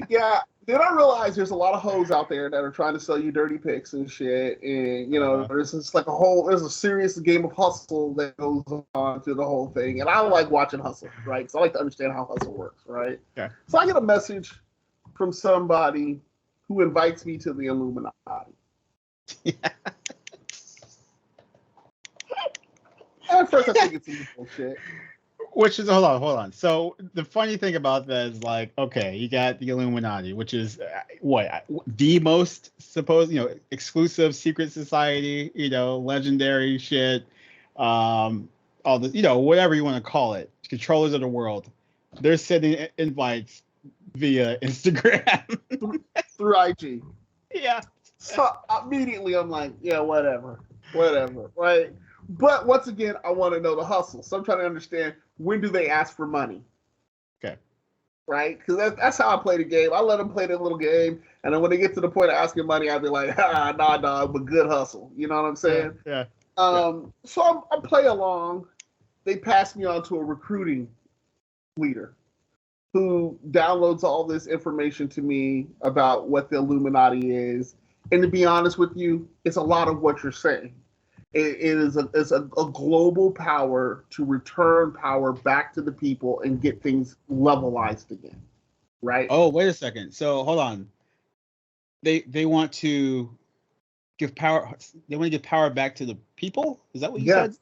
Yeah. Then I realize there's a lot of hoes out there that are trying to sell you dirty pics and shit, and there's just like there's a serious game of hustle that goes on through the whole thing, and I like watching hustle, right? Because I like to understand how hustle works, right? Okay. So I get a message from somebody who invites me to the Illuminati. Yeah. At first, I think it's some bullshit. Which is hold on. So the funny thing about that is, like, okay, you got the Illuminati, which is the most supposed, exclusive secret society, legendary shit, all the, whatever you want to call it, controllers of the world. They're sending invites via Instagram through IG. Yeah. So immediately I'm like, yeah, whatever, right? But once again, I want to know the hustle. So I'm trying to understand, when do they ask for money? Okay. Right? Because that's how I play the game. I let them play the little game. And then when they get to the point of asking money, I'll be like, nah, but good hustle. You know what I'm saying? Yeah. So I play along. They pass me on to a recruiting leader who downloads all this information to me about what the Illuminati is. And to be honest with you, it's a lot of what you're saying. It's a global power to return power back to the people and get things levelized again, right? Oh, wait a second. So hold on. They want to give power. They want to give power back to the people. Is that what you said?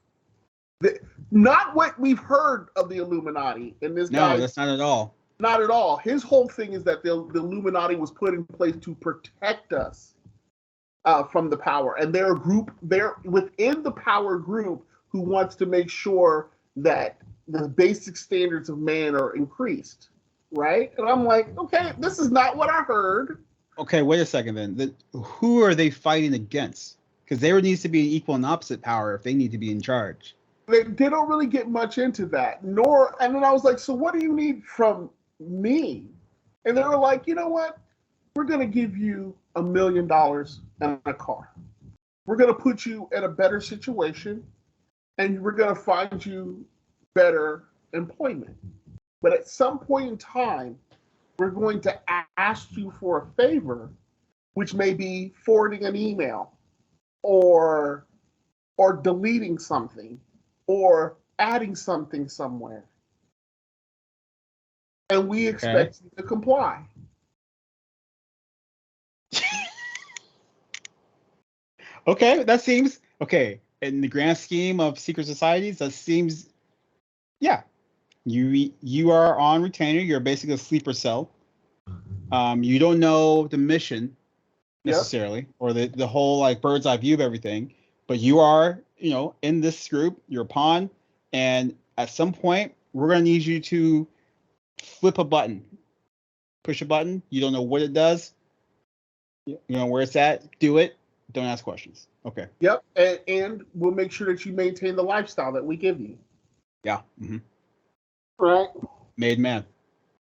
Not what we've heard of the Illuminati. And this guy. No, that's not at all. Not at all. His whole thing is that the Illuminati was put in place to protect us from the power, and they're a group. They're within the power group who wants to make sure that the basic standards of man are increased, right? And I'm like, okay, this is not what I heard. Okay, wait a second then. Who are they fighting against? Because there needs to be an equal and opposite power if they need to be in charge. They don't really get much into that. And then I was like, so what do you need from me? And they were like, you know what? We're going to give you $1 million and a car. We're going to put you in a better situation, and we're going to find you better employment. But at some point in time, we're going to ask you for a favor, which may be forwarding an email or deleting something or adding something somewhere. And we expect you to comply. Okay, that seems okay. In the grand scheme of secret societies, that seems, yeah. You are on retainer. You're basically a sleeper cell. You don't know the mission necessarily, or the whole like bird's eye view of everything. But you are, in this group. You're a pawn, and at some point, we're gonna need you to flip a button, push a button. You don't know what it does. You know where it's at. Do it. Don't ask questions. Okay. Yep. And we'll make sure that you maintain the lifestyle that we give you. Yeah. Mm-hmm. Right. Made man.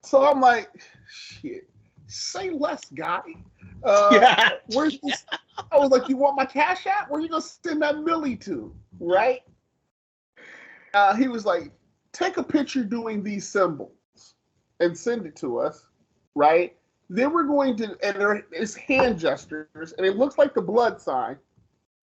So I'm like, shit, say less, guy. Where's this? I was like, you want my Cash App? Where you gonna send that millie to? Right. He was like, take a picture doing these symbols and send it to us. Right. Then we're going to, and it's hand gestures, and it looks like the blood sign.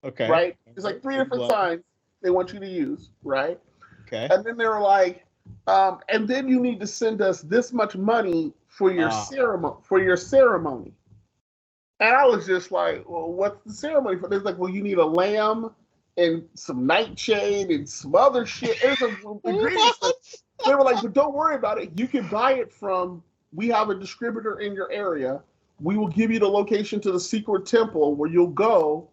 Okay. Right? There's like 3 different signs they want you to use, right? Okay. And then they were like, and then you need to send us this much money for your ceremony. And I was just like, well, what's the ceremony for? They're like, well, you need a lamb and some nightshade and some other shit. There's ingredients. They were like, but don't worry about it. You can buy it from. We have a distributor in your area. We will give you the location to the secret temple where you'll go,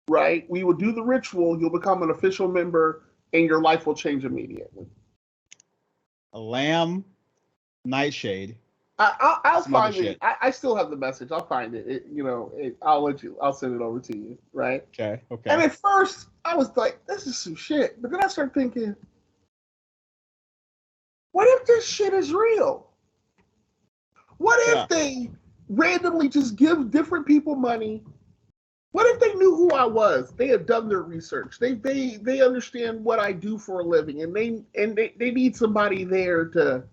right? We will do the ritual. You'll become an official member, and your life will change immediately. A lamb, nightshade. I'll find it. I still have the message. I'll find it. I'll send it over to you, right? Okay. And at first, I was like, this is some shit. But then I started thinking, what if this shit is real? What if they randomly just give different people money? What if they knew who I was? They have done their research. They understand what I do for a living, and they need somebody there to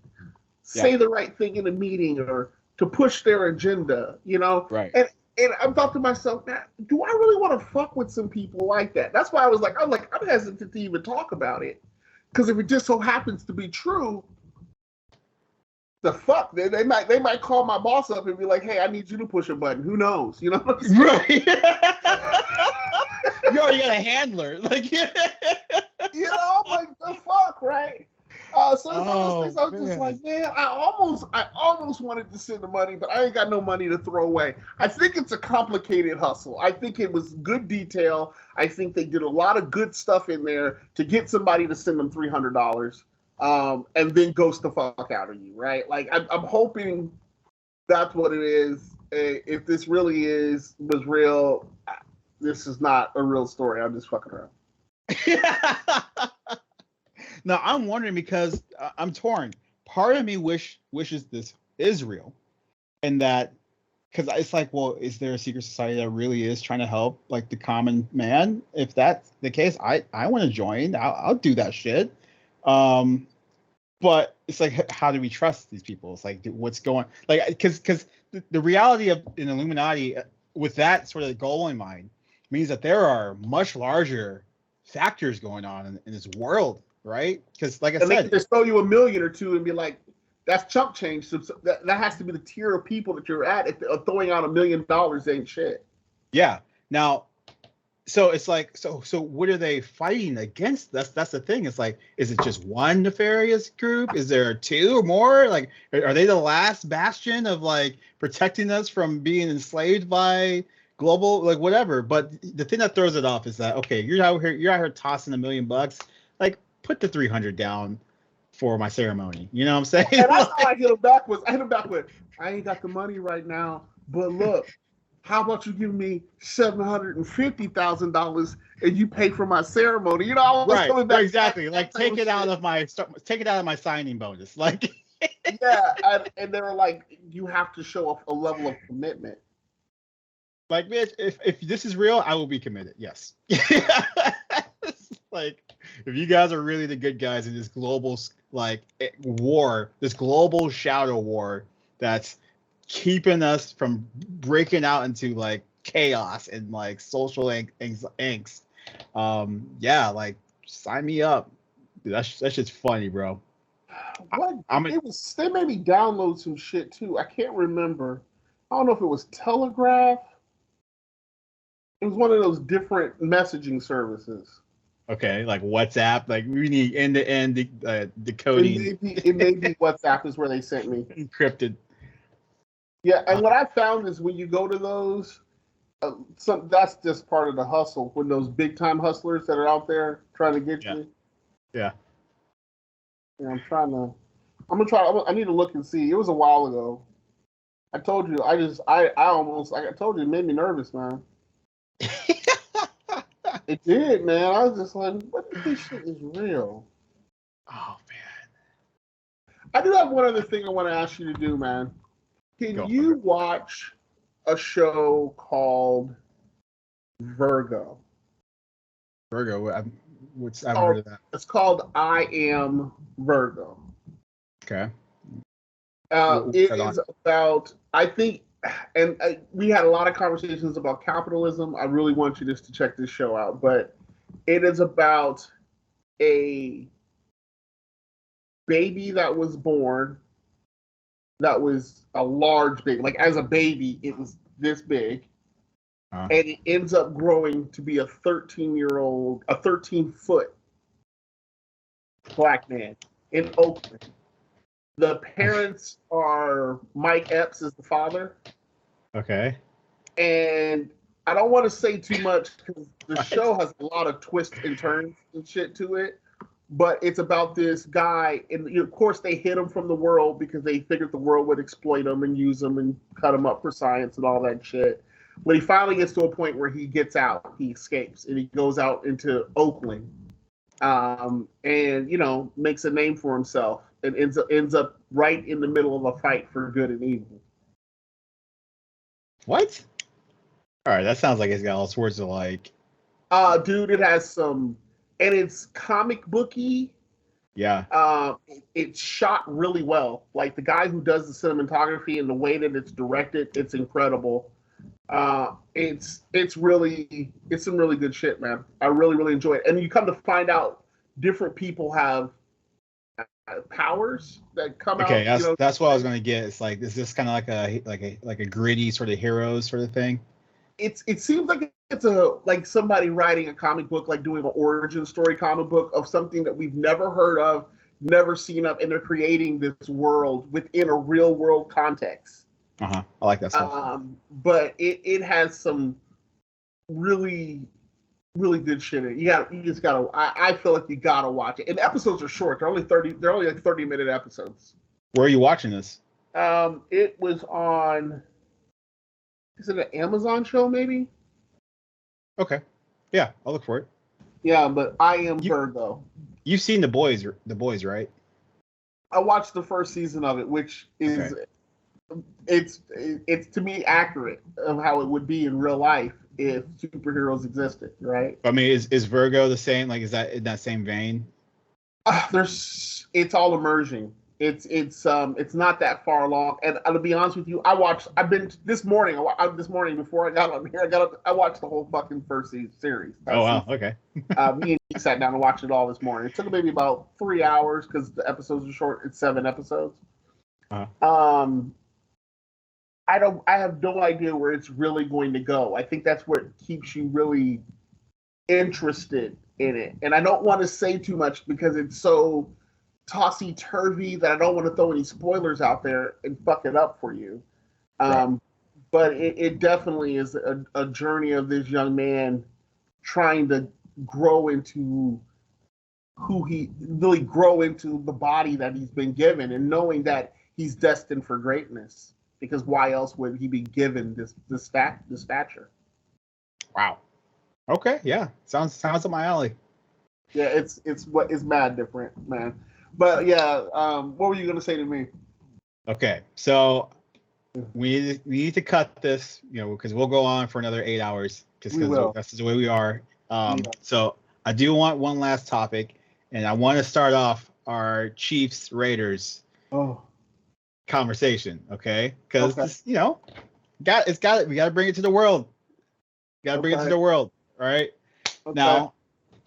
say the right thing in a meeting or to push their agenda, Right. And I thought to myself, man, do I really want to fuck with some people like that? That's why I'm hesitant to even talk about it, because if it just so happens to be true. The fuck? They might call my boss up and be like, hey, I need you to push a button. Who knows? You know what I'm saying? Right. You already got a handler. Like, like, the fuck, right? So it's one of those things I was just like, man, I almost wanted to send the money, but I ain't got no money to throw away. I think it's a complicated hustle. I think it was good detail. I think they did a lot of good stuff in there to get somebody to send them $300. And then ghost the fuck out of you, right? Like, I'm hoping that's what it is. If this really was real, this is not a real story. I'm just fucking around. No, I'm wondering because I'm torn. Part of me wishes this is real, and that because it's like, well, is there a secret society that really is trying to help like the common man? If that's the case, I want to join. I'll do that shit. But it's like, how do we trust these people? It's like, what's going like, because the reality of an Illuminati with that sort of goal in mind means that there are much larger factors going on in this world, right? Because like I said, they can just throw you $1 million or two and be like, that's chump change. So that has to be the tier of people that you're at. If throwing out $1 million ain't shit. Yeah. Now, so it's like, so what are they fighting against? That's the thing. It's like, is it just one nefarious group? Is there two or more? Like, are they the last bastion of like protecting us from being enslaved by global, like whatever? But the thing that throws it off is that, okay, you're out here tossing $1 million, like put the 300 down for my ceremony. You know what I'm saying? And that's how I hit him back with, I ain't got the money right now, but look, how about you give me $750,000 and you pay for my ceremony? You know, I was coming back. Exactly. Like take it out of my signing bonus. Like yeah, and they were like, you have to show a level of commitment. Like, bitch, if this is real, I will be committed. Yes. Like, if you guys are really the good guys in this global like war, this global shadow war that's keeping us from breaking out into like chaos and like social angst, yeah, like sign me up. Dude, that's just funny, bro. They made me download some shit too. I can't remember. I don't know if it was Telegraph. It was one of those different messaging services. Okay, like WhatsApp. Like we need end-to-end decoding. It may be WhatsApp is where they sent me. Encrypted. Yeah, and what I found is when you go to those, that's just part of the hustle. When those big-time hustlers that are out there trying to get you. Yeah. Yeah, I need to look and see. It was a while ago. I told you, I told you it made me nervous, man. It did, man. I was just like, what if this shit is real? Oh, man. I do have one other thing I want to ask you to do, man. Can you watch a show called Virgo? Virgo? I've heard of that. It's called I Am Virgo. Okay. It is about, I think, and we had a lot of conversations about capitalism. I really want you just to check this show out, but it is about a baby that was born that was a large baby. Like as a baby, it was this big. And it ends up growing to be a 13-foot black man in Oakland. The parents are Mike Epps is the father. Okay. And I don't want to say too much because the show has a lot of twists and turns and shit to it. But it's about this guy, and of course they hid him from the world because they figured the world would exploit him and use him and cut him up for science and all that shit. When he finally gets to a point where he gets out, he escapes and he goes out into Oakland, and makes a name for himself and ends up right in the middle of a fight for good and evil. What? All right, that sounds like it's got all sorts of like. Dude, it has some. And it's comic booky. Yeah. It's shot really well. Like the guy who does the cinematography and the way that it's directed, it's incredible. It's some really good shit, man. I really, really enjoy it. And you come to find out different people have powers that come out. Okay, that's what I was gonna get. It's like, is this kind of like a gritty sort of heroes sort of thing? It seems like it's like somebody writing a comic book, like doing an origin story comic book of something that we've never heard of, never seen of, and they're creating this world within a real world context. I like that stuff. But it has some really, really good shit in it. You just gotta. I feel like you gotta watch it. And the episodes are short. They're only like 30-minute episodes. Where are you watching this? It was on. Is it an Amazon show, maybe? Okay. Yeah, I'll look for it. Yeah, but I Am Virgo. You've seen The Boys, right? I watched the first season of it, which is it's to me accurate of how it would be in real life if superheroes existed, right? I mean, is Virgo the same? Like, is that in that same vein? It's all emerging. It's not that far along. And to be honest with you, I've been this morning before I got on here, I watched the whole fucking first series. Oh wow, okay. Me and he sat down and watched it all this morning. It took maybe about 3 hours because the episodes are short. It's 7 episodes. Uh-huh. I have no idea where it's really going to go. I think that's what keeps you really interested in it. And I don't want to say too much because it's so tossy-turvy that I don't want to throw any spoilers out there and fuck it up for you. Right. But it definitely is a journey of this young man trying to grow into the body that he's been given, and knowing that he's destined for greatness, because why else would he be given this stature? Wow. Okay, yeah. Sounds up my alley. Yeah, it's mad different, man. But yeah, what were you gonna say to me? Okay, so we need to cut this, because we'll go on for another 8 hours, just because that's the way we are. So I do want one last topic, and I want to start off our Chiefs Raiders conversation, okay? Because we got to bring it to the world. Bring it to the world, all right? Okay. Now,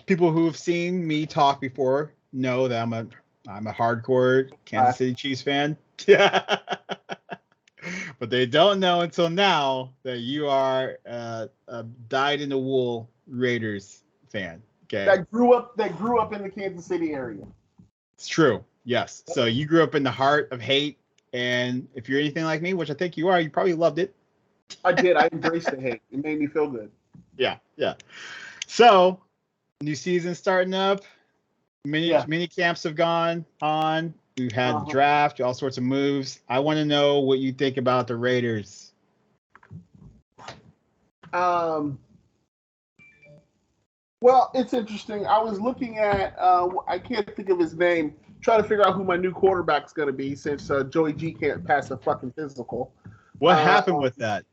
people who have seen me talk before know that I'm a hardcore Kansas City Chiefs fan. Yeah. But they don't know until now that you are a dyed-in-the-wool Raiders fan. Okay. That grew up in the Kansas City area. It's true. Yes. So you grew up in the heart of hate, and if you're anything like me, which I think you are, you probably loved it. I did. I embraced the hate. It made me feel good. Yeah. So, new season starting up. Mini camps have gone on. We've had the draft, all sorts of moves. I want to know what you think about the Raiders. Well, it's interesting. I was looking at, I can't think of his name, trying to figure out who my new quarterback's going to be, since Joey G can't pass a fucking physical. What happened with that?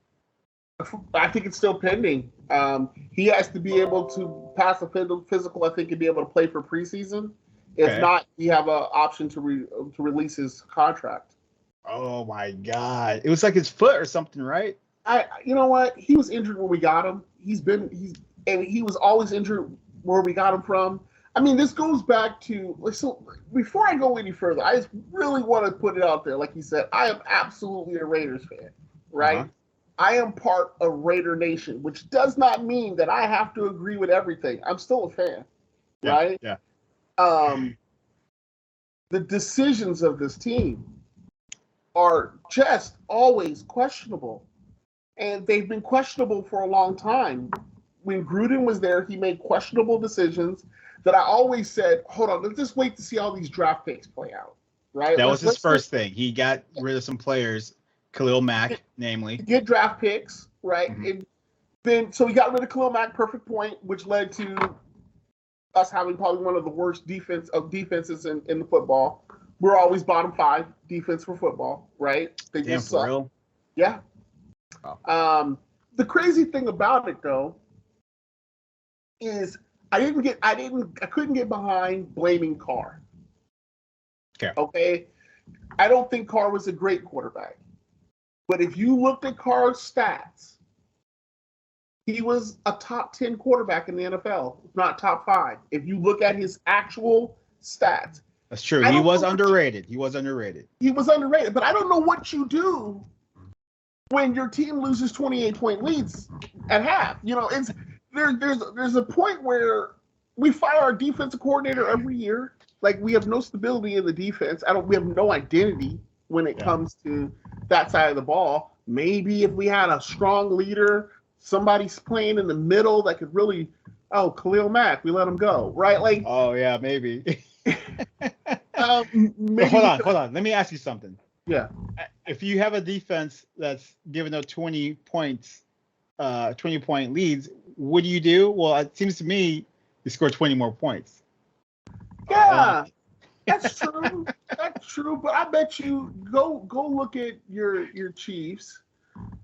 I think it's still pending. He has to be able to pass a physical, I think, and be able to play for preseason. If not, we have an option to release his contract. Oh my God! It was like his foot or something, right? You know what? He was injured when we got him. And he was always injured where we got him from. I mean, this goes back to, so before I go any further, I just really want to put it out there. Like you said, I am absolutely a Raiders fan, right? Uh-huh. I am part of Raider Nation, which does not mean that I have to agree with everything. I'm still a fan, right? Yeah. The decisions of this team are just always questionable. And they've been questionable for a long time. When Gruden was there, he made questionable decisions that I always said, hold on, let's just wait to see how these draft picks play out, right? That was his first thing. He got rid of some players, Khalil Mack, namely. Get draft picks, right? Mm-hmm. And then, so he got rid of Khalil Mack, perfect point, which led to us having probably one of the worst defenses in the football. We're always bottom 5 defense for football, right? They just suck. For real? Yeah. Oh. The crazy thing about it, though, is I couldn't get behind blaming Carr. Okay. I don't think Carr was a great quarterback. But if you looked at Carr's stats, he was a top 10 quarterback in the NFL, if not top 5. If you look at his actual stats. That's true. He was underrated. He was underrated, but I don't know what you do when your team loses 28-point leads at half. It's there's a point where we fire our defensive coordinator every year. Like, we have no stability in the defense. We have no identity when it comes to that side of the ball. Maybe if we had a strong leader, somebody's playing in the middle that could really, Khalil Mack, we let him go, right? Like, oh yeah, maybe. Maybe hold on. Let me ask you something. Yeah. If you have a defense that's giving up 20 points, 20-point leads, what do you do? Well, it seems to me you score 20 more points. Yeah, that's true. That's true. But I bet you go look at your Chiefs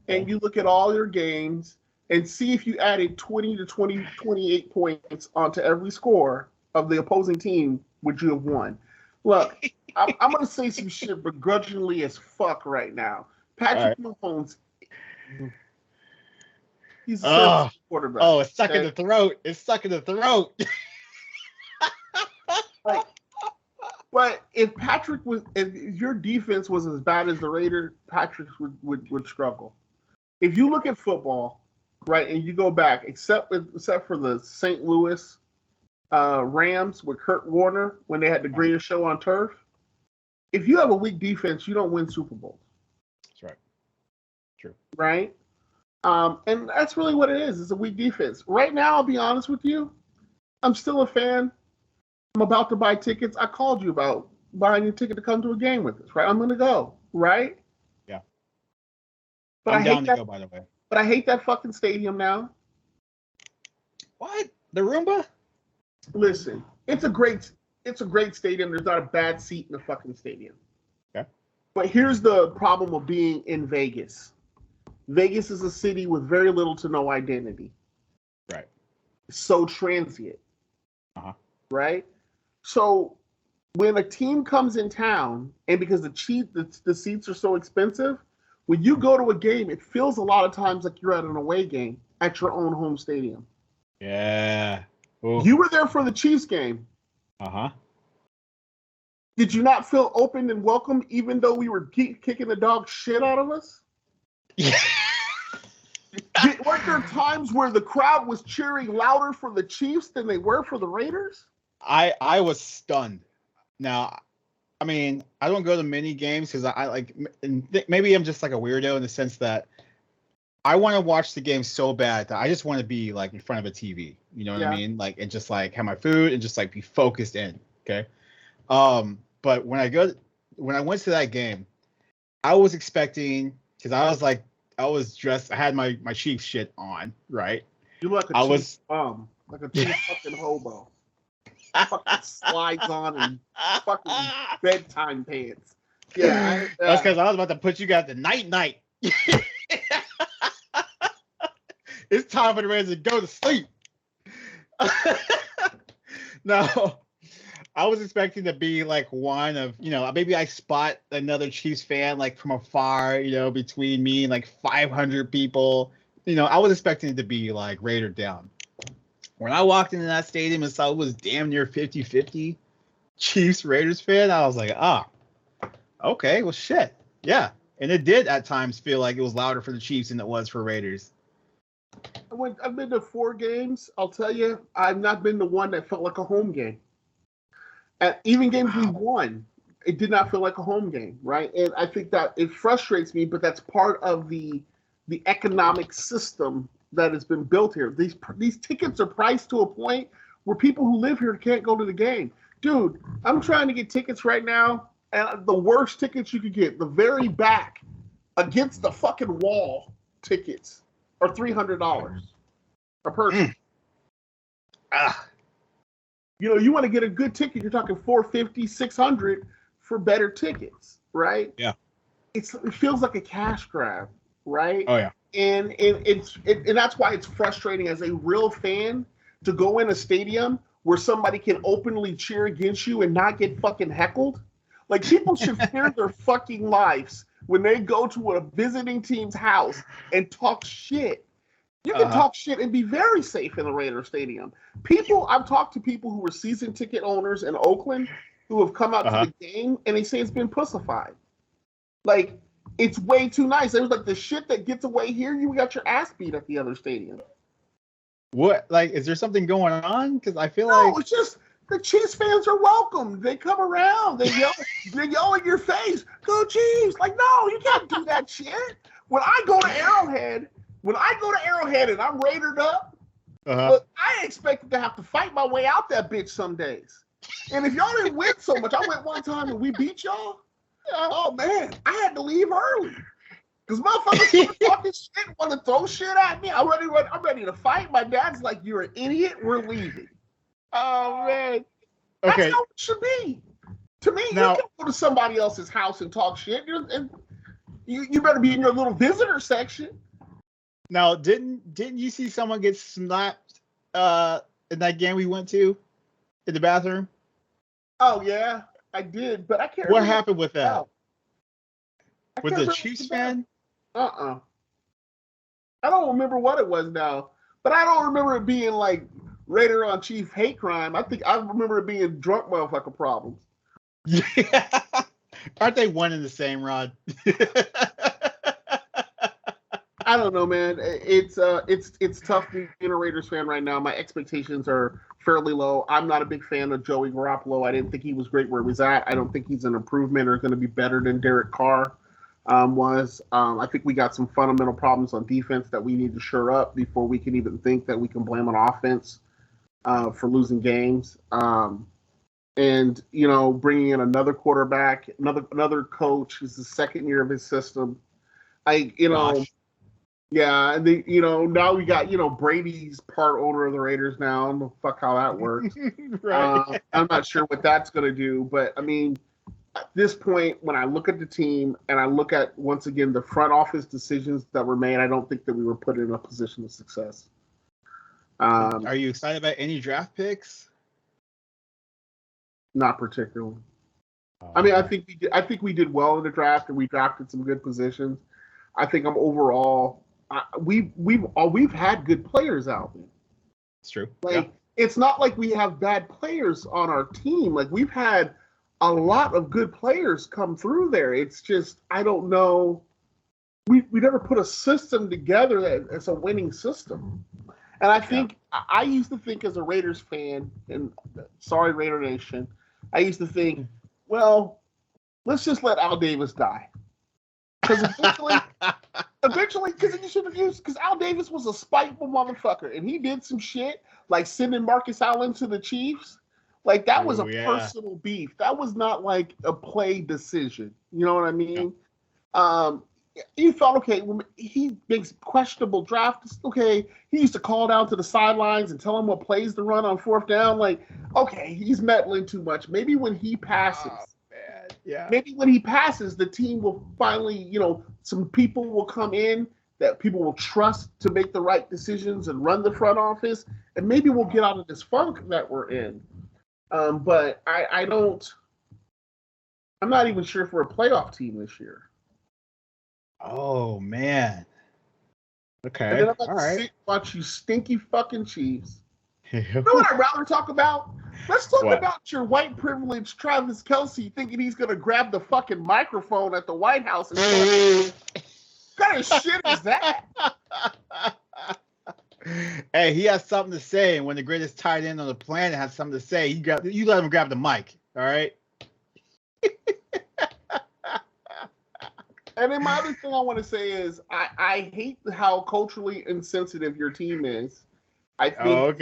and you look at all your games and see if you added 20 to 28 points onto every score of the opposing team, would you have won? Look, I'm going to say some shit begrudgingly as fuck right now. Patrick Mahomes, he's a service quarterback. Oh, it's stuck in the throat. It's stuck in the throat. Like, but if your defense was as bad as the Raiders, Patrick would struggle. If you look at football, right, and you go back, except for the St. Louis Rams with Kurt Warner when they had the greatest show on turf, if you have a weak defense, you don't win Super Bowls. That's right. True. Right? And that's really what it is. It's a weak defense. Right now, I'll be honest with you, I'm still a fan. I'm about to buy tickets. I called you about buying a ticket to come to a game with us, right? I'm going to go, right? Yeah. But I'm down to go, by the way. But I hate that fucking stadium now. What? The Roomba? Listen, it's a great stadium. There's not a bad seat in the fucking stadium. Okay. But here's the problem of being in Vegas. Vegas is a city with very little to no identity. Right. So transient. Uh-huh. Right? So when a team comes in town, and because the seats are so expensive, when you go to a game, it feels a lot of times like you're at an away game at your own home stadium. Yeah. Ooh. You were there for the Chiefs game. Uh-huh. Did you not feel open and welcome even though we were kicking the dog shit out of us? Yeah. Weren't there times where the crowd was cheering louder for the Chiefs than they were for the Raiders? I was stunned. Now, I mean, I don't go to many games because I like, maybe I'm just like a weirdo in the sense that I want to watch the game so bad that I just want to be like in front of a TV. You know what I mean? Like, and just like have my food and just like be focused in. Okay. But when I went to that game, I was expecting, because I was dressed, I had my Chiefs shit on, right? You look like a Chiefs bum, like a Chiefs fucking hobo. Fucking slides on and fucking bedtime pants. Yeah. That's because I was about to put you guys to night. It's time for the Raiders to go to sleep. No, I was expecting to be like one of, maybe I spot another Chiefs fan like from afar, between me and like 500 people. I was expecting it to be like Raider down. When I walked into that stadium and saw it was damn near 50-50 Chiefs Raiders fan, I was like, okay, well, shit. Yeah. And it did at times feel like it was louder for the Chiefs than it was for Raiders. I've been to 4 games. I'll tell you, I've not been to one that felt like a home game. And even games we won, it did not feel like a home game, right? And I think that it frustrates me, but that's part of the economic system that has been built here. These tickets are priced to a point where people who live here can't go to the game. Dude, I'm trying to get tickets right now, and the worst tickets you could get, the very back, against the fucking wall tickets, are $300 a person. You want to get a good ticket, you're talking $450, $600 for better tickets, right? Yeah. It feels like a cash grab, right? Oh yeah. And that's why it's frustrating as a real fan to go in a stadium where somebody can openly cheer against you and not get fucking heckled. Like, people should fear their fucking lives when they go to a visiting team's house and talk shit. You can talk shit and be very safe in the Raider Stadium. I've talked to people who were season ticket owners in Oakland who have come out to the game and they say it's been pussified. Like, it's way too nice. It was like the shit that gets away here, you got your ass beat at the other stadium. What? Like, is there something going on? Because I feel No, it's just the Chiefs fans are welcome. They come around. They yell in your face, "Go Chiefs!" Like, no, you can't do that shit. When I go to Arrowhead and I'm Raidered up, look, I expected to have to fight my way out that bitch some days. And if y'all didn't win so much, I went one time and we beat y'all. Oh man, I had to leave early because motherfuckers talking shit, want to throw shit at me. I'm ready to fight. My dad's like, "You're an idiot. We're leaving." Oh man, that's how it should be. To me, you can go to somebody else's house and talk shit. You better be in your little visitor section. Now, didn't you see someone get slapped in that game we went to in the bathroom? Oh yeah. I did, but I can't. What happened with that? Now. With the Chiefs fan? I don't remember what it was now, but I don't remember it being like Raider on Chief hate crime. I remember it being drunk motherfucker problems. Yeah. Aren't they one and the same, Rod? I don't know, man. It's tough being a Raiders fan right now. My expectations are fairly low. I'm not a big fan of Joey Garoppolo. I didn't think he was great where he was at. I don't think he's an improvement or going to be better than Derek Carr was. I think we got some fundamental problems on defense that we need to shore up before we can even think that we can blame on offense for losing games. And bringing in another quarterback, another coach. It's the second year of his system. Yeah, and now we got Brady's part owner of the Raiders now. I don't know fuck how that works. Right. I'm not sure what that's going to do, but I mean, at this point, when I look at the team and I look at once again the front office decisions that were made, I don't think that we were put in a position of success. Are you excited about any draft picks? Not particularly. I mean, I think we did well in the draft, and we drafted some good positions. I think overall. We've had good players, Alvin. It's true. It's not like we have bad players on our team. Like, we've had a lot of good players come through there. It's just, I don't know. We never put a system together that's a winning system. And I think I used to think as a Raiders fan, and sorry, Raider Nation, I used to think, well, let's just let Al Davis die. Because eventually, because Al Davis was a spiteful motherfucker, and he did some shit like sending Marcus Allen to the Chiefs. Like, that was a personal beef. That was not like a play decision. You know what I mean? Yeah. You thought, okay, well, he makes questionable drafts. Okay, he used to call down to the sidelines and tell him what plays to run on fourth down. Like, okay, he's meddling too much. Maybe when he passes. Yeah. Maybe when he passes, the team will finally, some people will come in that people will trust to make the right decisions and run the front office, and maybe we'll get out of this funk that we're in. But I'm not even sure if we're a playoff team this year. Oh, man. Okay. And then I'm all right. Watch you stinky fucking Chiefs. You know what I'd rather talk about? Let's talk about your white privileged Travis Kelce thinking he's going to grab the fucking microphone at the White House and what kind of shit is that? Hey, he has something to say, and when the greatest tight end on the planet has something to say, you let him grab the mic, all right? And then my other thing I want to say is I hate how culturally insensitive your team is. I think,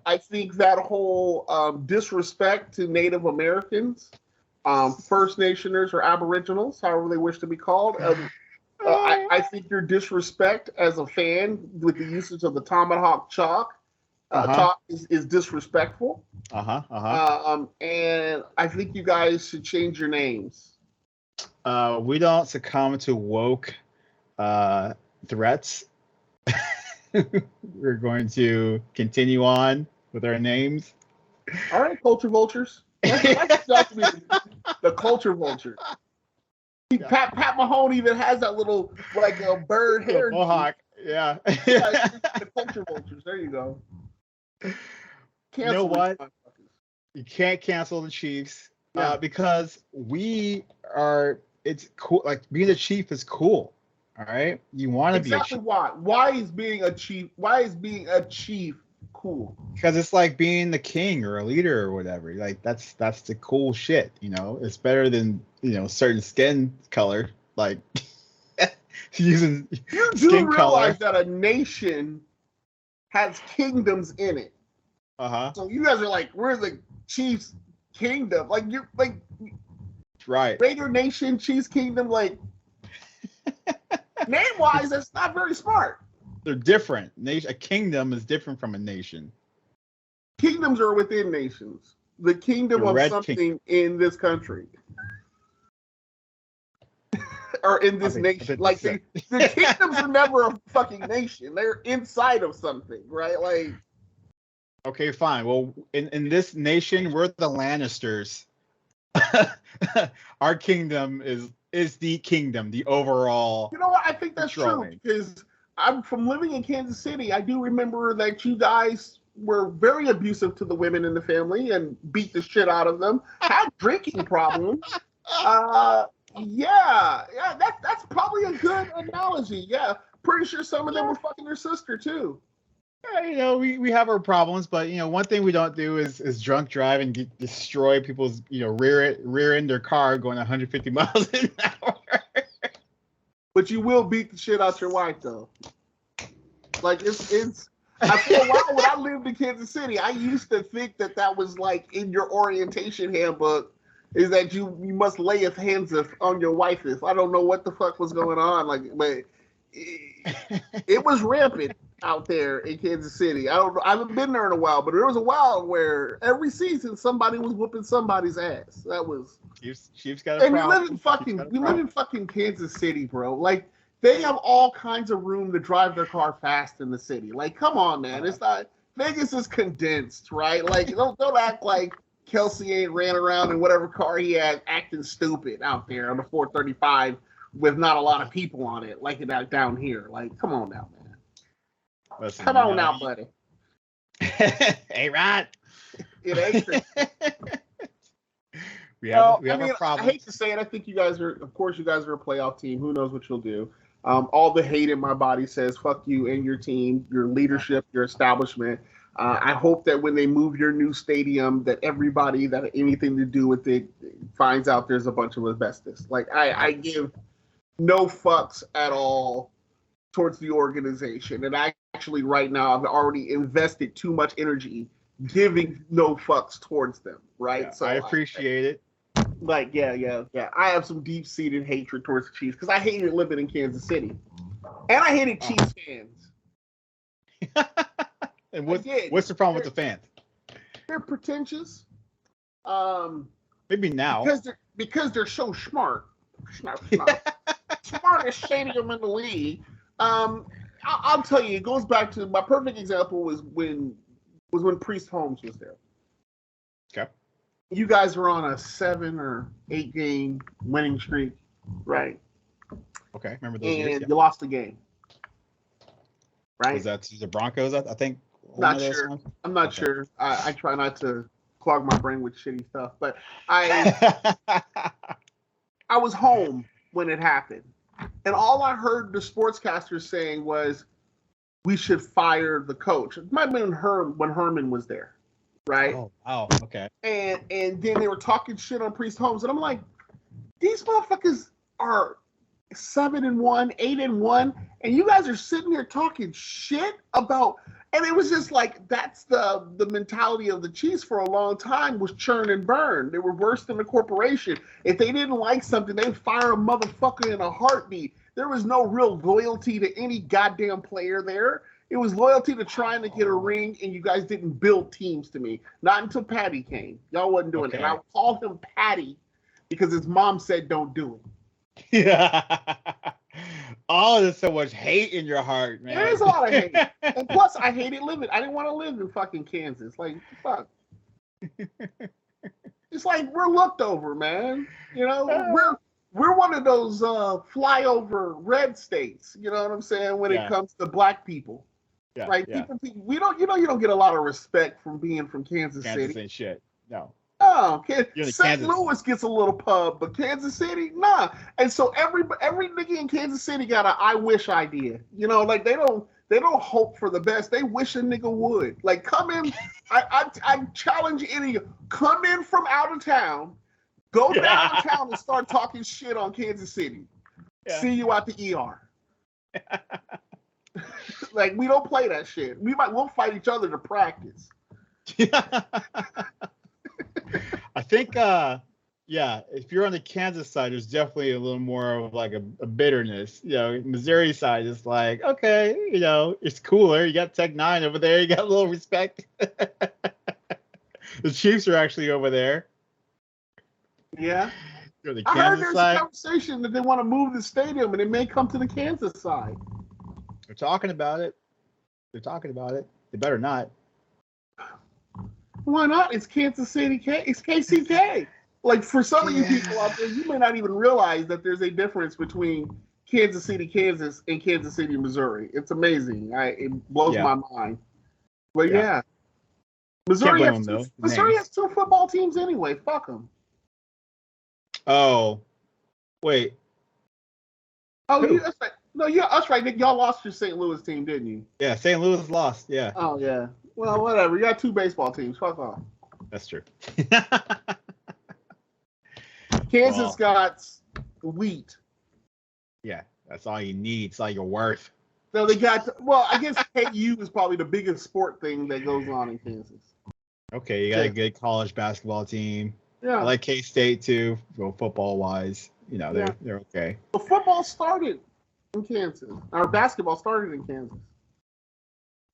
I think that whole disrespect to Native Americans, First Nationers or Aboriginals, however they wish to be called, I think your disrespect as a fan with the usage of the tomahawk chalk is disrespectful. And I think you guys should change your names. We don't succumb to woke threats. We're going to continue on with our names. All right, culture vultures. That's the culture vulture. Pat Mahoney even has that little like a bird hair mohawk. Yeah. The culture vultures. There you go. You know what? You can't cancel the Chiefs because we are. It's cool. Like, being a Chief is cool. All right, you want to be a Chief. Why? Why is being a Chief? Why is being a Chief cool? Because it's like being the king or a leader or whatever. Like, that's the cool shit. It's better than certain skin color. Like using you skin do realize color. that a nation has kingdoms in it. So you guys are like, we're the Chiefs kingdom. Like, you're like, right? Raider Nation, Chiefs kingdom, like. Name-wise, that's not very smart. They're different. A kingdom is different from a nation. Kingdoms are within nations. The kingdom of something in this country. Or in this nation. Like, the kingdoms are never a fucking nation. They're inside of something, right? Like. Okay, fine. Well, in this nation, we're the Lannisters. Our kingdom is the kingdom, the overall. You know what? I think that's controlling. true because I'm from living in Kansas City. I do remember that you guys were very abusive to the women in the family and beat the shit out of them. Had drinking problems. Yeah, that's probably a good analogy. Yeah, pretty sure some of them were fucking their sister too. Yeah, we have our problems, but one thing we don't do is drunk drive and destroy people's rear end their car going 150 miles an hour. But you will beat the shit out your wife though. Like it's. I feel a while when I lived in Kansas City, I used to think that was like in your orientation handbook. Is that you must lay his hands on your wife? I don't know what the fuck was going on. Like, but it was rampant out there in Kansas City. I haven't been there in a while, but there was a while where every season somebody was whooping somebody's ass. That was. Chief's got a and problem. we live in fucking Kansas City, bro. Like they have all kinds of room to drive their car fast in the city. Like, come on, man. It's not Vegas is condensed, right? Like, don't act like Kelsey ain't ran around in whatever car he had acting stupid out there on the 435 with not a lot of people on it, like it down here. Like, come on now, man. Listen, come on now, buddy. Hey, Rod. It ain't. we have a problem. I hate to say it. I think you guys are a playoff team. Who knows what you'll do? All the hate in my body says, fuck you and your team, your leadership, your establishment. I hope that when they move your new stadium, that everybody that had anything to do with it finds out there's a bunch of asbestos. Like, I give no fucks at all towards the organization. And actually, right now, I've already invested too much energy giving no fucks towards them, right? Yeah, so I appreciate it. Like, yeah. I have some deep-seated hatred towards the Chiefs because I hated living in Kansas City. And I hated Chiefs fans. And what's the problem with the fans? They're pretentious. Maybe now. Because they're so smart. Smartest stadium in the league. I'll tell you, it goes back to my perfect example was when Priest Holmes was there. Okay. You guys were on a 7 or 8 game winning streak, right? Okay, remember those years? And you lost the game. Right? Was that the Broncos? I think. Not sure. I'm not sure. I try not to clog my brain with shitty stuff, but I was home when it happened, and all I heard the sportscasters saying was, "We should fire the coach." It might have been when Herman was there, right? Oh, wow. Okay. And then they were talking shit on Priest Holmes, and I'm like, these motherfuckers are 7-1, 8-1, and you guys are sitting here talking shit about. And it was just like, that's the mentality of the Chiefs for a long time was churn and burn. They were worse than the corporation. If they didn't like something, they'd fire a motherfucker in a heartbeat. There was no real loyalty to any goddamn player there. It was loyalty to trying to get a ring, and you guys didn't build teams to me. Not until Patty came. Y'all wasn't doing it. And I called him Patty because his mom said don't do it. Yeah. Oh, there's so much hate in your heart, man. There is a lot of hate. And plus, I hated living. I didn't want to live in fucking Kansas. Like, fuck. It's like we're looked over, man. We're one of those flyover red states. You know what I'm saying? When it comes to black people, right? Yeah. People, you don't get a lot of respect from being from Kansas City. Kansas ain't shit. No. Oh, St. Louis gets a little pub, but Kansas City, nah. And so every nigga in Kansas City got an I wish idea. Like they don't hope for the best. They wish a nigga would. Like, come in. I challenge any. Come in from out of town, go downtown and start talking shit on Kansas City. Yeah. See you at the ER. Like, we don't play that shit. We'll fight each other to practice. I think, if you're on the Kansas side, there's definitely a little more of like a bitterness. Missouri side is like, okay, it's cooler. You got Tech 9 over there. You got a little respect. The Chiefs are actually over there. Yeah. The I heard there's a conversation that they want to move the stadium, and it may come to the Kansas side. They're talking about it. They better not. Why not? It's Kansas City. It's KCK. Like for some of you people out there, you may not even realize that there's a difference between Kansas City, Kansas, and Kansas City, Missouri. It's amazing. It blows my mind. But yeah. Missouri has two football teams anyway. Fuck them. Oh, wait. Oh, that's right. No, that's right, Nick. Y'all lost your St. Louis team, didn't you? Yeah, St. Louis lost. Yeah. Oh, yeah. Well, whatever. You got two baseball teams. Fuck off. That's true. Kansas got wheat. Yeah, that's all you need. It's all you're worth. No, they got. Well, I guess KU is probably the biggest sport thing that goes on in Kansas. Okay, you got a good college basketball team. Yeah. I like K-State too, football wise. You know, they're okay. Well, football started in Kansas. Our basketball started in Kansas.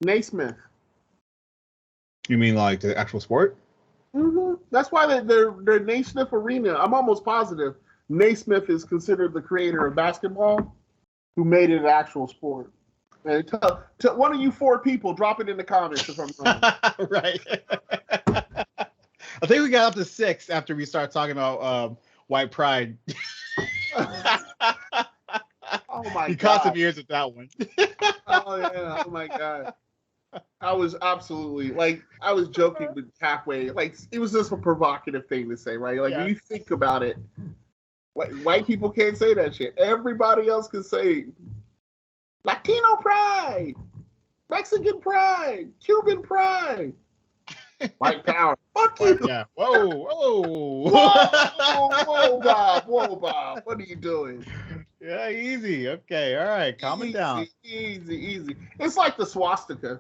Naismith. You mean like the actual sport? Mm-hmm. That's why their Naismith Arena. I'm almost positive Naismith is considered the creator of basketball, who made it an actual sport. And tell one of you four people, drop it in the comments if I'm wrong. Right. I think we got up to 6 after we started talking about white pride. Oh my god! You caught some ears with that one. Oh yeah! Oh my god! I was absolutely I was joking, but halfway. It was just a provocative thing to say, right? When you think about it, white people can't say that shit. Everybody else can say Latino pride, Mexican pride, Cuban pride, white power. Fuck you. Yeah. Whoa, Bob. What are you doing? Yeah, easy. Okay, all right. Calm it down. Easy. It's like the swastika.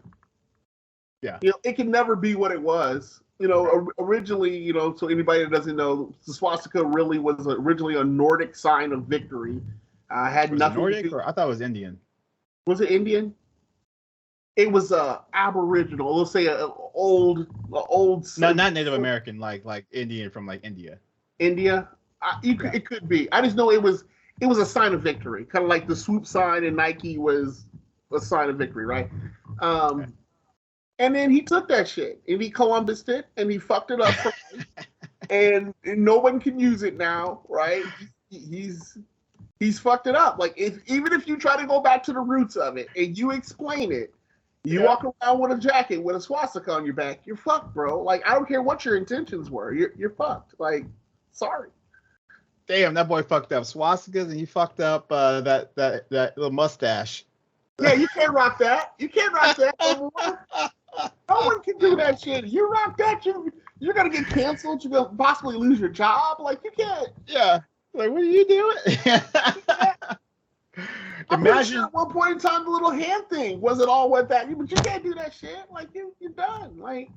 Yeah. It can never be what it was. Originally, so anybody that doesn't know, the swastika really was originally a Nordic sign of victory. Had was nothing. It Nordic, or I thought it was Indian. Was it Indian? It was Aboriginal. Let's say an old. No, not Native American, like Indian from India. India. It could be. I just know it was a sign of victory, kind of like the swoop sign in Nike was a sign of victory, right? Okay. And then he took that shit and he Columbused it and he fucked it up, and no one can use it now, right? He's fucked it up. Even if you try to go back to the roots of it and you explain it, you walk around with a jacket with a swastika on your back, you're fucked, bro. I don't care what your intentions were, you're fucked. Sorry. Damn, that boy fucked up swastikas and he fucked up that little mustache. Yeah, you can't rock that. You can't rock that anymore. No one can do that shit. You rock that, you're gonna get canceled. You're gonna possibly lose your job. You can't. Yeah. What are you doing? Imagine sure at one point in time the little hand thing wasn't all what that. But you can't do that shit. You're done.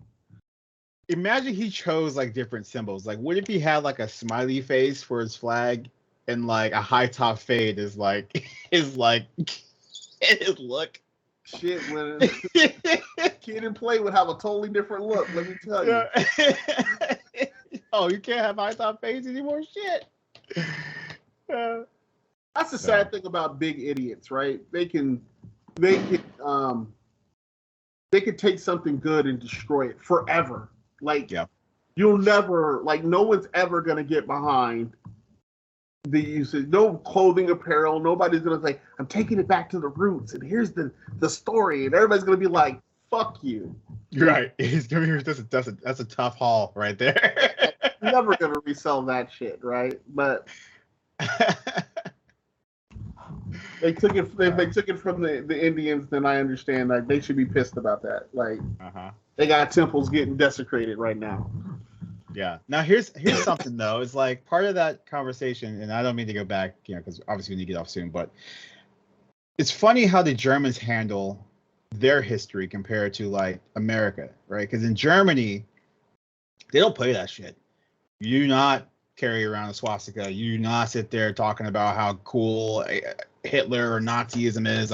Imagine he chose different symbols. What if he had a smiley face for his flag and a high top fade is his look. Shit, when Kid and Play would have a totally different look, let me tell you. Oh, you can't have high top fades anymore? Shit. That's the sad thing about big idiots, right? They can take something good and destroy it forever. You'll never, no one's ever gonna get behind the usage. No clothing, apparel. Nobody's gonna say, "I'm taking it back to the roots," and here's the story, and everybody's gonna be like, "Fuck you." You're right. He's gonna be that's a tough haul right there. Never gonna resell that shit, right? But they took it. If they took it from the Indians, then I understand. They should be pissed about that. They got temples getting desecrated right now. Yeah. Now here's something though. It's part of that conversation, and I don't mean to go back, because obviously we need to get off soon. But it's funny how the Germans handle their history compared to America, right? Because in Germany, they don't play that shit. You do not carry around a swastika. You do not sit there talking about how cool Hitler or Nazism is.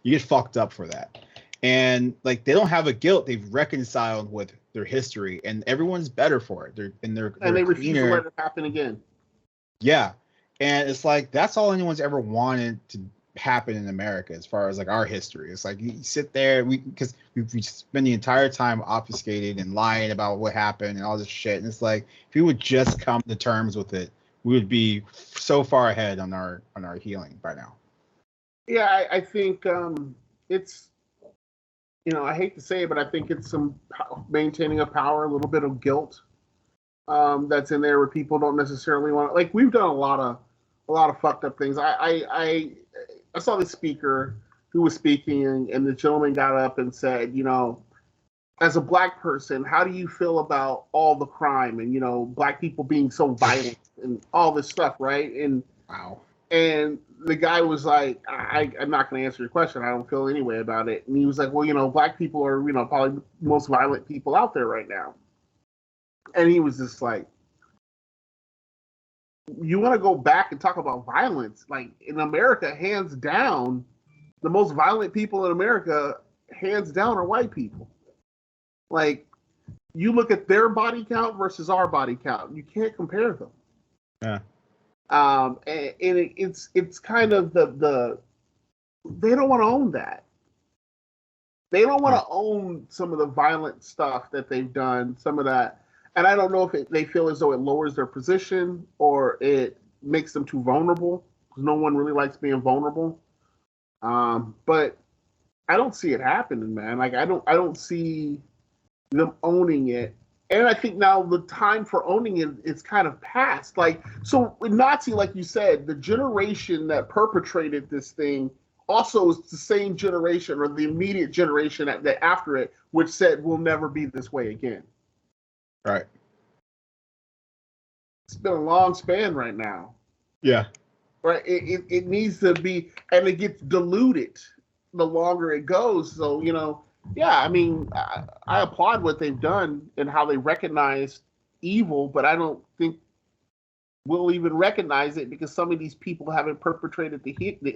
You get fucked up for that. And they don't have a guilt. They've reconciled with their history, and everyone's better for it. They're they refuse to let it happen again. Yeah, and it's that's all anyone's ever wanted happened in America as far as like our history. It's like you sit there, because we spend the entire time obfuscating and lying about what happened and all this shit. And it's like if we would just come to terms with it, we would be so far ahead on our healing by now. Yeah, I think it's, I hate to say it, but I think it's some maintaining of power, a little bit of guilt that's in there where people don't necessarily want. Like we've done a lot of fucked up things. I saw this speaker who was speaking, and the gentleman got up and said, as a black person, how do you feel about all the crime and black people being so violent and all this stuff, right? And wow. And the guy was like, I'm not going to answer your question. I don't feel any way about it. And he was like, well, black people are, probably the most violent people out there right now. And he was just like, you want to go back and talk about violence? Like in America, hands down, the most violent people in America, hands down, are white people. Like you look at their body count versus our body count, you can't compare them. Yeah. And it's kind of the they don't want to own that. They don't want to own some of the violent stuff that they've done, some of that. And I don't know if they feel as though it lowers their position or it makes them too vulnerable, because no one really likes being vulnerable. But I don't see it happening, man. Like I don't see them owning it. And I think now the time for owning it is kind of past. Like, so with Nazi, like you said, the generation that perpetrated this thing also is the same generation or the immediate generation that after it, which said we'll never be this way again. Right. It's been a long span right now. Yeah. Right. It needs to be, and it gets diluted the longer it goes. So, yeah, I mean, I applaud what they've done and how they recognize evil, but I don't think we'll even recognize it because some of these people haven't perpetrated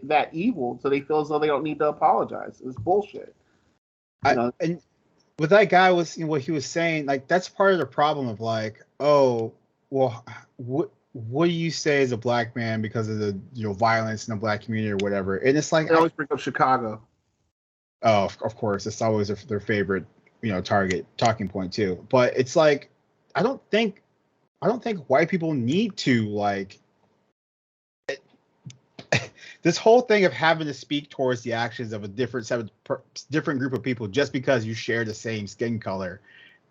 that evil, so they feel as though they don't need to apologize. It's bullshit. And with that guy, was what he was saying, like that's part of the problem of like, oh, well, what do you say as a black man because of the violence in the black community or whatever? And it's like they always bring up Chicago. Oh, of course, it's always their favorite, target talking point too. But it's like, I don't think white people need to like this whole thing of having to speak towards the actions of a different group of people just because you share the same skin color.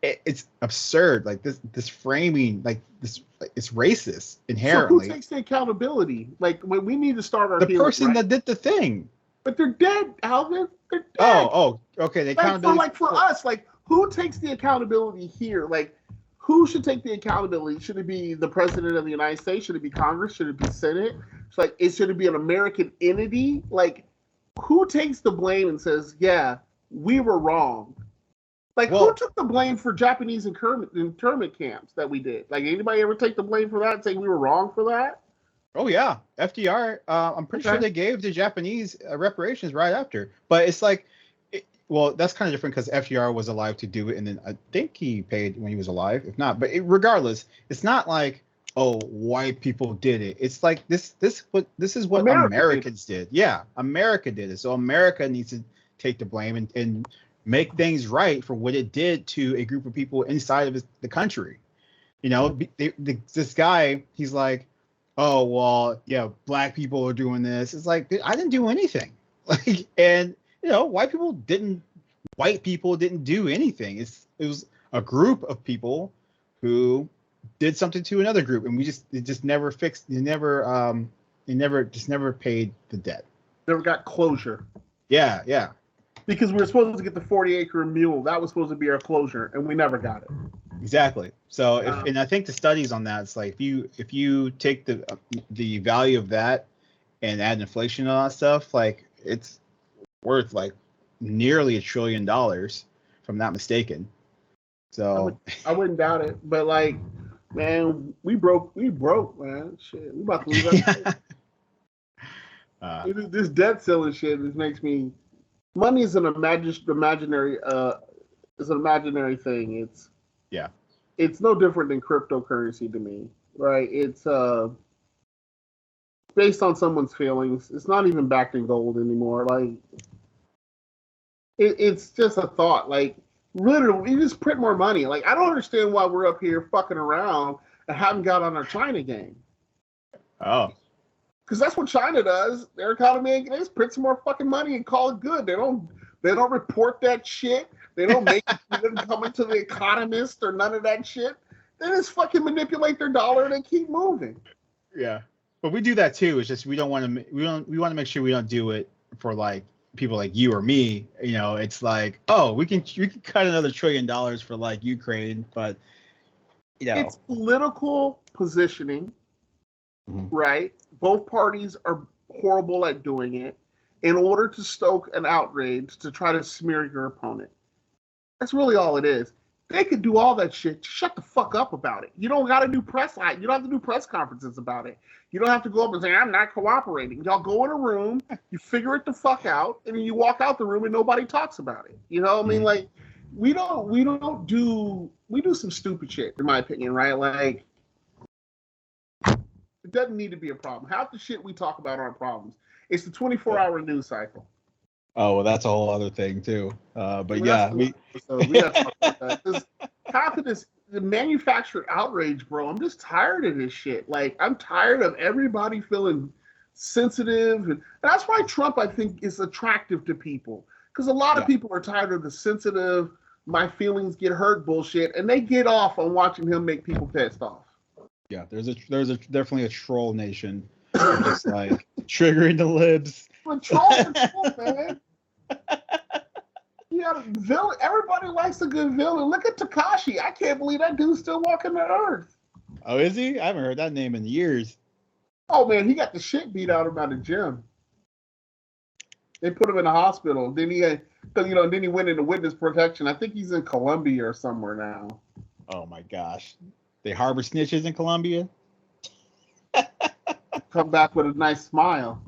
It's absurd. Like this framing, like this, it's racist inherently. So who takes the accountability? Like when we need to start our the person right? that did the thing. But they're dead, Alvin. They're dead. Oh, okay. The accountability. For us, like who takes the accountability here? Like who should take the accountability? Should it be the president of the United States? Should it be Congress? Should it be Senate? It's like should it be an American entity? Like who takes the blame and says, yeah, we were wrong? Like who took the blame for Japanese internment camps that we did? Like anybody ever take the blame for that and say we were wrong for that? Oh yeah, FDR. I'm pretty sure they gave the Japanese reparations right after. But it's like, that's kind of different because FDR was alive to do it, and then I think he paid when he was alive. If not, but regardless, it's not like white people did it. It's like this is what Americans did. Yeah, America did it. So America needs to take the blame and make things right for what it did to a group of people inside of the country. This guy, he's like, oh, well, yeah, black people are doing this. It's like, I didn't do anything. Like, and, white people didn't do anything. It was a group of people who did something to another group. And it just never fixed. It never paid the debt. Never got closure. Yeah. Yeah. Because we were supposed to get the 40-acre mule. That was supposed to be our closure. And we never got it. Exactly. So, and I think the studies on that, it's like if you take the value of that and add inflation and all that stuff, like it's worth like nearly $1 trillion, if I'm not mistaken. So I wouldn't doubt it, but like, man, we broke, man. Shit, we about to lose our shit. This debt ceiling shit. This makes me. Money is an imaginary thing. It's no different than cryptocurrency to me, right? It's based on someone's feelings. It's not even backed in gold anymore. Like, it's just a thought. Like, literally, you just print more money. Like, I don't understand why we're up here fucking around and haven't got on our China game. Oh. Because that's what China does. Their economy, they just print some more fucking money and call it good. They don't report that shit. They don't make it come into the Economist or none of that shit. They just fucking manipulate their dollar and they keep moving. Yeah, but we do that too. It's just we want to make sure we don't do it for like people like you or me. You know, it's like, oh, we can cut another $1 trillion for like Ukraine, but you know, it's political positioning, right? Both parties are horrible at doing it in order to stoke an outrage to try to smear your opponent. That's really all it is. They could do all that shit. Shut the fuck up about it. You don't got to do press. You don't have to do press conferences about it. You don't have to go up and say, I'm not cooperating. Y'all go in a room, you figure it the fuck out, and then you walk out the room and nobody talks about it. You know what I mean? Like, we do some stupid shit, in my opinion, right? Like, it doesn't need to be a problem. Half the shit we talk about aren't problems. It's the 24-hour news cycle. Oh, well, that's a whole other thing too. But well, yeah, we have to talk about that. Half of this, the manufactured outrage, bro. I'm just tired of this shit. Like, I'm tired of everybody feeling sensitive, and that's why Trump, I think, is attractive to people, because a lot of people are tired of the sensitive, my feelings get hurt bullshit, and they get off on watching him make people pissed off. Yeah, there's definitely a troll nation, just like triggering the libs. But trolls are cool, man. Yeah, villain. Everybody likes a good villain. Look at Tekashi. I can't believe that dude's still walking the earth. Oh, is he? I haven't heard that name in years. Oh man, he got the shit beat out of him at the gym. They put him in the hospital. Then he went into witness protection. I think he's in Colombia or somewhere now. Oh my gosh, they harbor snitches in Colombia. Come back with a nice smile.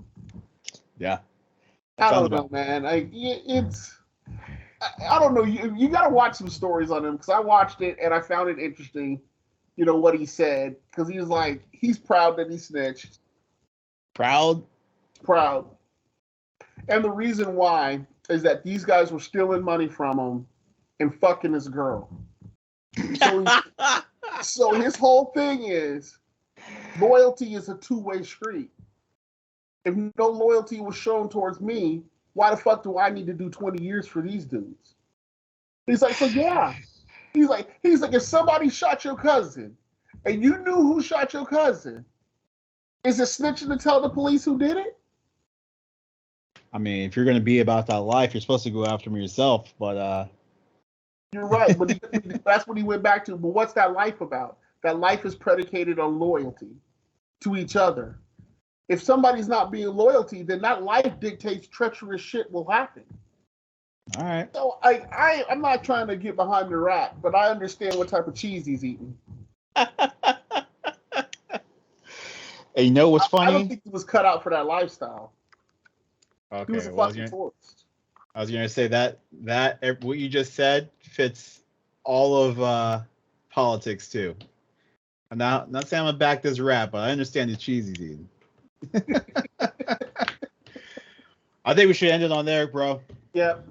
Yeah. I don't know, man. I don't know. You got to watch some stories on him, because I watched it and I found it interesting. You know what he said, because he was like, he's proud that he snitched. Proud. And the reason why is that these guys were stealing money from him and fucking his girl. So his whole thing is loyalty is a two-way street. If no loyalty was shown towards me, why the fuck do I need to do 20 years for these dudes? He's like, so yeah. He's like, if somebody shot your cousin and you knew who shot your cousin, is it snitching to tell the police who did it? I mean, if you're going to be about that life, you're supposed to go after them yourself, but You're right, but that's what he went back to. But what's that life about? That life is predicated on loyalty to each other. If somebody's not being loyalty, then that life dictates treacherous shit will happen. All right. So I'm not trying to get behind the rat, but I understand what type of cheese he's eating. Hey, you know what's funny? I don't think he was cut out for that lifestyle. Okay, He was a fucking tourist. I was gonna say that what you just said fits all of politics too. I'm not saying I'm gonna back this rap, but I understand the cheese he's eating. I think we should end it on there, bro. Yep.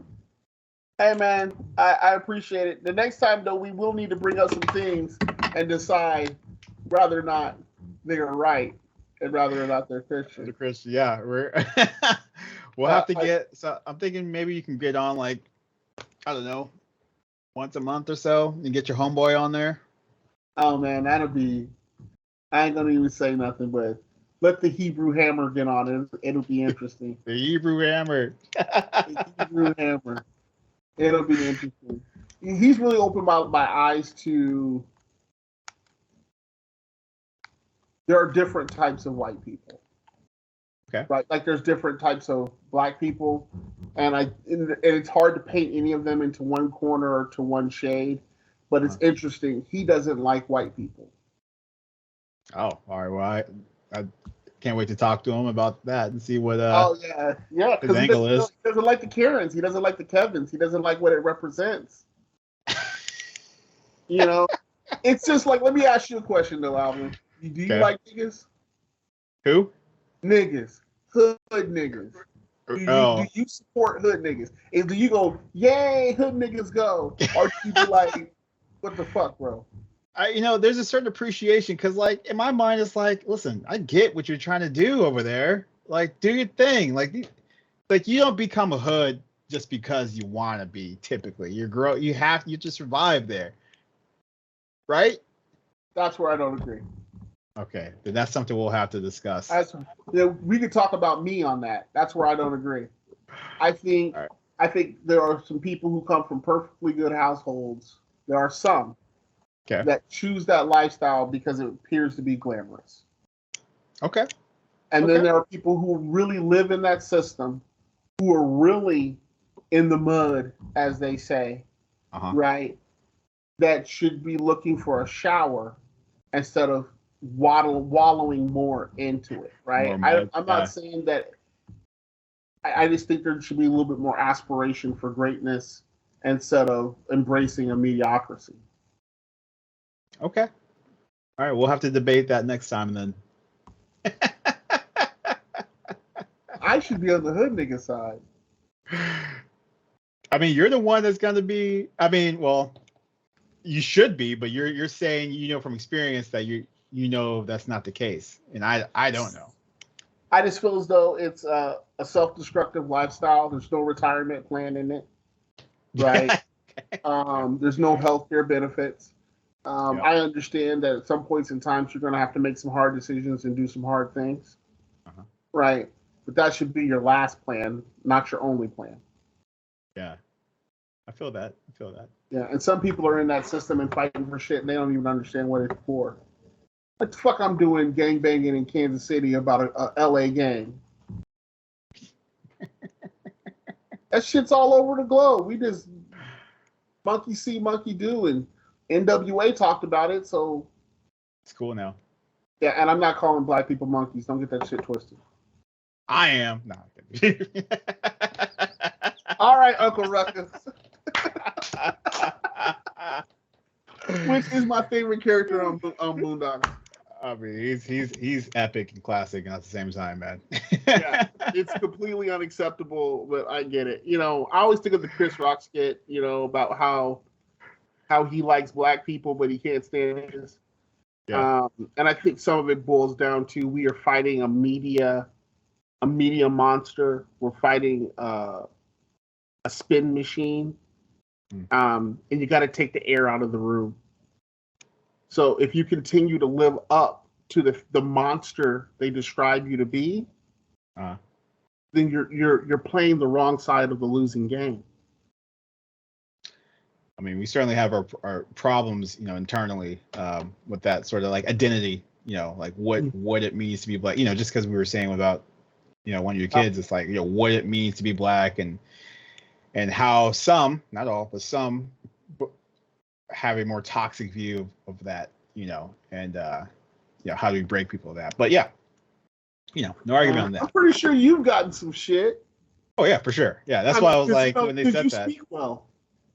Hey man, I appreciate it. The next time though, we will need to bring up some things and decide whether or not they're right and whether or not they're Christian. Yeah, we'll have to get. So I'm thinking maybe you can get on like, I don't know, once a month or so and get your homeboy on there. Oh man, that'll be. I ain't gonna even say nothing, but let the Hebrew Hammer get on it. It'll be interesting. The Hebrew Hammer. The Hebrew Hammer. It'll be interesting. He's really opened my eyes to. There are different types of white people. Okay. Right, like there's different types of black people, and it's hard to paint any of them into one corner or to one shade. But it's interesting. He doesn't like white people. Oh, all right. Well, I can't wait to talk to him about that and see what yeah, his angle is. He doesn't like the Karens. He doesn't like the Kevins. He doesn't like what it represents. You know, it's just like, let me ask you a question though, Alvin. Do you like niggas? Who? niggas, hood niggas. Do you support hood niggas? Do you go, yay, hood niggas go? Or do you be like, what the fuck, bro? There's a certain appreciation because, like, in my mind, it's like, listen, I get what you're trying to do over there. Like, do your thing. Like you don't become a hood just because you want to be. Typically, you have to survive there, right? That's where I don't agree. Okay, then that's something we'll have to discuss. We could talk about me on that. That's where I don't agree. I think there are some people who come from perfectly good households. There are some that choose that lifestyle because it appears to be glamorous. Okay. And then there are people who really live in that system, who are really in the mud, as they say, right? That should be looking for a shower instead of wallowing more into it, right? I'm not saying that. I just think there should be a little bit more aspiration for greatness instead of embracing a mediocrity. Okay. All right, we'll have to debate that next time then. I should be on the hood nigga side. I mean, you're the one that's going to be. I mean, well, you should be, but you're saying from experience that you that's not the case, and I don't know. I just feel as though it's a self-destructive lifestyle. There's no retirement plan in it, right? There's no healthcare benefits. I understand that at some points in time you're going to have to make some hard decisions and do some hard things, right? But that should be your last plan, not your only plan. Yeah, I feel that. Yeah, and some people are in that system and fighting for shit, and they don't even understand what it's for. What the fuck I'm doing gangbanging in Kansas City about a LA gang? That shit's all over the globe. We just monkey see, monkey do, and NWA talked about it, so it's cool now. Yeah, and I'm not calling black people monkeys. Don't get that shit twisted. I am. No. All right, Uncle Ruckus. Which is my favorite character on Boondocks. I mean, he's epic and classic at the same time, man. Yeah, it's completely unacceptable, but I get it. I always think of the Chris Rock skit, about how he likes black people, but he can't stand niggas. Yeah. And I think some of it boils down to we are fighting a media monster. We're fighting a spin machine. And you got to take the air out of the room. So if you continue to live up to the monster they describe you to be, then you're playing the wrong side of the losing game. I mean, we certainly have our problems, internally with that sort of like identity, like what it means to be black. Just because we were saying about, one of your kids, it's like, what it means to be black and how some, not all, but some have a more toxic view of that, and how do we break people of that? But yeah, no argument on that. I'm pretty sure you've gotten some shit. Oh yeah, for sure. Yeah, that's why I was like, when they said that. Speak well.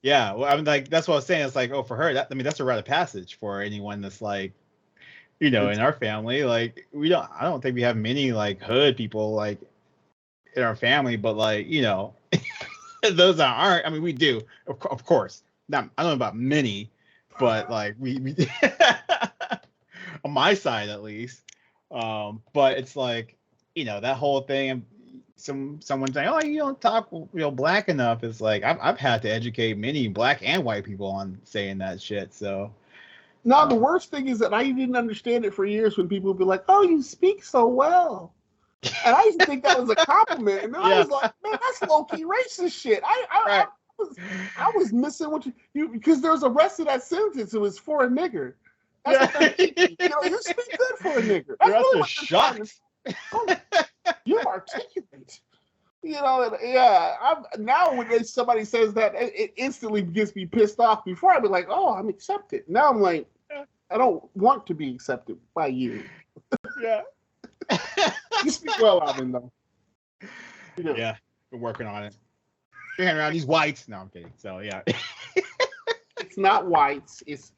Yeah, well, I mean, like that's what I was saying. It's like, oh, for her, that's a rite of passage for anyone that's like, in our family. Like I don't think we have many like hood people like in our family, but like, those that aren't. I mean, we do, of course. Not, I don't know about many, but like we on my side at least. But it's like, that whole thing. Someone saying, "Oh, you don't talk, black enough." It's like I've had to educate many black and white people on saying that shit. So, no, the worst thing is that I didn't understand it for years when people would be like, "Oh, you speak so well," and I used to think that was a compliment, and then I was like, "Man, that's low key racist shit." I was missing what you because there was a rest of that sentence. It was for a nigger. That's what you speak good for a nigger. That's really what shocked. You're articulate. Now when somebody says that, it instantly gets me pissed off. Before I'd be like, oh, I'm accepted. Now I'm like, I don't want to be accepted by you. Yeah. You speak well, Alvin, though. Yeah, we're working on it. You're hanging around these whites. No, I'm kidding. So, yeah. It's not whites. It's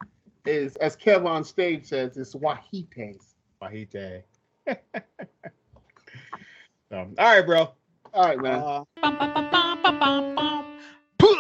as Kev on stage says, it's wahites. Wahite. So, all right, bro. All right, man. Bum, bum, bum, bum, bum, bum, bum. Puh.